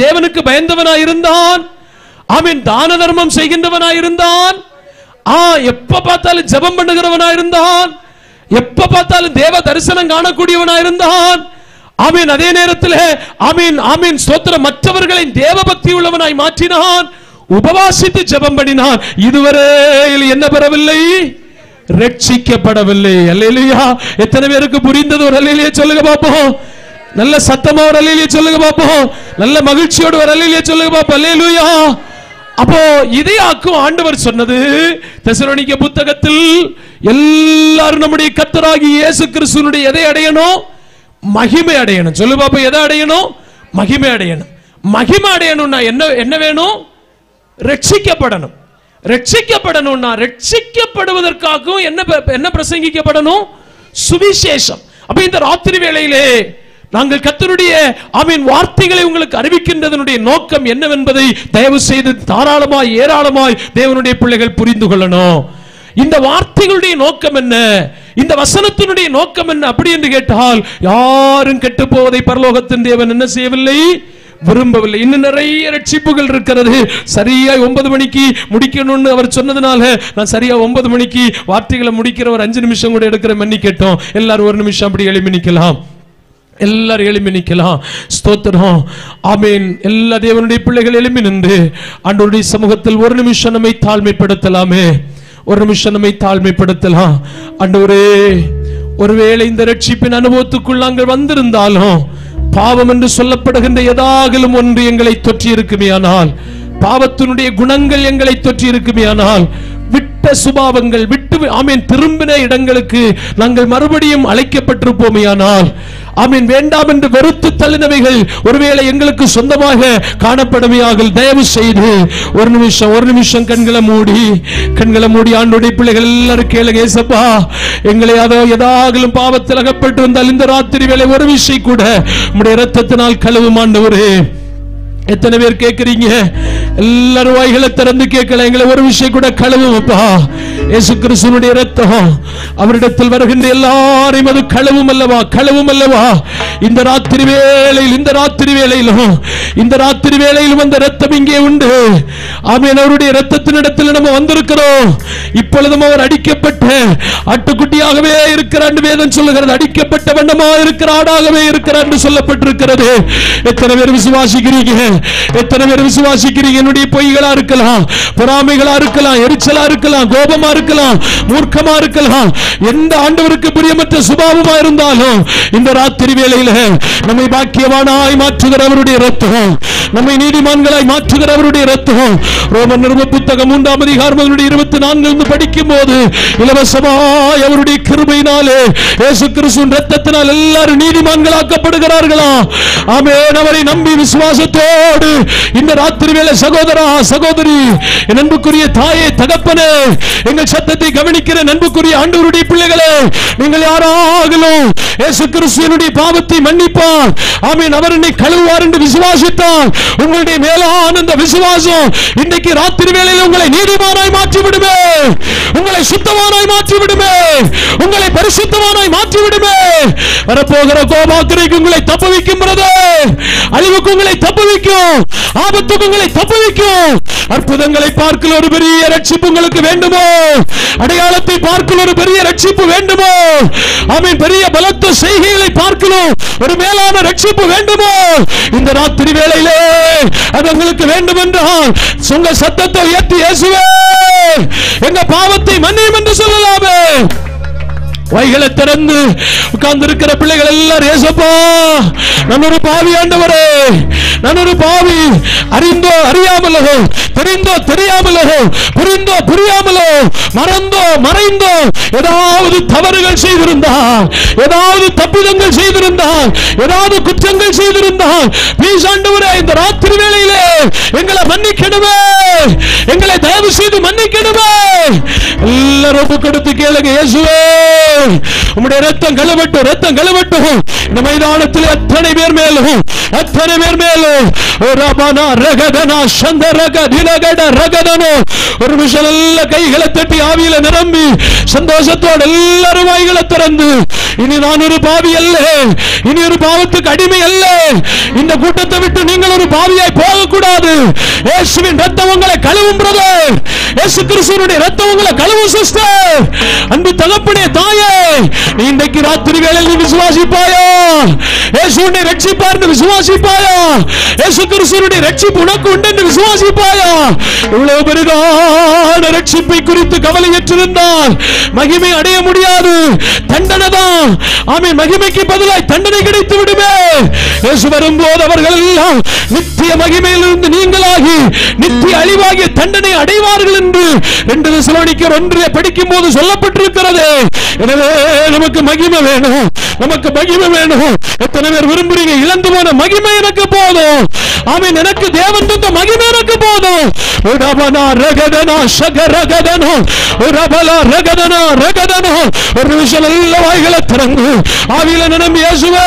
தேவனுக்கு பயந்தவனாயிருந்தான், ஆமென், தான தர்மம் செய்கின்றவனாயிருந்தான், எப்ப பார்த்தாலும் ஜெபம் பண்ணுகிறவனாயிருந்தான், எப்ப பார்த்தாலும் தேவ தரிசனம் காணக்கூடியவனாயிருந்தான், ஆமென். அதே நேரத்தில் ஆமென் ஆமென் ஸ்தோத்திரம், மற்றவர்களை தேவபக்தி உள்ளவனாய் மாற்றினான், உபவாசித்து ஜெபம் பண்ணினான். இதுவரை என்ன பெறவில்லை? ரட்சிக்கப்படவில்லை. அல்லேலூயா. எத்தனை பேருக்கு புரிந்தது? ஒரு அல்லேலூயா சொல்லுங்க பாப்போம். நல்ல சத்தமா ஒரு அல்லேலூயா சொல்லுங்க பாப்போம். நல்ல மகிழ்ச்சியோடு ஒரு அல்லேலூயா சொல்லுங்க பாப்போம். அல்லேலூயா. அப்போ இதையாக்கும் ஆண்டவர் சொன்னது தெசலோனிக்க புத்தகத்தில், எல்லாரும் நம்முடைய கர்த்தராகிய இயேசு கிறிஸ்துவினுடைய எதை அடையணும்? மகிமை அடையணும். சொல்லு பாப்போம், எதை அடையணும்? மகிமை அடையணும். மகிமை அடையணும்னா என்ன வேணும்? ரட்சிக்கப்படணும். ரட்சிக்கப்படணும்னா ரட்சிக்கப்படுவதற்காகவும் என்ன பிரசங்கிக்கப்படணும்? சுவிசேஷம். அப்ப இந்த ராத்திரி வேளையிலே நாங்கள் கர்த்தருடைய ஆமென் வார்த்தைகளை உங்களுக்கு அறிவிக்கின்றதனுடைய நோக்கம் என்னவென்பதை தயவு செய்து தாராளமாய் ஏராளமாய் தேவனுடைய பிள்ளைகள் புரிந்து கொள்ளணும். இந்த வார்த்தைகளுடைய நோக்கம் என்ன? இந்த வசனத்தினுடைய நோக்கம் என்ன அப்படி என்று கேட்டால், யாரும் கெட்டு போவதை பரலோகத்தின் தேவன் என்ன செய்யவில்லை? விரும்பவில்லை. இன்னும் நிறைய ரட்சிப்புகள் இருக்கிறது. சரியா 9 மணிக்கு முடிக்கணும்னு அவர் சொன்னதுனால நான் சரியா 9 மணிக்கு வார்த்தைகளை முடிக்கிற ஒரு 5 நிமிஷம் கூட எடுக்கிற மன்னி கேட்டோம். எல்லாரும் 1 நிமிஷம் அப்படி எழுப்பி நிக்கலாம். எல்லாரும் எழுப்பி நிக்கலாம். ஸ்தோத்திரம். ஆமென். எல்லா தேவனுடைய பிள்ளைகள் எழுப்பி நின்று ஆண்டவருடைய சமூகத்தில் 1 நிமிஷம் நம்மை தாழ்மைப்படுத்தலாமே. 1 நிமிஷம் நம்மை தாழ்மைப்படுத்தலாம். ஆண்டவரே, ஒருவேளை இந்த ரட்சிப்பின் அனுபவத்துக்குள் நாங்கள் வந்திருந்தாலும் பாவம் என்று சொல்லப்படுகின்ற ஏதாகிலும் ஒன்று எங்களை தொற்றி இருக்குமேயானால், பாவத்தினுடைய குணங்கள் எங்களை தொற்றி இருக்குமேயானால், விட்ட சுபாவங்கள் விட்டு ஆமீன் திரும்பின இடங்களுக்கு நாங்கள் மறுபடியும் அழைக்கப்பட்டிருப்போமேயானால், ஆமீன் வேண்டாம் என்று வெறுத்து தள்ளினவைகள் ஒருவேளை எங்களுக்கு சொந்தமாக காணப்படுமையாக தயவு செய்து 1 நிமிஷம் கண்களை மூடி ஆண்டோடைய பிள்ளைகள் எல்லாரும் கேளுங்க. ஏசப்பா, எங்களை ஏதாகிலும் பாவத்தில் அகப்பட்டு வந்தால் இந்த ராத்திரி வேளை ஒரு விஷயம் கூட உம்முடைய இரத்தத்தினால் கழுவும் ஆண்டவரே. எத்தனை பேர் கேட்கிறீங்க? எல்லாரும் வாய்களை திறந்து கேட்கல. எங்களை ஒரு விஷயம் கூட கழுவுப்பா. இயேசு கிறிஸ்துவினுடைய இரத்தம் அவரிடத்தில் வருகின்ற எல்லாரையும் அது கழுவும் அல்லவா? இந்த ராத்திரி வேளையிலும் அந்த இரத்தம் இங்கே உண்டு. ஆமென். அவருடைய இரத்தத்தின் இடத்தில் நம்ம வந்திருக்கிறோம். இப்பொழுதும் அவர் அடிக்கப்பட்ட ஆட்டுக்குட்டியாகவே இருக்கிறார் என்று வேதம் சொல்லுகிறது. அடிக்கப்பட்ட வண்ணமா இருக்கிற ஆடாகவே இருக்கிறார் என்று சொல்லப்பட்டிருக்கிறது. எத்தனை பேர் விசுவாசிக்கிறீங்க? என்னுடைய பொய்களா இருக்கலாம், பொறாமைகளா இருக்கலாம், எரிச்சலா இருக்கலாம், கோபமா இருக்கலாம், மூர்க்கமா இருக்கலாம், எந்த ஆண்டவருக்கு பிரியமற்ற சுபாவமா இருந்தாலும் இந்த ராத்திரி வேளையில நம்மை பாக்கியவானாய் மாற்றுகிறவருடைய இரத்தம், நம்மை நீதிமான்களாய் மாற்றுகிறவருடைய இரத்தம். ரோமர் நிருப புத்தகம் 3ஆம் அதிகாரம் 24 படிக்கும் போது, இலவசமாய் அவருடைய கிருபையினாலே இயேசு கிறிஸ்துவின் இரத்தத்தினால் எல்லாரும் நீதிமான்களாக்கப்படுகிறார்களா? ஆமென். அவரை நம்பி விசுவாசத்தோடு இந்த ராத்திரி வேளை சகோதரா, சகோதரி, என் அன்புக்குரிய தாயே, தகப்பனே, எங்கள் சத்தத்தை கவனிக்கிற அன்புக்குரிய ஆண்டவருடைய பிள்ளைகளே, நீங்கள் யாராகலும் இயேசு கிறிஸ்துவினுடைய பாவத்தை மன்னிப்பார், ஆமென், அவர் என்னை கழுவுவார் என்று விசுவாசித்தால் உங்களுடைய மேலான அந்த விசுவாசம் இன்றைக்கு ராத்திரி வேளையில் உங்களை நீதிமானாய் மாற்றிவிடுமே, உங்களை சுத்தமானாய் மாற்றிவிடுமே, உங்களை பரிசுத்தமானாய் மாற்றிவிடுமே. வரப்போகிற கோபாக்கிரைக்கு உங்களை தப்புவிக்கும், அழிவுக்கு உங்களை தப்புவிக்கும், ஆபத்துக்கு உங்களை தப்புவிக்கும். அற்புதங்களை பார்க்கல ஒரு பெரிய ரட்சிப்பு உங்களுக்கு வேண்டுமோ? அடையாளத்தை பார்க்கல ஒரு பெரிய ரட்சிப்பு வேண்டுமோ? ஆமென். பெரிய பலத்த செய்கைகளை பார்க்கணும் ஒரு மேலான ரட்சிப்பு வேண்டுமோ? இந்த ராத்திரி வேளையிலே அது உங்களுக்கு வேண்டும் என்றால் உங்கள் சத்தத்தை உயர்த்தி, இயேசுவே எங்க பாவத்தை மன்னியும் என்று சொல்லலாமே. வாய்களை திறந்து உட்கார்ந்து இருக்கிற பிள்ளைகள் எல்லாரும், ஏசப்பா நான் ஒரு பாவி ஆண்டவரே, நான் ஒரு பாவி, அறிந்தோ அறியாமலோ, தெரிந்தோ தெரியாமலோ, புரிந்தோ புரியாமலோ, மறந்தோ மறைந்தோ ஏதாவது தவறுகள் செய்திருந்தால், ஏதாவது தப்பிதங்கள் செய்திருந்தால், ஏதாவது குற்றங்கள் செய்திருந்தால், ப்ளீஸ் ஆண்டவரே இந்த ராத்திரி வேளையிலே எங்களை மன்னிக்கணுமே, எங்களை தயவு செய்து மன்னிக்கணுமே. எல்லாரும் ஒப்பு கொடுத்து கேளுங்க. இயேசுவே, உம்முடைய ரத்தம் கழுவட்டும், ரத்தம் கழுவட்டும். இந்த மைதானத்தில் அத்தனை பேர் மேலும், அத்தனை பேர் மேலும் ஒரு நிமிஷம் நல்ல கைகளை தட்டி ஆவியில நிரம்பி சந்தோஷத்தோடு எல்லாரும் வாய்களை திறந்து, இனி நான் ஒரு பாவி அல்ல, இனி ஒரு பாவத்துக்கு அடிமை அல்ல, இந்த கூட்டத்தை விட்டு நீங்கள் ஒரு பாவியாய் போகக்கூடாது. இயேசுவின் ரத்தம் உங்களை கழுவும் பிரதர், இயேசு கிறிஸ்துவினுடைய ரத்தம் உங்களை கழுவும் சிஸ்டர். அன்பு தகப்பனே, தாயே, நீ இன்றைக்கு ராத்திரி வேளையில் விசுவாசிப்பாயா? இயேசுவை ரட்சிப்பார் என்று விசுவாசிப்பாயா? இயேசு கிறிஸ்துவினுடைய ரட்சிப்பு உனக்கு உண்டு என்று விசுவாசிப்பாயா? இவ்வளவு பெரிதான ரட்சிப்பை குறித்து கவலையற்றிருந்தால் மகிமை அடைய முடியாது, தண்டனை தான். ஆமென். மகிமைக்கு பதிலாய் தண்டனை கிடைத்து விடுமே. இயேசு வரும்போது அவர்கள் எல்லாம் நித்திய மகிமையிலிருந்து நீங்களாகி நித்திய அழிவாகிய தண்டனை அடைவார்கள் என்று 2 தெசலோனிக்கர் 1 படிக்கும் போது சொல்லப்பட்டிருக்கிறது. எனவே நமக்கு மகிமை வேணும், நமக்கு மகிமை வேணும். எத்தனை பேர் விரும்புறீங்க? இழந்து போன மகிமை எனக்கு போதும். ஆமென். எனக்கு தேவன் தந்த மகிமை எனக்கு போதும். ஒரு நிமிஷம் நல்ல வாய்களை திறந்து ஆவியில நிரம்பி, இயேசுவே,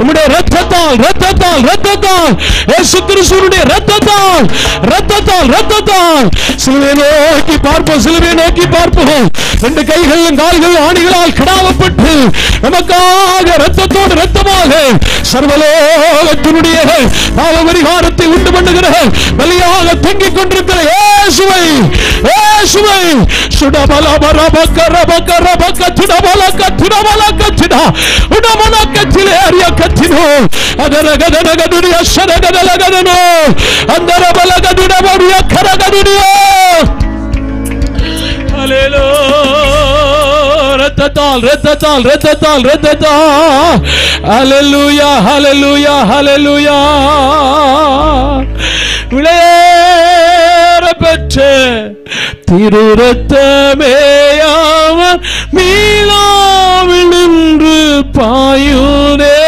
உம்முடைய ரத்தத்தால், ரத்தத்தால், ரத்தத்தால், இயேசு கிறிஸ்துவினுடைய ரத்தத்தால், ரத்தத்தால், ரத்தத்தால் சிலுவை நோக்கி பார்ப்போம், சிலுவை நோக்கி பார்ப்போம். 2 கைகளும் கால்களும் ஆணிகளால் கிடாவப்பட்டு நமக்காக ரத்தத்தோடு ரத்தமாக சர்வலோகத்தினுடைய பாவ பரிகாரத்தை உண்டு பண்ணுகிற பலியாக தொங்கிக் கொண்டிருக்கிற இயேசுவை, இயேசுவை ரத்தத்தால், ரத்தத்தால், ரத்தத்தால், ரத்தத்தால். ஹல்லேலூயா, ஹல்லேலூயா, ஹல்லேலூயா. விளையாட பெற்ற திரு ரத்தமேயாம மீளாவில் நின்று பாயுதே.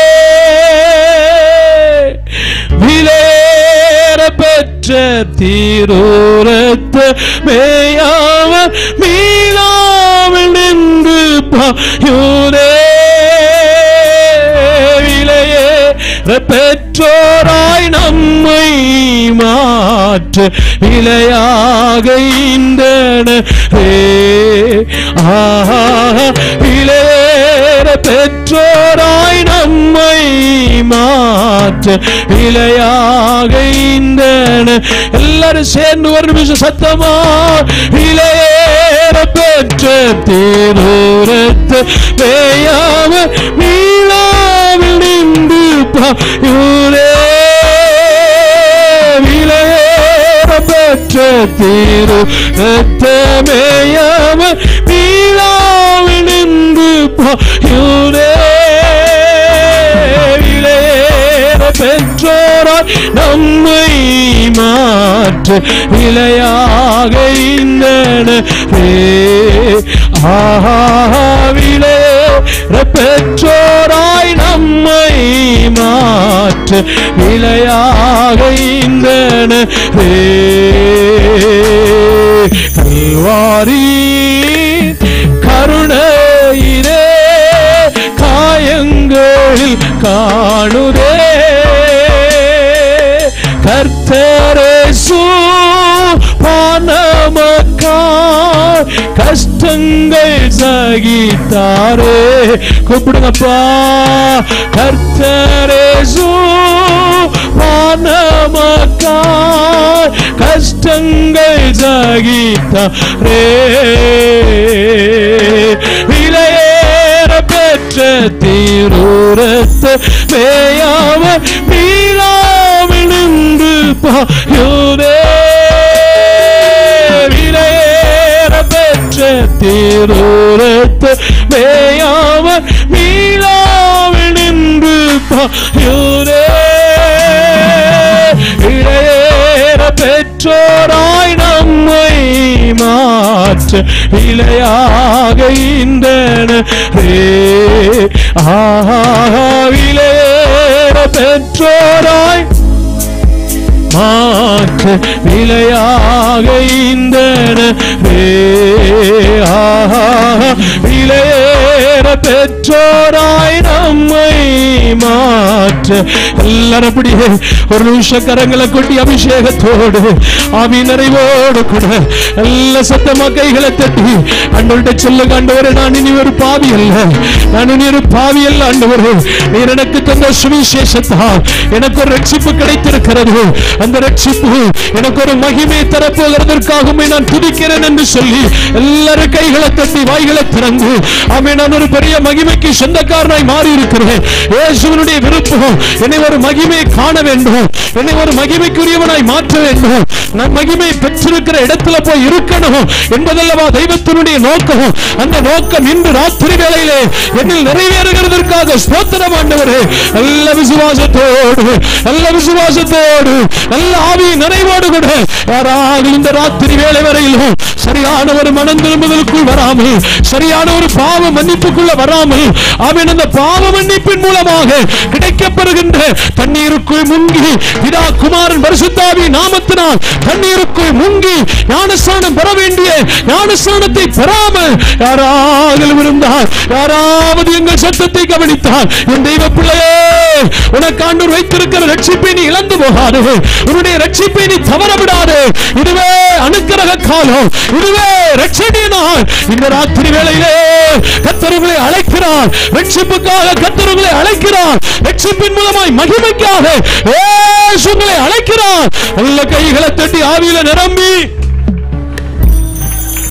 விளையாட பெற்ற திரு ரத்தமேயாம மீளாவில் நின்று பாயுதே. பெற்றோராய் நம்மை மாற்ற விலையாக இந்தனரே. விலையேற பெற்றோராய் நம்மை மாற்ற விலையாக இந்தன. எல்லாரும் சேர்ந்து ஒரு நிமிஷம் சத்தமா, விலையேற பெற்ற தேரூரத்து வேயாம மீளாவில் நின்று பாயுதே. விலையேற பெற்ற தேரு ரத்தமேயாம மீளாவில் நின்று பாயுதே. விலையேற பெற்றோராய் நம்மை மாற்ற விலையாக இந்தனரே. விலையேற பெற்றோராய் நம்மை மாற்ற விலையாக இந்தனரே. கல்வாரி கருணையிலே காயங்களில் காணுதே. கர்த்தரேசு நமக்காய் கஷ்டங்கள் சகித்தாரே. கூப்பிடுங்கப்பா. கர்த்தரேசு நமக்காய் கஷ்டங்கள் சகித்தாரே. விலையேற பெற்ற தீரூரத்த மேயாம மீளாவில் நின்று பாயுதே. விலையேற பெற்ற தீரூரத்த மேயாம மீளாவில் நின்று பாயுதே. பெற்றோராய் நம்மை மாற்ற விலையாக ஈந்தனரே. விலையேற பெற்றோராய் மாற்ற விலையாக ஈந்தனரே. விலையேற பெற்றோராய் நம்மை மாற்ற. எல்லாரும் அப்படியே ஒரு நிமிஷம் கரங்களை கொட்டி அபிஷேகத்தோடு ஆவி நிறைவோடு கூட நல்ல சத்தமா கைகளை தட்டி ஆண்டவர்கிட்ட சொல்லுங்க, ஆண்டவரே நான் இனி ஒரு பாவி அல்ல, நான் இனி ஒரு பாவி அல்ல ஆண்டவரே, நீர் எனக்கு தந்த சுவிசேஷத்தால் எனக்கு ஒரு ரட்சிப்பு கிடைத்திருக்கிறது. அந்த ரட்சிப்பு எனக்கு ஒரு மகிமை தரப்போகிறதற்காகவே நான் துதிக்கிறேன் என்று சொல்லி எல்லாரும் கைகளை தட்டி வாய்களை திறந்து ஆமென், நான் ஒரு பெரிய மகிமைக்கு சொந்தக்காரனாய் மாறி இருக்கிறேன். இயேசுவினுடைய விருப்பம் என்னை ஒரு மகிமையை காண வேண்டும், என்னை ஒரு மகிமைக்குரியவனாய் மாற்ற வேண்டும், நான் மகிமை பெற்றிருக்கிற இடத்துல போய் இருக்கணும் என்பதல்லவா தெய்வத்தினுடைய நோக்கம். அந்த நோக்கம் இன்று ராத்திரி வேளையிலே என்னில் நிறைவேறுகிறதற்காக ஸ்தோத்திரம் ஆண்டவரே. நல்ல விசுவாசத்தோடு நல்ல விசுவாசத்தோடு நல்ல ஆவி நிறைவோடு கூட யாராவது இந்த ராத்திரி வேளை வரையிலும் சரியான ஒரு மனம் திரும்புதலுக்குள் வராமல், சரியான ஒரு பாவ மன்னிப்புக்குள்ள வராமல் ஆமென், அந்த பாவ மன்னிப்பின் மூலமாக கிடைக்கப்பெறுகின்ற தண்ணீருக்குள் முங்கி பிதா குமாரன் பரிசுத்தாவி நாமத்தினால் தண்ணீருக்குள் முங்கி ஞானஸ்நானம் பெற வேண்டிய ஞானஸ்நானத்தை பெறாமல் யாராவது இருந்தால், யாராவது எங்கள் சத்தத்தை கவனித்தால், என் தெய்வ பிள்ளையே உனக்கு ஆண்டவர் வைத்திருக்கிற ரட்சிப்பை நீ இழந்து போகாது, உன்னுடைய ரட்சிப்பை நீ தவற விடாது. இதுவே அனுக்கிரக காலம், இதுவே ரட்சணிய நாள். இந்த ராத்திரி வேளையிலே கர்த்தர் உங்களை அழைக்கிறார், ரட்சிப்புக்காக கர்த்தர் உங்களை அழைக்கிறார், ரட்சிப்பின் மூலமாய் மகிமைக்காக இயேசு உங்களை அழைக்கிறார். நல்ல கைகளை தட்டி ஆவியில நிரம்பி